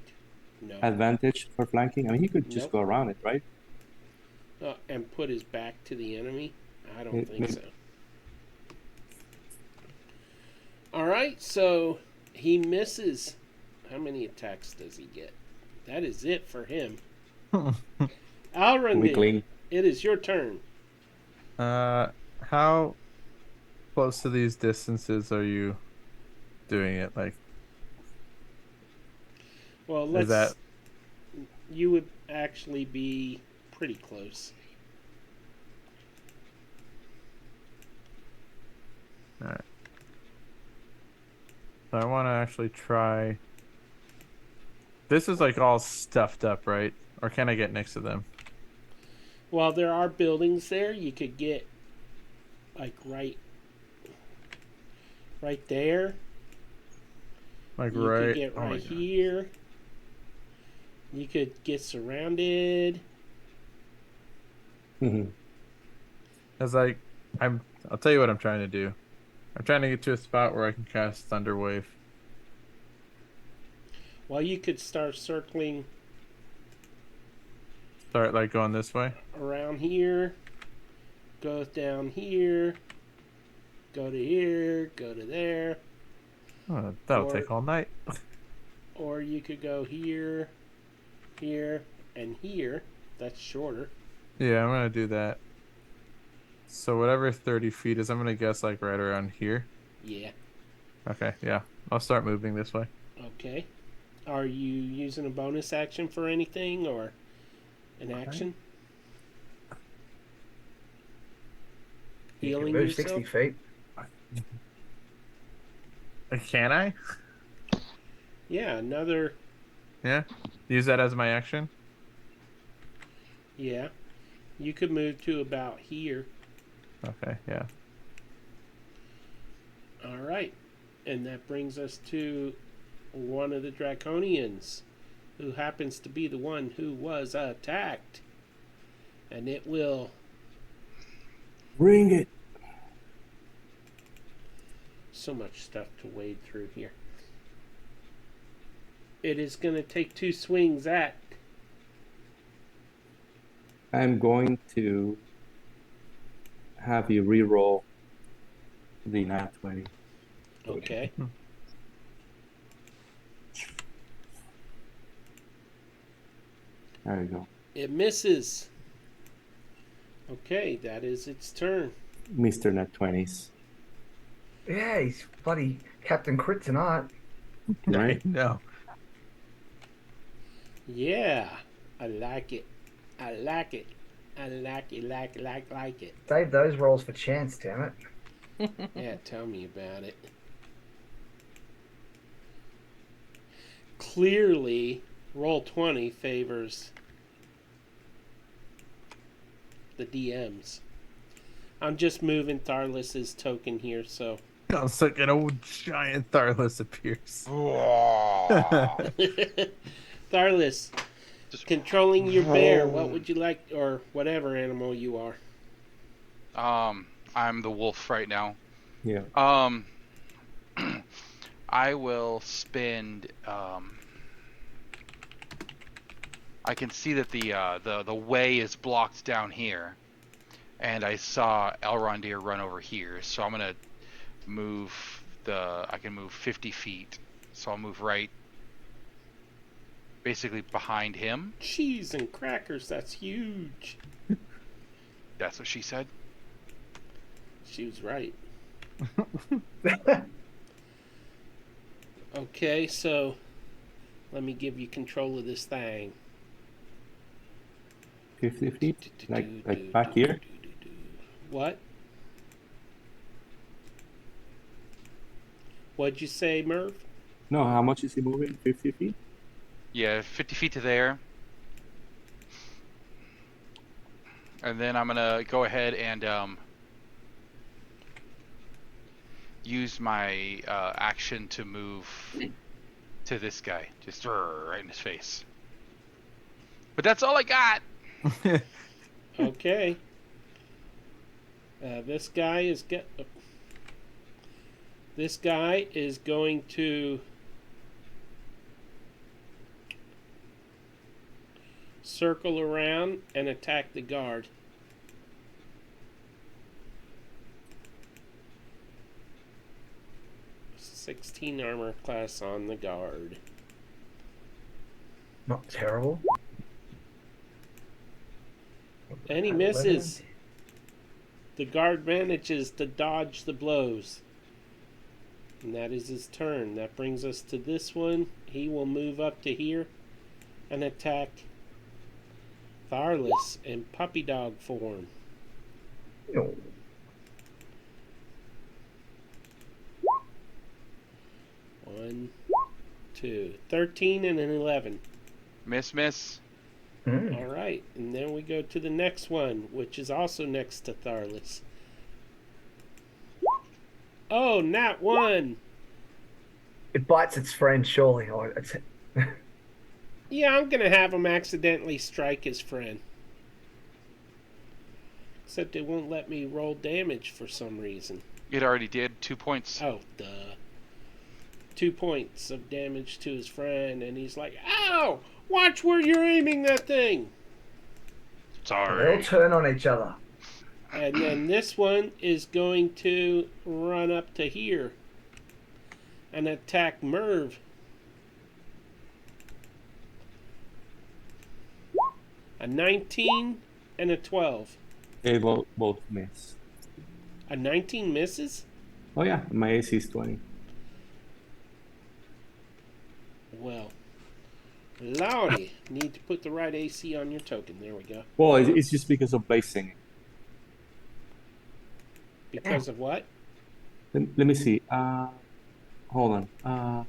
No. advantage for flanking? I mean, he could just Nope. go around it, right? And put his back to the enemy? I don't think so. All right, so he misses. How many attacks does he get? That is it for him. Alrundin, Weakling. it is your turn. How close to these distances are you doing it? Like, Well, is that you would actually be pretty close. all right? So I want to actually try. This is like all stuffed up, right? Or can I get next to them? Well, there are buildings there. You could get like right there. Like You right. could get oh my right God. here. You could get surrounded. Cause like I'll tell you what I'm trying to do. I'm trying to get to a spot where I can cast Thunder Wave. Well, you could start circling Start like going this way. around here, go down here, go to here, go to there, Oh, that'll Or- take all night. or you could go here, here, and here. That's shorter. Yeah, I'm gonna do that. So whatever 30 feet is, I'm gonna guess like right around here. Yeah. Okay, yeah. I'll start moving this way. Okay. Are you using a bonus action for anything or an action? You can Healing move yourself? 60 feet. Can I? Yeah, another. Yeah. Use that as my action. Yeah. You could move to about here. Okay, yeah. All right. And that brings us to one of the Draconians, who happens to be the one who was attacked. And it will. Bring it. So much stuff to wade through here. It is going to take 2 swings at. I'm going to have you re-roll the nat 20. Okay. There you go. It misses. Okay, that is its turn. Mr. Nat 20s. Yeah, he's bloody Captain Crit tonight. Right? No. Yeah, I like it. I like it. I like it, like it. Save those rolls for chance, damn it. Yeah, tell me about it. Clearly, roll 20 favors the DMs. I'm just moving Tharless's token here, so It's like an old giant Tharless appears. Tharless, Just controlling your bear. What would you like, or whatever animal you are? I'm the wolf right now. Yeah. I will spend. I can see that the way is blocked down here, and I saw Elrondir run over here. So I'm gonna move I can move 50 feet. So I'll move right, basically behind him. Cheese and crackers. That's huge. That's what she said. She was right. Okay, so let me give you control of this thing. 50 feet? Like back here? What? What'd you say, Merv? No, how much is he moving? 50 feet? Yeah, 50 feet to there. And then I'm gonna go ahead and use my action to move to this guy, just right in his face. But that's all I got. Okay. This guy is going to circle around and attack the guard. .16 armor class on the guard. Not terrible. And he misses. The guard manages to dodge the blows. And that is his turn. That brings us to this one. He will move up to here and attack Tharless in puppy dog form. No. One, two. 13 and an 11. Miss. All right. And then we go to the next one, which is also next to Tharless. Oh, nat 1. It bites its friend, surely. Or it's... Yeah, I'm going to have him accidentally strike his friend. Except it won't let me roll damage for some reason. It already did. 2 points. Oh, duh. 2 points of damage to his friend, and he's like, ow! Watch where you're aiming that thing! Sorry. They'll turn on each other. And then this one is going to run up to here and attack Merv. A 19 and a 12. They both miss. A 19 misses? Oh yeah, my AC is 20. Well, Lordy, need to put the right AC on your token. There we go. Well, it's just because of Blaze singing. Because of what? Let me see. Hold on.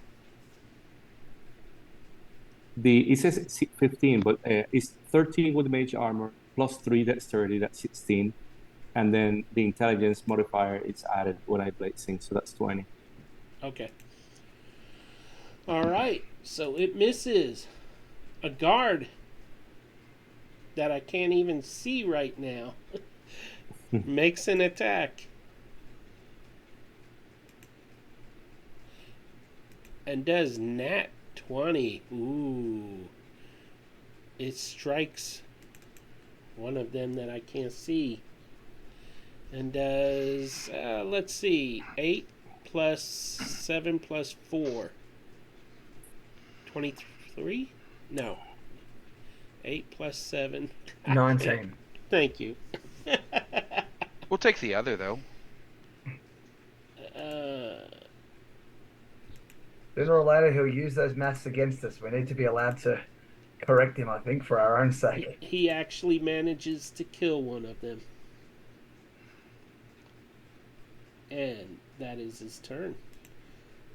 It says 15, but it's 13 with mage armor plus 3. That's 30. That's 16, and then the intelligence modifier is added when I Blade Sing, so that's 20. Okay. All right. So it misses. A guard that I can't even see right now makes an attack. And does nat 20. Ooh. It strikes one of them that I can't see. And does, let's see, 8 plus 7 plus 4. 23? No. 8 plus 7. 19. Thank you. We'll take the other, though. Sooner or later, he'll use those maths against us. We need to be allowed to correct him, I think, for our own sake. He actually manages to kill one of them. And that is his turn.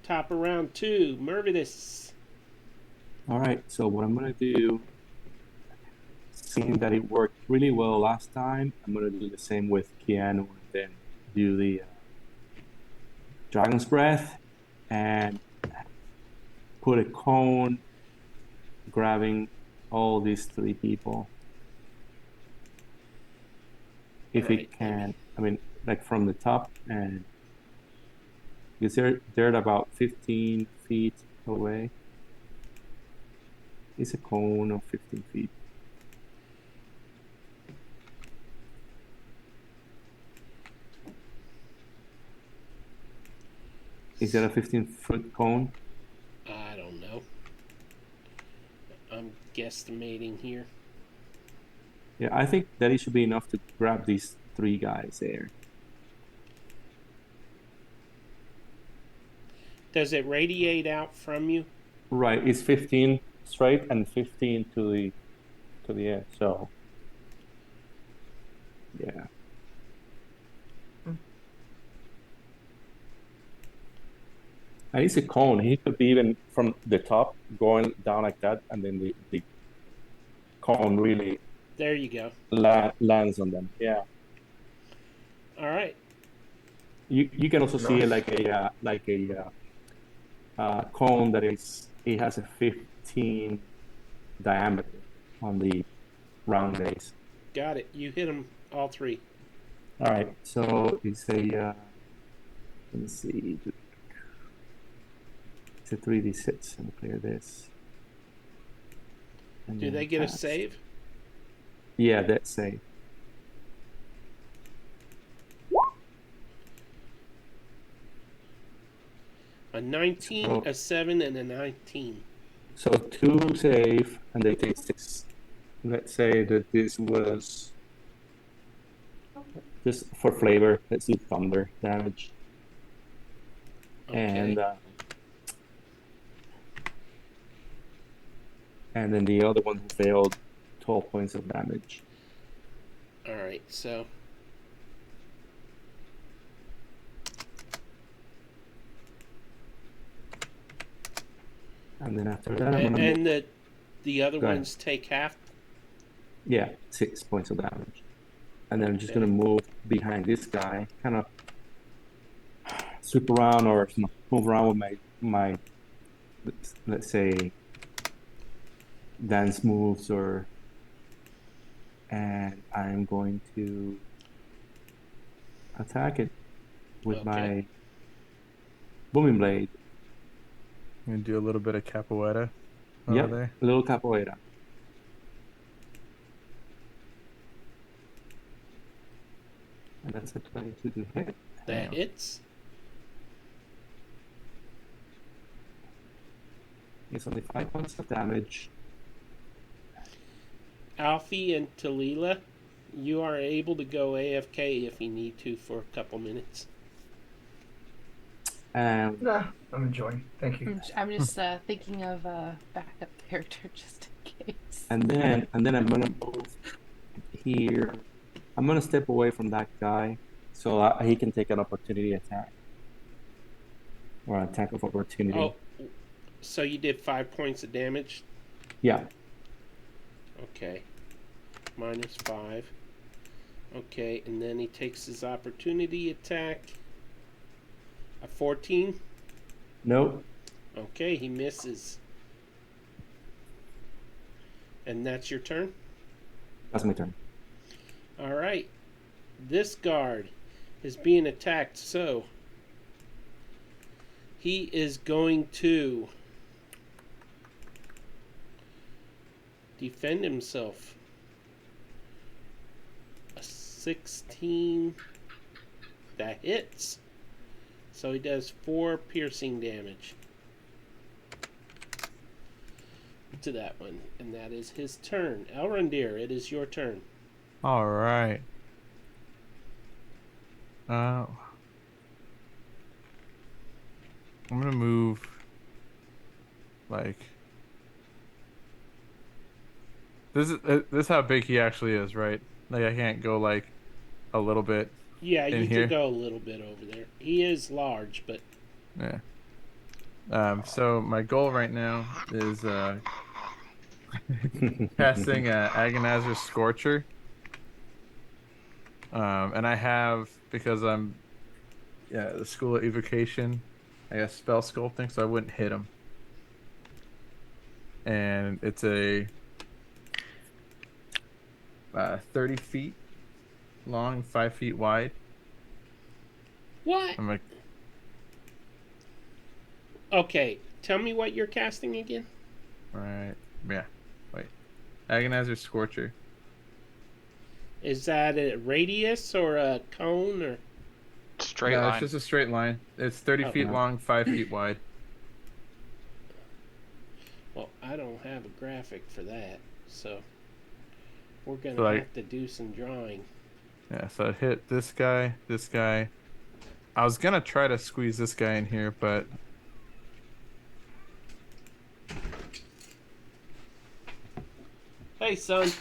Top of round 2, Mervidus. All right, so what I'm gonna do, seeing that it worked really well last time, I'm gonna do the same with Keanu and then do the Dragon's Breath and put a cone grabbing all these 3 people. If All it right, can, I mean, like from the top, and because they're at about 15 feet away. It's a cone of 15 feet. Is that a 15-foot cone? I don't know. I'm guesstimating here. Yeah, I think that it should be enough to grab these 3 guys there. Does it radiate out from you? Right, it's 15 straight and 15 to the edge. So, yeah. And it's a cone. He could be even from the top going down like that, and then the cone really There you go. lands on them. Yeah. All right. You can also see it Nice. like a cone that it has a 15 diameter on the round base. Got it. You hit them all 3. All right, so it's a let me see, it's a 3d6. Let me clear this. And Do then they get a pass. save? Yeah, that's safe. A 19, So, a 7, and a 19. so 2 save, and they take 6. Let's say that this was just for flavor. Let's do thunder damage. Okay. And then the other one who failed, 12 points of damage. All right. So And then after that, I'm gonna move. and the other Go ahead. ones take half. Yeah, 6 points of damage. And then I'm just Okay. gonna move behind this guy, kind of sweep around or move around with my let's say dance moves, and I'm going to attack it with Okay. my booming blade. And do a little bit of capoeira over Yep, there. a little capoeira. And that's a 22 to hit. That Damn. hits. It's only 5 points of damage. Alfie and Talila, you are able to go AFK if you need to for a couple minutes. And Nah, I'm enjoying. Thank you. I'm just thinking of a backup character just in case. and then I'm gonna move here. I'm gonna step away from that guy so he can take an opportunity attack or an attack of opportunity. Oh, so you did 5 points of damage? Yeah, Okay. -5. Okay, and then he takes his opportunity attack. A 14. no, Okay, he misses. And that's your turn? that's my turn. All right. This guard is being attacked, so he is going to defend himself. A 16 that hits. So he does 4 piercing damage to that one, and that is his turn. Elrondיר, it is your turn. All right. I'm gonna move like this is how big he actually is, right? Like I can't go like a little bit. Yeah, In you here? could go a little bit over there. He is large, but Yeah. So my goal right now is casting Agonizer's Scorcher. And I have, because I'm the school of evocation, I guess spell sculpting, so I wouldn't hit him. And it's a 30 feet long, 5 feet wide. What? I'm like, Okay, tell me what you're casting again. right, yeah, wait, Agonizer Scorcher. Is that a radius or a cone or? Straight No, line. it's just a straight line. It's 30 Oh. feet long, 5 feet wide. Well, I don't have a graphic for that, so we're gonna So, like- have to do some drawing. Yeah, so I hit this guy, this guy. I was gonna try to squeeze this guy in here, but Hey, son.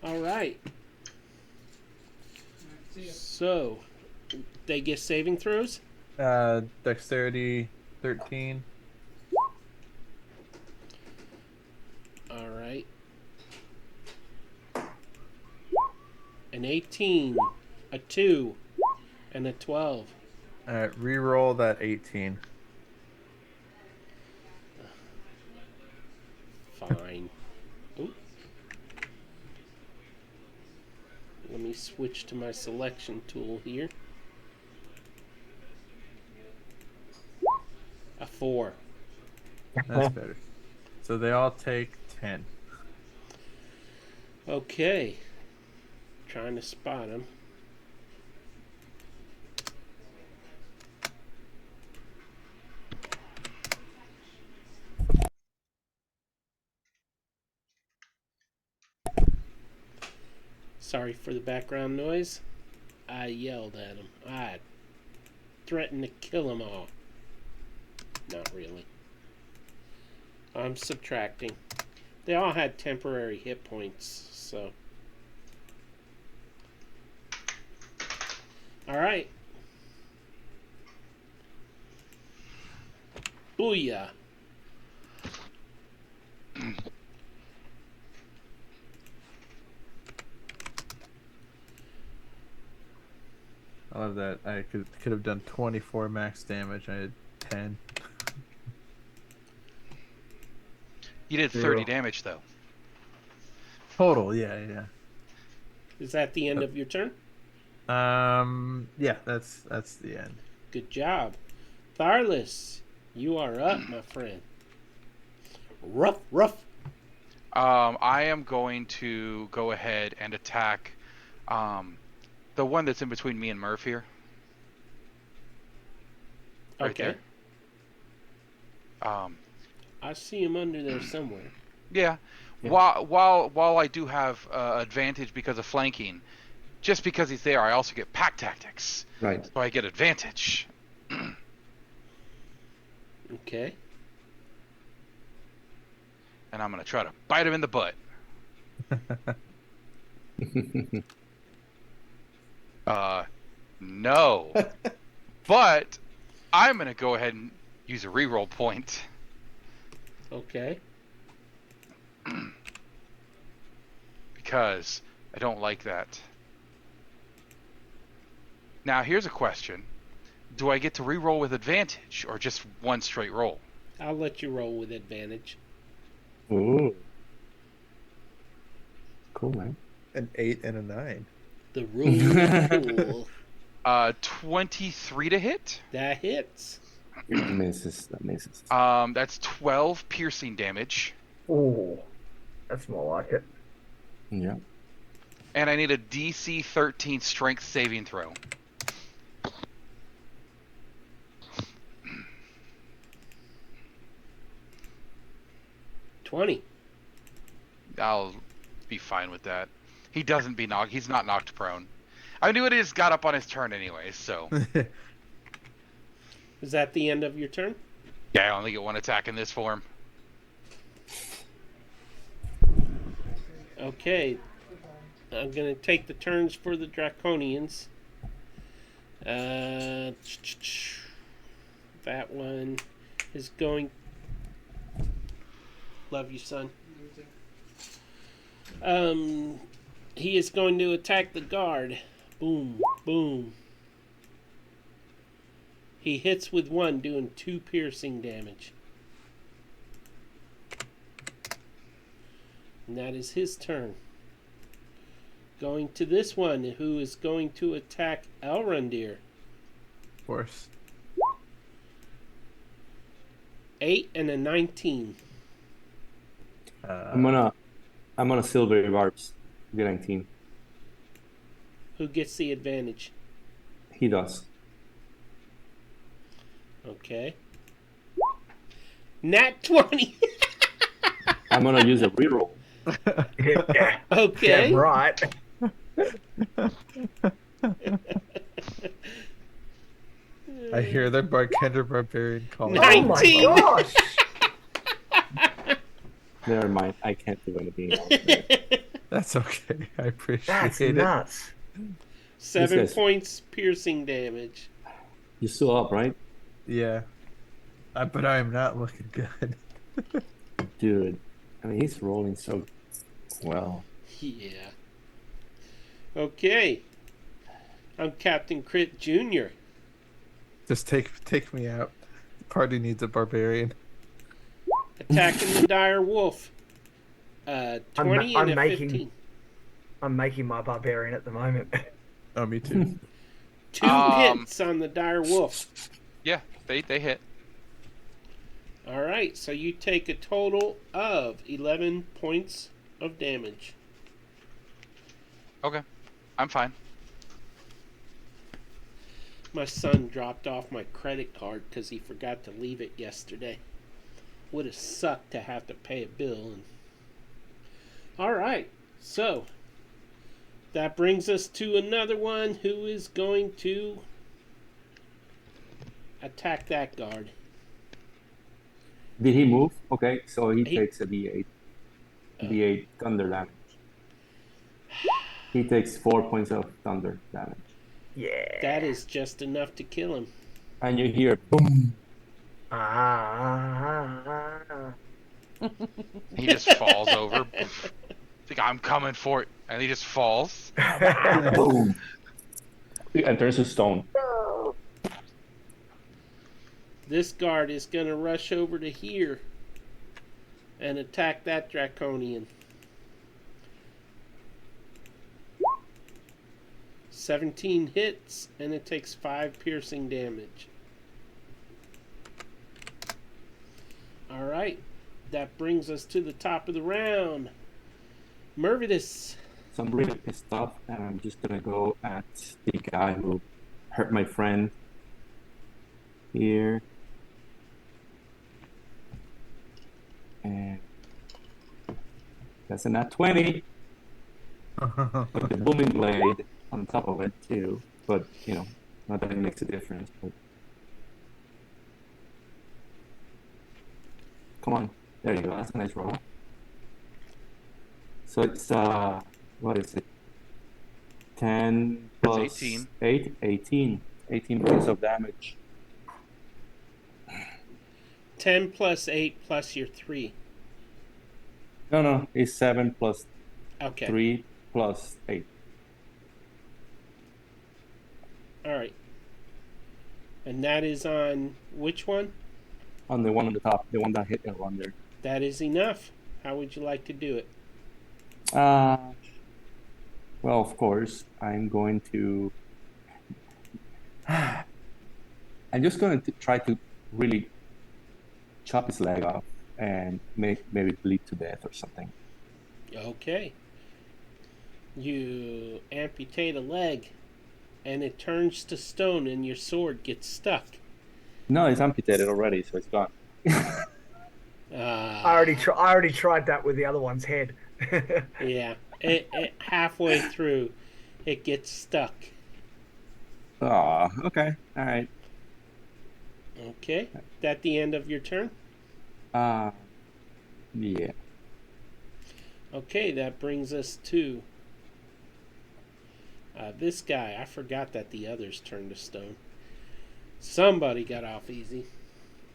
All right. So, they get saving throws. dexterity 13. All right. An 18, a 2, and a 12. Re-roll that 18. Fine. Oop. Let me switch to my selection tool here. A 4. That's better. So they all take 10. Okay. Trying to spot him. Sorry for the background noise. I yelled at him. I threatened to kill them all. Not really. I'm subtracting. They all had temporary hit points, so. Alright. Booyah. I love that. I could have done 24 max damage. I had 10. You did 30 damage though. Total, yeah. Is that the end of your turn? Yeah, that's the end. Good job. Tharless, you are up, my friend. Ruff, ruff. I am going to go ahead and attack the one that's in between me and Murph here. Right Okay. there. I see him under there somewhere. Yeah. While I do have advantage because of flanking, just because he's there, I also get pack tactics. Right. So I get advantage. Okay. And I'm going to try to bite him in the butt. No. But I'm going to go ahead and use a reroll point. Okay. Because I don't like that. Now, here's a question. Do I get to reroll with advantage or just one straight roll? I'll let you roll with advantage. Ooh. Cool, man. An 8 and a 9. The rule is cool. 23 to hit. That hits. That misses. That's 12 piercing damage. Oh, that's more like it. Yeah. And I need a DC 13 strength saving throw. I'll be fine with that. He's not knocked prone. I knew it is got up on his turn anyway, so. Is that the end of your turn? Yeah, I only get one attack in this form. Okay. I'm going to take the turns for the Draconians. That one is going... Love you, son. He is going to attack the guard. Boom, boom. He hits with 1, doing 2 piercing damage. And that is his turn. Going to this one, who is going to attack Elrundir. Of course. 8 and a 19. I'm gonna silver barbs. Get 19. Who gets the advantage? He does. Okay. Nat 20. I'm gonna use a reroll. Yeah. Okay. Yeah, right. I hear the bartender barbarian calling. Oh my 19. gosh. Never mind. I can't do anything else. That's okay. I appreciate That's it. nuts. 7 This is- points piercing damage. You're still up, right? Yeah. But I am not looking good. Dude, I mean, he's rolling so well. Yeah. Okay. I'm Captain Crit Jr. Just take me out. The party needs a barbarian. Attacking the dire wolf. 20 I'm and a making- 15. I'm making my barbarian at the moment. Oh, me too. 2 hits on the dire wolf. Yeah, they hit. All right, so you take a total of 11 points of damage. Okay, I'm fine. My son dropped off my credit card because he forgot to leave it yesterday. Would have sucked to have to pay a bill. All right, so that brings us to another one who is going to attack that guard. Did he move? Okay, so he He- takes a D8. D8 thunder damage. He takes 4 points of thunder damage. Yeah. That is just enough to kill him. And you hear boom. He just falls over. Like, I'm coming for it, and he just falls. Boom. And turns to stone. This guard is going to rush over to here and attack that draconian. 17 hits, and it takes 5 piercing damage. Alright, that brings us to the top of the round. Mervidus. So I'm really pissed off, and I'm just gonna go at the guy who hurt my friend here. And that's a nat 20. With the booming blade on top of it too. But not that it makes a difference. But come on, there you go. That's a nice roll. So it's what is it? 10 That's plus 18. 8, 18. 18 points of damage. 10 plus 8 plus your 3. No, it's 7 plus Okay. 3 plus 8. Alright. And that is on which one? On the one on the top, the one that hit the one there. That is enough. How would you like to do it? Well, of course, I'm going to. I'm just going to try to really chop his leg off and maybe bleed to death or something. Okay. You amputate a leg, and it turns to stone, and your sword gets stuck. No, it's amputated already, so it's gone. I already tried that with the other one's head. Yeah. It halfway through, it gets stuck. Oh, okay, all right. Okay. That the end of your turn? Yeah. Okay, that brings us to this guy. I forgot that the others turned to stone. Somebody got off easy.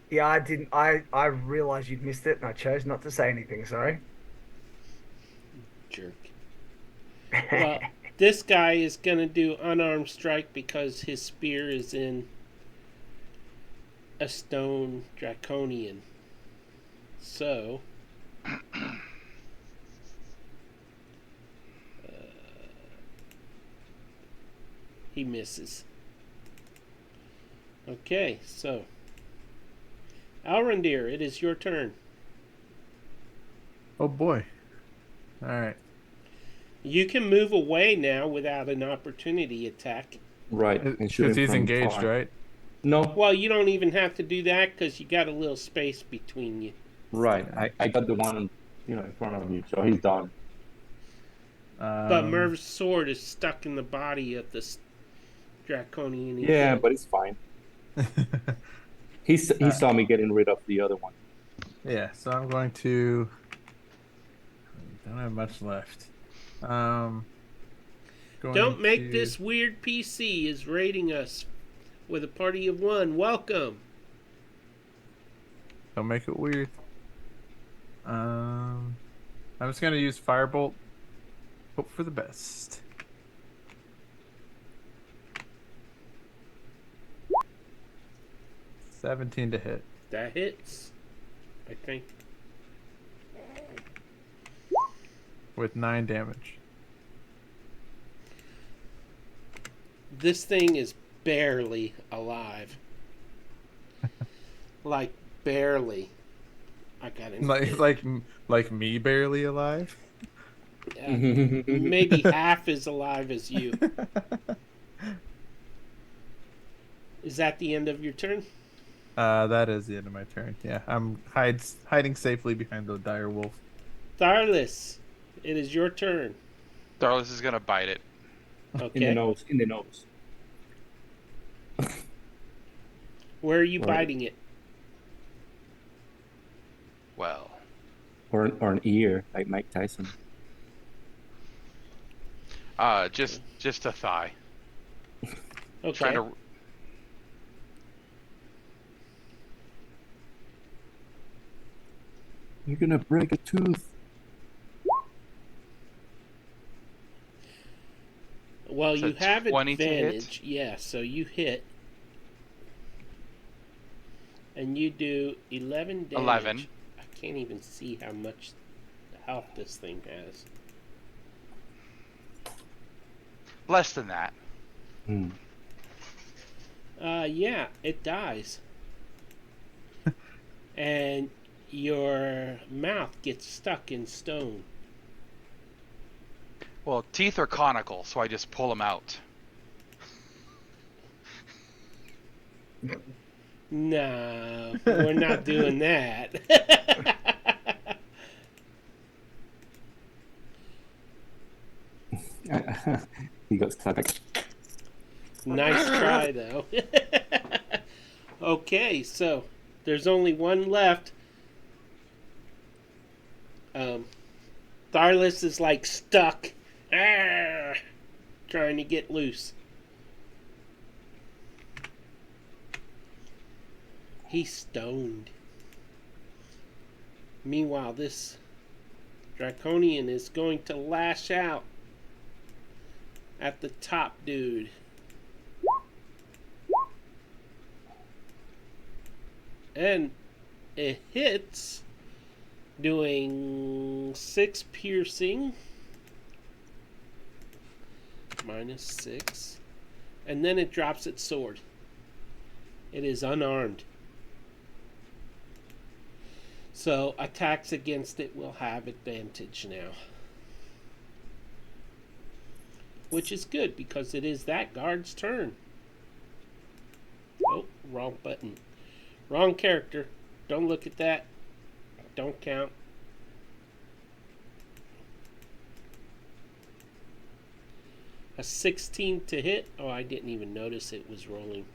Yeah, I didn't. I realized you'd missed it, and I chose not to say anything. Sorry. Jerk. Well, this guy is going to do unarmed strike because his spear is in a stone draconian. So, he misses. Okay, so Alrendir, it is your turn. Oh boy. All right. You can move away now without an opportunity attack. Right. And shoot Because him he's from engaged, far. right? No. Well, you don't even have to do that because you got a little space between you. Right. I got the one, in front of me, so he's done. But Merv's sword is stuck in the body of this draconian. Yeah, but it's fine. He saw me getting rid of the other one. Yeah, so I'm going to. Don't have much left. Going Don't make to- this weird PC is raiding us with a party of one. Welcome. Don't make it weird. I'm just gonna use Firebolt. Hope for the best. $17 to hit. That hits, I think. With 9 damage. This thing is barely alive. Like barely. I got it. Like me barely alive. Maybe half as alive as you. Is that the end of your turn? That is the end of my turn. Yeah, I'm hiding safely behind the dire wolf. Tharless, it is your turn. Darlis is gonna bite it. Okay. In the nose. Where are you Right. biting it? Well, Or an ear, like Mike Tyson. just a thigh. Okay. Trying to. You're gonna break a tooth. Well, So you have 20 to hit? advantage. Yeah, so you hit. And you do 11 damage. 11. I can't even see how much health this thing has. Less than that. Yeah, it dies. And your mouth gets stuck in stone. Well, teeth are conical, so I just pull them out. No, we're not doing that. He got stuck. Nice try, though. Okay, so there's only one left. Tharless is like stuck, trying to get loose. He's stoned. Meanwhile, this draconian is going to lash out at the top dude. And it hits, doing 6 piercing. -6. And then it drops its sword. It is unarmed. So attacks against it will have advantage now. Which is good because it is that guard's turn. Oh, wrong button. Wrong character. Don't look at that. Don't count. A 16 to hit. Oh, I didn't even notice it was rolling.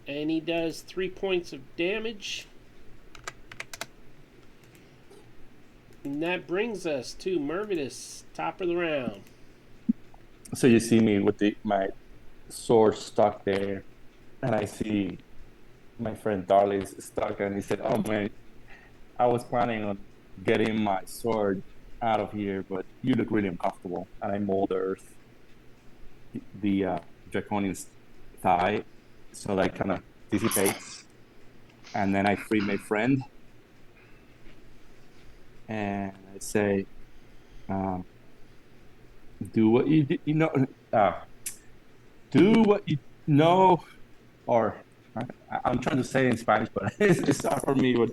And he does 3 points of damage. And that brings us to Mervidus, top of the round. So you see me with my sword stuck there, and I see my friend Darley's stuck, and he said, "Oh man, I was planning on getting my sword out of here, but you look really uncomfortable. And I mold earth the Draconian's thigh so that kind of dissipates. And then I free my friend. And I say, do what you know. Do what you know. Or I'm trying to say it in Spanish, but it's hard for me. But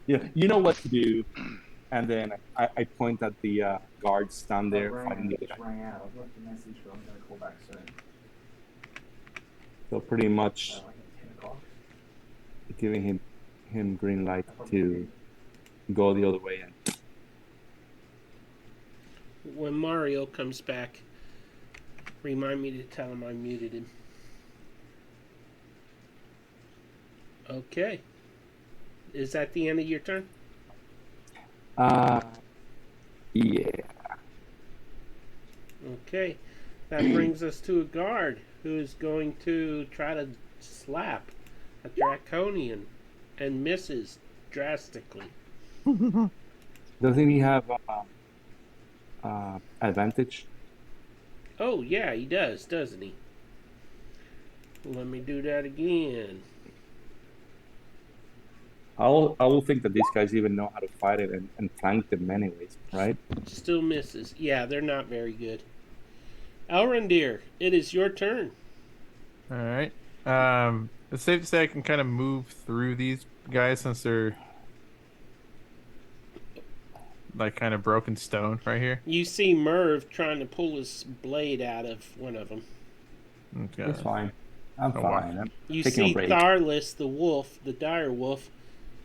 you know what to do. And then I point at the guards down there fighting the other guy. Rang out. I've left a message, but I'm going to call back soon. So pretty much Like at 10 o'clock. giving him green light to go the other way. And When Mario comes back, remind me to tell him I muted him. Okay. Is that the end of your turn? Yeah. Okay. That brings us to a guard who is going to try to slap a Draconian and misses drastically. Doesn't he have advantage? Oh, yeah, he does, doesn't he? Let me do that again. I will think that these guys even know how to fight it and flank them anyways, right? Still misses. Yeah, they're not very good. Elrondיר, it is your turn. All right. It's safe to say I can kind of move through these guys since they're like kind of broken stone right here. You see Merv trying to pull his blade out of one of them. Okay. It's fine. I'm Oh, fine. I'm You taking a see break. Tharless, the wolf, the dire wolf,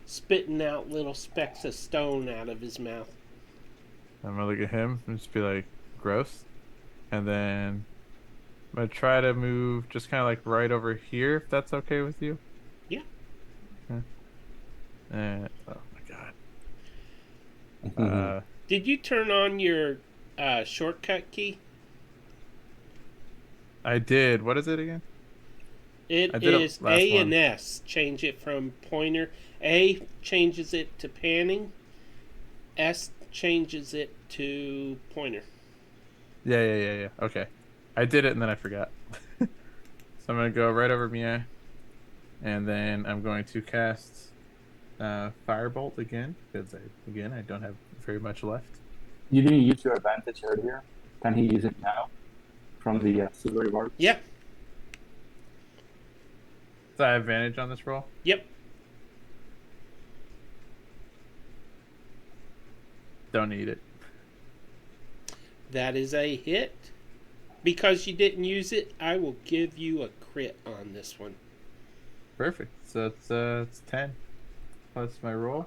spitting out little specks of stone out of his mouth. I'm gonna look at him and just be like, gross. And then I'm gonna try to move just kind of like right over here, if that's okay with you. Yeah. Okay. And oh my god. Mhm. Did you turn on your shortcut key? I did. What is it again? It I did it is last A and one. S. Change it from pointer. A changes it to panning. S changes it to pointer. Yeah. Okay. I did it and then I forgot. So I'm gonna go right over Mia, and then I'm going to cast Firebolt again because I don't have very much left. You didn't use your advantage earlier. Can he use it now from the silvery barbs? Yeah. So I have advantage on this roll. Yep. Don't need it. That is a hit. Because you didn't use it, I will give you a crit on this one. Perfect. So it's 10 plus my roll.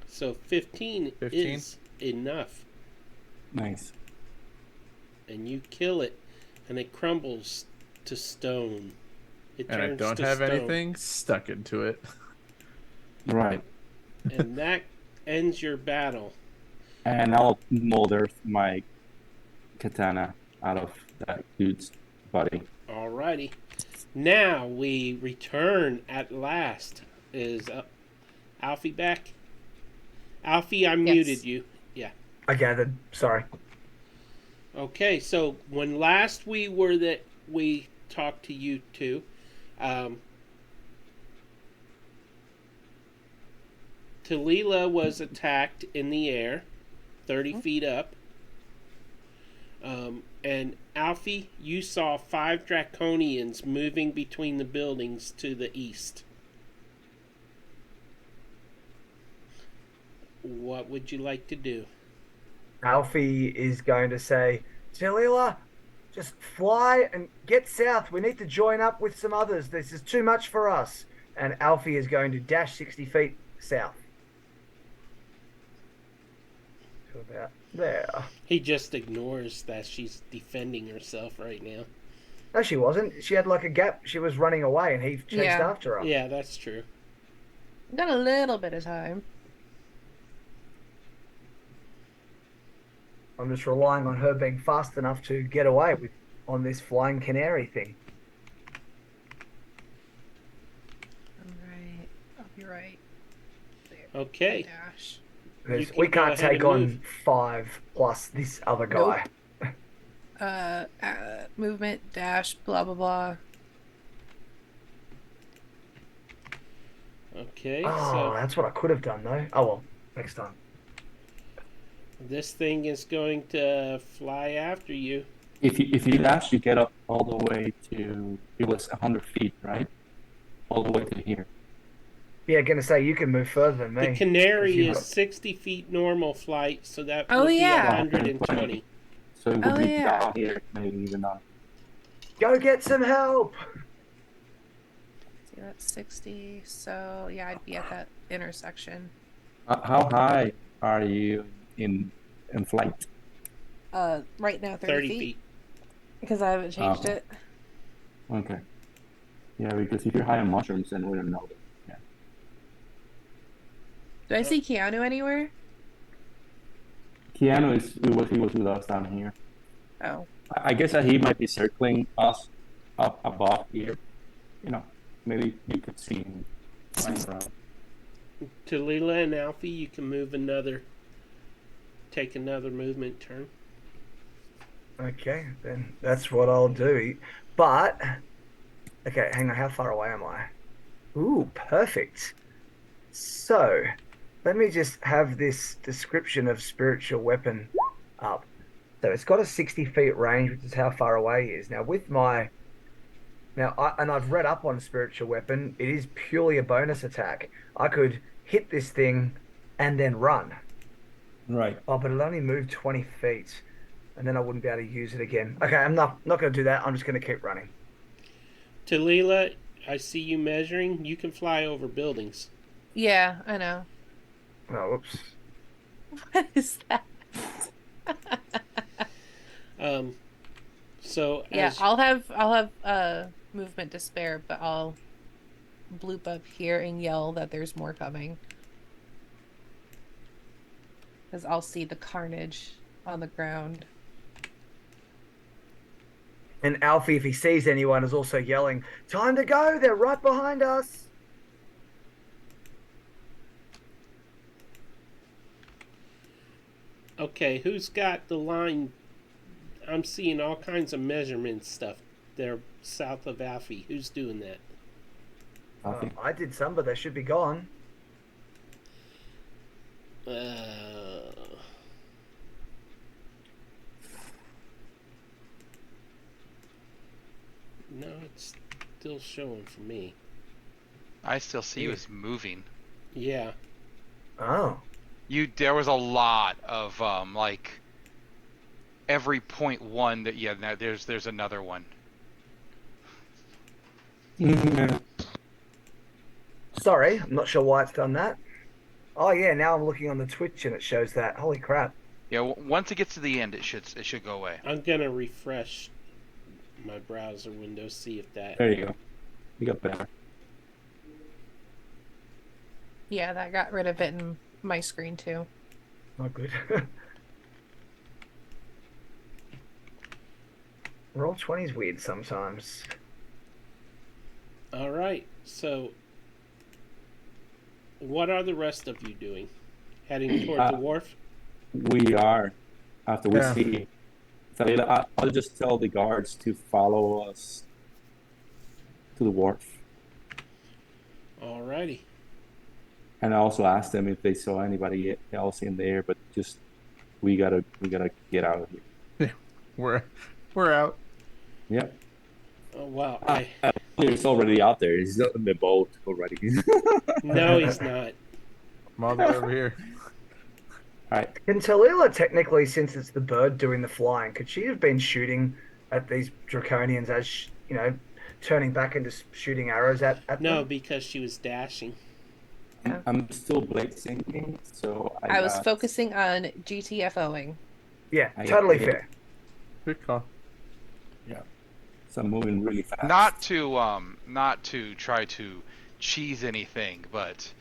So 15 is enough. Nice. And you kill it, and it crumbles to stone. It And I turns don't to have stone. anything stuck into it. Right. And that ends your battle. And I'll mold earth my katana out of that dude's body. Alrighty. Now we return at last. Is Alfie back? Alfie, I muted you. Yeah. I gathered. Sorry. Okay, so when last we talked to you two, Talila was attacked in the air, 30 feet up. And Alfie, you saw 5 Draconians moving between the buildings to the east. What would you like to do? Alfie is going to say, Talila, just fly and get south. We need to join up with some others. This is too much for us. And Alfie is going to dash 60 feet south. To about there. He just ignores that she's defending herself right now. No, she wasn't. She had like a gap. She was running away and he chased Yeah. after her. Yeah, that's true. Got a little bit of time. I'm just relying on her being fast enough to get away with on this flying canary thing. Alright. I'll be right there. Okay. Dash. You We can go can't ahead take and on move. 5 plus this other guy. Movement, dash, blah, blah, blah. Okay, Oh, so that's what I could have done though. Oh well, next time. this thing is going to fly after you. If you dash, you get up all the way to, it was 100 feet, right? All the way to here. Yeah, gonna say you can move further than me. The Canary 'cause you've is got- 60 feet normal flight, so that Oh, would yeah. be 120. So it would Oh, be yeah. down here, maybe even on. Go get some help. See, that's 60. So, yeah, I'd be at that intersection. How high are you in flight? Right now, 30 30 feet. feet. Because I haven't changed Oh. it. Okay. Yeah, because if you're high on mushrooms, then we don't know. Yeah. Do I see Keanu anywhere? Keanu he was with us down here. Oh. I guess that he might be circling us up above here. You know, maybe you could see him flying around. Talila and Alfie, you can take another movement turn. Okay, then that's what I'll do. But okay, hang on. How far away am I? Ooh, perfect. So let me just have this description of spiritual weapon up. So it's got a 60 feet range, which is how far away he is. Now with my I've read up on spiritual weapon. It is purely a bonus attack. I could hit this thing and then run. Right. Oh, but it'll only move 20 feet, and then I wouldn't be able to use it again. Okay, I'm not going to do that. I'm just going to keep running. Talila, I see you measuring. You can fly over buildings. Yeah, I know. Oh, whoops. What is that? So Yeah, as I'll have movement to spare, but I'll bloop up here and yell that there's more coming. Because I'll see the carnage on the ground. And Alfie, if he sees anyone, is also yelling, "Time to go! They're right behind us!" okay, who's got the line? I'm seeing all kinds of measurement stuff. They're south of Alfie. Who's doing that? I did some, but they should be gone. No, it's still showing for me. I still see you as moving. Yeah. Oh. There was a lot of like every point one that now there's another one. Sorry, I'm not sure why it's done that. Oh yeah, now I'm looking on the Twitch and it shows that. Holy crap. Yeah, once it gets to the end, it should go away. I'm gonna refresh my browser window, see if that. There you go. You got better. Yeah, that got rid of it in my screen too. Not good. Roll 20's weird sometimes. All right. So, what are the rest of you doing? Heading toward the wharf? We are. After we Yeah. see. So I'll just tell the guards to follow us to the wharf. All righty. And I also asked them if they saw anybody else in there, but just we gotta get out of here. We're out. Yep. Oh, wow. He's already out there. He's in the boat already. No, he's not. I'm all the way over here. All right. Can Talila technically, since it's the bird doing the flying, could she have been shooting at these draconians as, turning back into shooting arrows at No, them? because she was dashing. I'm still blade syncing, so I was focusing on GTFOing. Yeah, I totally get it. fair. Good call. So I'm moving really fast. Not to try to cheese anything, but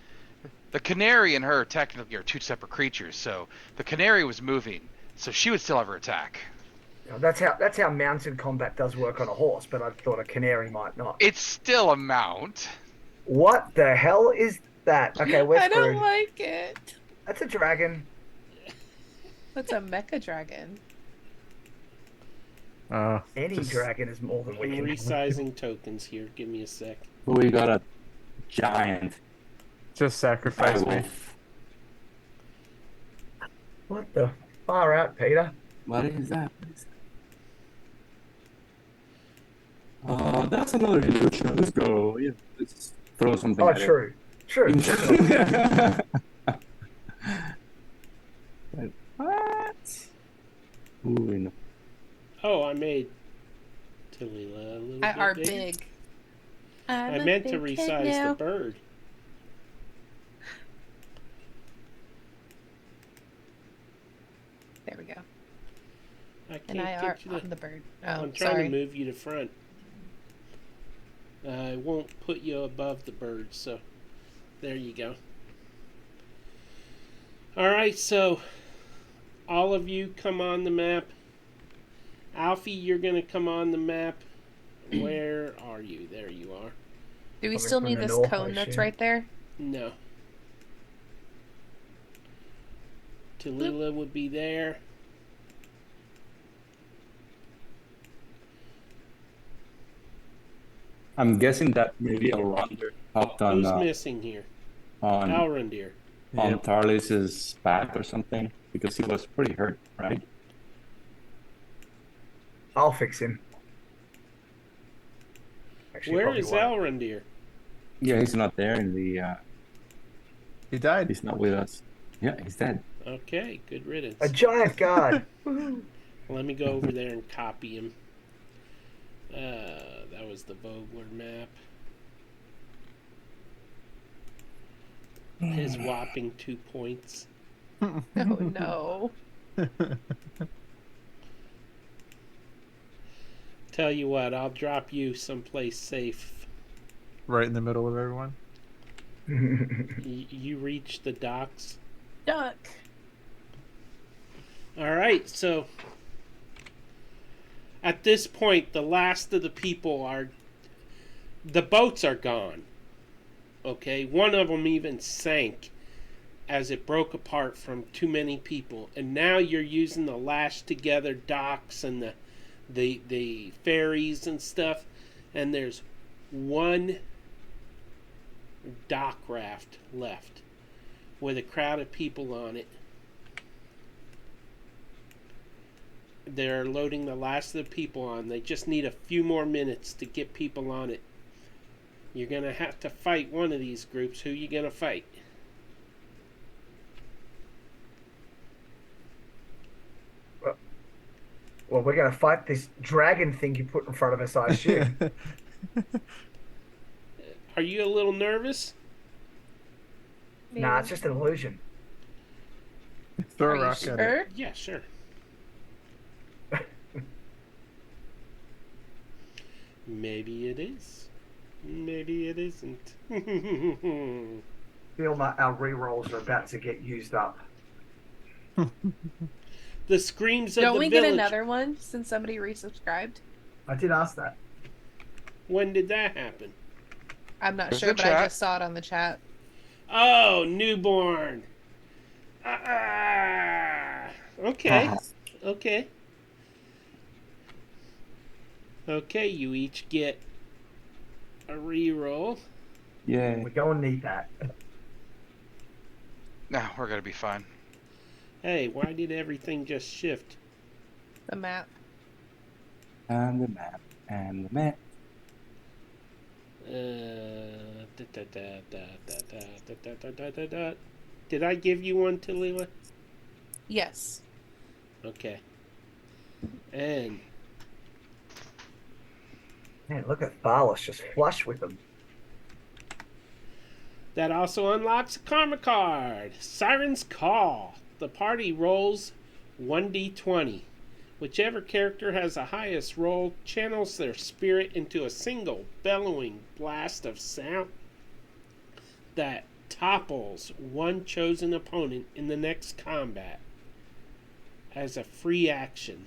the canary and her technically are two separate creatures. So the canary was moving, so she would still have her attack. That's how mounted combat does work on a horse, but I thought a canary might not. It's still a mount. What the hell is that? Okay, we're I screwed. don't like it. That's a dragon. What's a mecha dragon? Any Just- dragon is more than I'm we can. resizing tokens here. Give me a sec. We got a giant Just sacrifice me. wolf. What the far out, Peter? What is that? What is that? That's another illusion. Let's go. Yeah, let's throw something Oh, at it. true. True. Like, what? Ooh, no. Oh, I made Talila a little I bit are bigger. big. I meant to resize the bird. There we go. I can't And I get are you to... on the bird. Oh, I'm trying sorry. to move you to front. I won't put you above the bird, so there you go. Alright, so all of you come on the map. Alfie, you're going to come on the map. Where are you? There you are. Do we Coming still from need the this north, I cone that's assume. right there? No. Tallulah would be there. I'm guessing that maybe Elronder helped on Who's missing here? on Elrondr. on Tarlis's back or something because he was pretty hurt, right? I'll fix him. Actually, Where probably is won't. Elrondr? Yeah, he's not there in the. He died. He's not with us. Yeah, he's dead. Okay, good riddance. A giant guard. Let me go over there and copy him. That was the Vogler map. His whopping 2 points. Oh no. Tell you what, I'll drop you someplace safe. Right in the middle of everyone. You reach the docks. Duck. Alright, so at this point, the last of the people are... The boats are gone. Okay? One of them even sank as it broke apart from too many people. And now you're using the lashed together docks and the ferries and stuff. And there's one dock raft left with a crowd of people on it. They're loading the last of the people on. They just need a few more minutes to get people on it. You're going to have to fight one of these groups. Who are you going to fight? Well, we're going to fight this dragon thing you put in front of us, I assume. Are you a little nervous? Nah, it's just an illusion. Throw Are a you rock at it. sure? Yeah, sure. Maybe it is. Maybe it isn't. Feel like our rerolls are about to get used up. The screams of Don't the we village. get another one since somebody resubscribed? I did ask that. When did that happen? I'm not There's sure, the but I chat. just saw it on the chat. Oh, newborn. Okay. Okay. Okay, you each get a reroll. Yeah. We're going to need that. Nah, we're gonna be fine. Hey, why did everything just shift? The map. And the map. And the map. Did I give you one, Tallulah? Yes. Okay. And Man, look at Thalos just flush with them. that also unlocks a karma card. Siren's Call. The party rolls 1d20. Whichever character has the highest roll channels their spirit into a single bellowing blast of sound that topples one chosen opponent in the next combat as a free action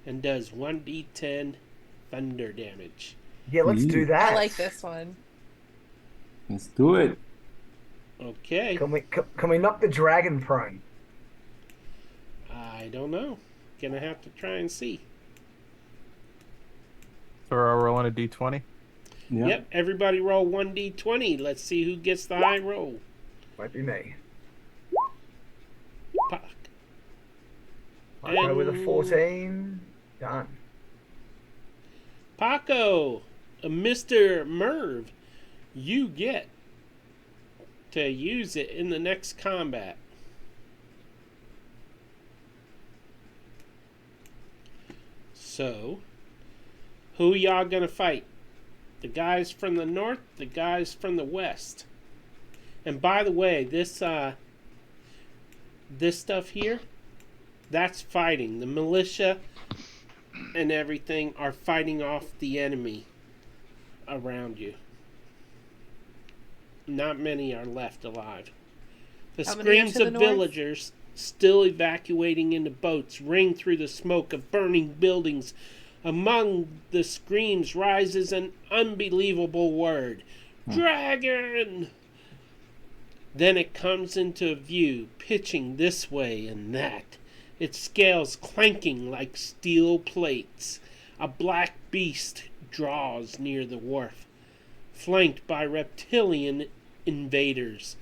and does 1d10 thunder damage. Yeah, let's do that. I like this one. Let's do it. Okay. Can we knock the dragon prone? I don't know. Gonna have to try and see. So we're rolling a d20. Yeah. Yep, everybody roll 1d20. Let's see who gets the high roll. Might be me. Puck. I go with a And- 14. Done. Paco, Mr. Merv, you get to use it in the next combat. So, who y'all gonna fight? The guys from the north, the guys from the west. And by the way, this stuff here, that's fighting. The militia and everything are fighting off the enemy around you. Not many are left alive. The How many are screams to the of north? villagers still evacuating into boats ring through the smoke of burning buildings. Among the screams rises an unbelievable word. Dragon! Then it comes into view, pitching this way and that, its scales clanking like steel plates. A black beast draws near the wharf, flanked by reptilian invaders.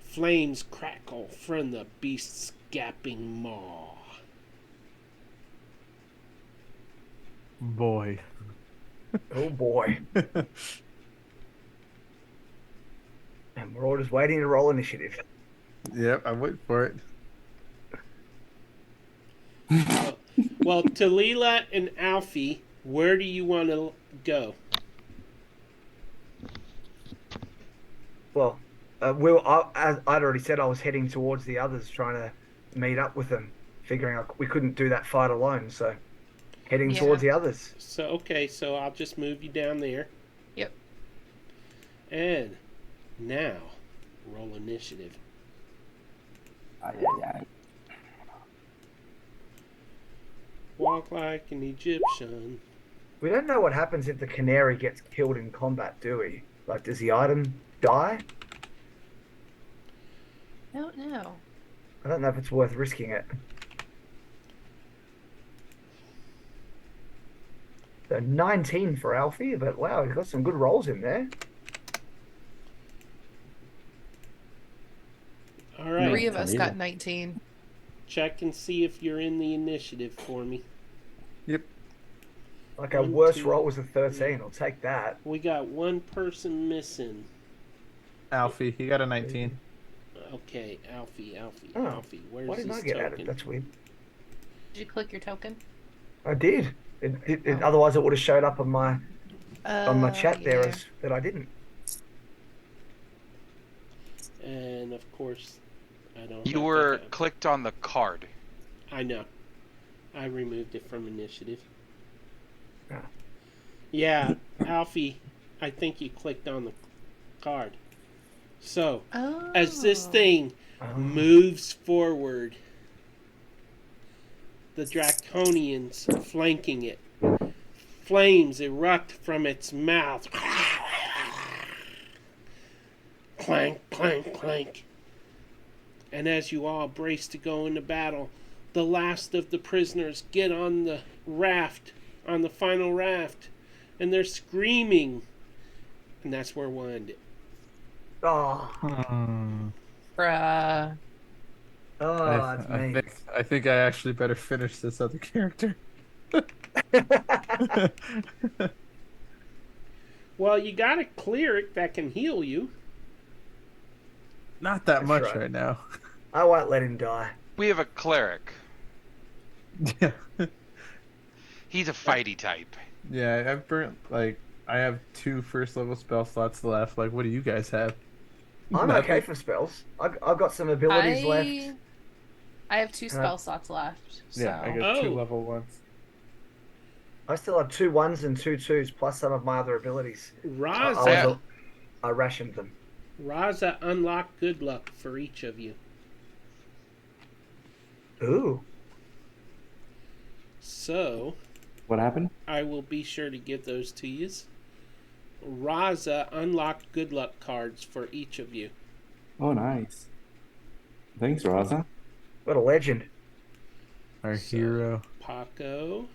Flames crackle from the beast's gaping maw. Boy. Oh boy. And we're all just waiting to roll initiative. Yep, I'm waiting for it. Well, Talila and Alfie, where do you want to go? Well, I'd already said I was heading towards the others, trying to meet up with them, figuring out we couldn't do that fight alone, so heading Yeah. towards the others. So, okay, so I'll just move you down there. Yep. And now, roll initiative. Ay, ay, ay. Walk like an Egyptian. We don't know what happens if the canary gets killed in combat, do we? Like, does the item die? Don't know. I don't know if it's worth risking it. So 19 for Alfie, but wow, he's got some good rolls in there. All right. 3 of us got Talila. 19. Check and see if you're in the initiative for me. Like our 1, worst 2, roll was a 13. I'll take that. We got one person missing. Alfie, he got a 19. Okay, Alfie. Oh, Where's Why didn't I his get token? added? That's weird. Did you click your token? I did. Otherwise, it would have showed up on my chat there Yeah. as that I didn't. And of course, I don't. You have were that. clicked on the card. I know. I removed it from initiative. Ah. Yeah, Alfie, I think you clicked on the card. So, Oh. as this thing Oh. moves forward, the Draconians flanking it, flames eruct from its mouth. Clank, clank, clank. And as you all brace to go into battle, the last of the prisoners get on the raft, on the final raft, and they're screaming. And that's where we'll end it. Oh, Bruh. that's me. I think I actually better finish this other character. Well, you got a cleric that can heal you. Not that That's much right. right now. I won't let him die. We have a cleric. Yeah. He's a fighty type. Yeah, I've burnt I have 2 first level spell slots left. Like, what do you guys have? I'm Nothing? okay for spells. I've got some abilities left. I have 2 spell slots left. So. Yeah, I got 2 Oh. level ones. I still have 2 1s and 2 2s plus some of my other abilities. Raza, I rationed them. Raza unlocked good luck for each of you. Ooh. So, What happened? I will be sure to give those to you. Raza unlocked good luck cards for each of you. Oh, nice. Thanks, Raza. What a legend. Our So, hero. Paco.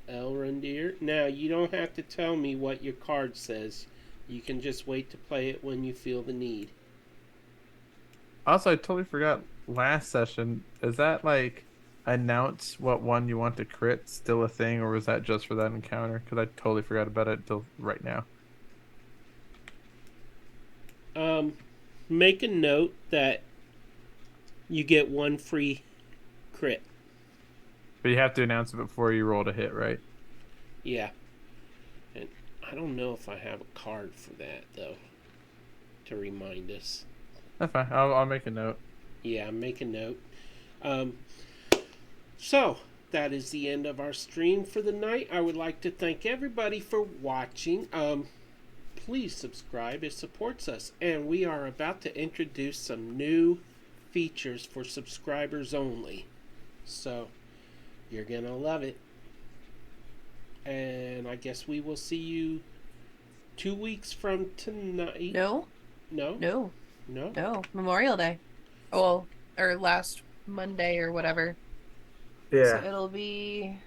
Elrondere. Now, you don't have to tell me what your card says. You can just wait to play it when you feel the need. Also, I totally forgot last session. Is that like announce what one you want to crit still a thing, or was that just for that encounter? Because I totally forgot about it till right now. Make a note that you get one free crit. But you have to announce it before you roll to hit, right? Yeah. And I don't know if I have a card for that, though, to remind us. That's fine. I'll make a note. Yeah, make a note. So, that is the end of our stream for the night. I would like to thank everybody for watching. Please subscribe. It supports us. And we are about to introduce some new features for subscribers only. So, you're going to love it. And I guess we will see you 2 weeks from tonight. No, No? no, No? no. Memorial Day. Well, or last Monday or whatever. So Yeah. it'll be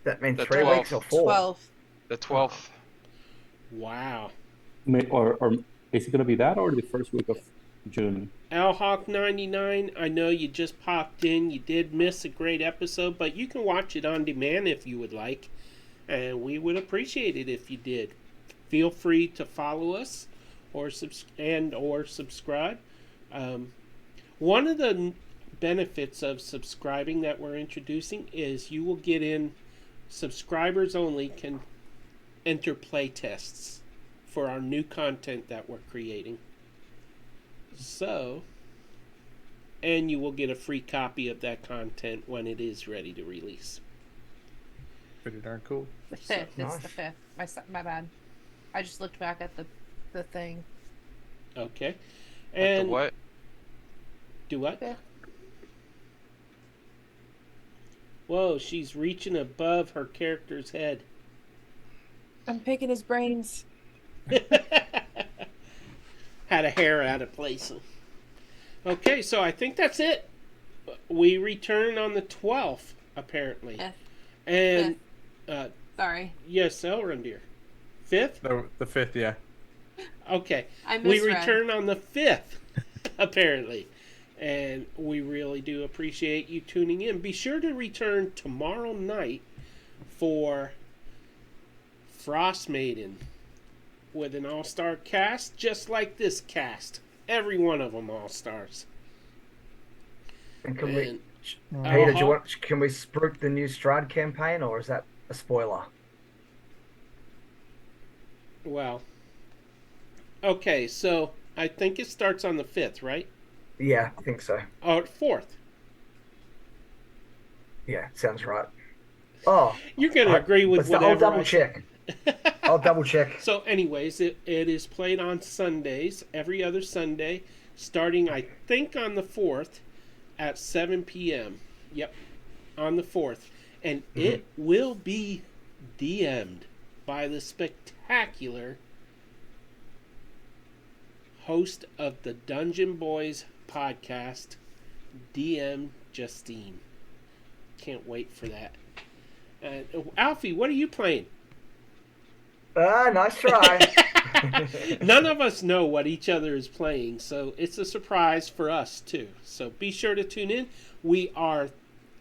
That means The 3 weeks or 12th. 4? 12th. The 12th. Wow. Or is it going to be that or the first week of June? Alhawk99, I know you just popped in. You did miss a great episode, but you can watch it on demand if you would like. And we would appreciate it if you did. Feel free to follow us or subscribe. One of the benefits of subscribing that we're introducing is you will get in, subscribers only can enter play tests for our new content that we're creating. So, and you will get a free copy of that content when it is ready to release. Pretty darn cool. The 5th. It's nice. the 5th. My bad. I just looked back at the thing. Okay. At And the what? do what? 5th. Whoa, she's reaching above her character's head. I'm picking his brains. Had a hair out of place. Okay, so I think that's it. We return on the 12th, apparently. Fifth. And, Sorry. yes, Elrondere. 5th? No, the 5th, yeah. Okay. I We misread. return on the 5th, apparently. And we really do appreciate you tuning in. Be sure to return tomorrow night for Frost Maiden with an all-star cast just like this cast. Every one of them all-stars. And can we, And, Peter, Uh-huh. can we spruik the new Stride campaign, or is that a spoiler? well, okay, so I think it starts on the 5th, right? Yeah, I think so. Oh, 4th. Yeah, sounds right. Oh, You're going to agree with I'll whatever double I check. I'll double check. So, anyways, it is played on Sundays, every other Sunday, starting, I think, on the 4th at 7 p.m. Yep, on the 4th. And it will be DM'd by the spectacular host of the Dungeon Boys podcast, DM Justine. Can't wait for that. Alfie, what are you playing? Nice try. None of us know what each other is playing, so it's a surprise for us too. So be sure to tune in. We are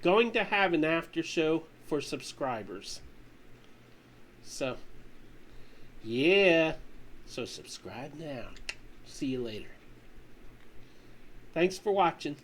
going to have an after show for subscribers. So, yeah. So subscribe now. See you later. Thanks for watching.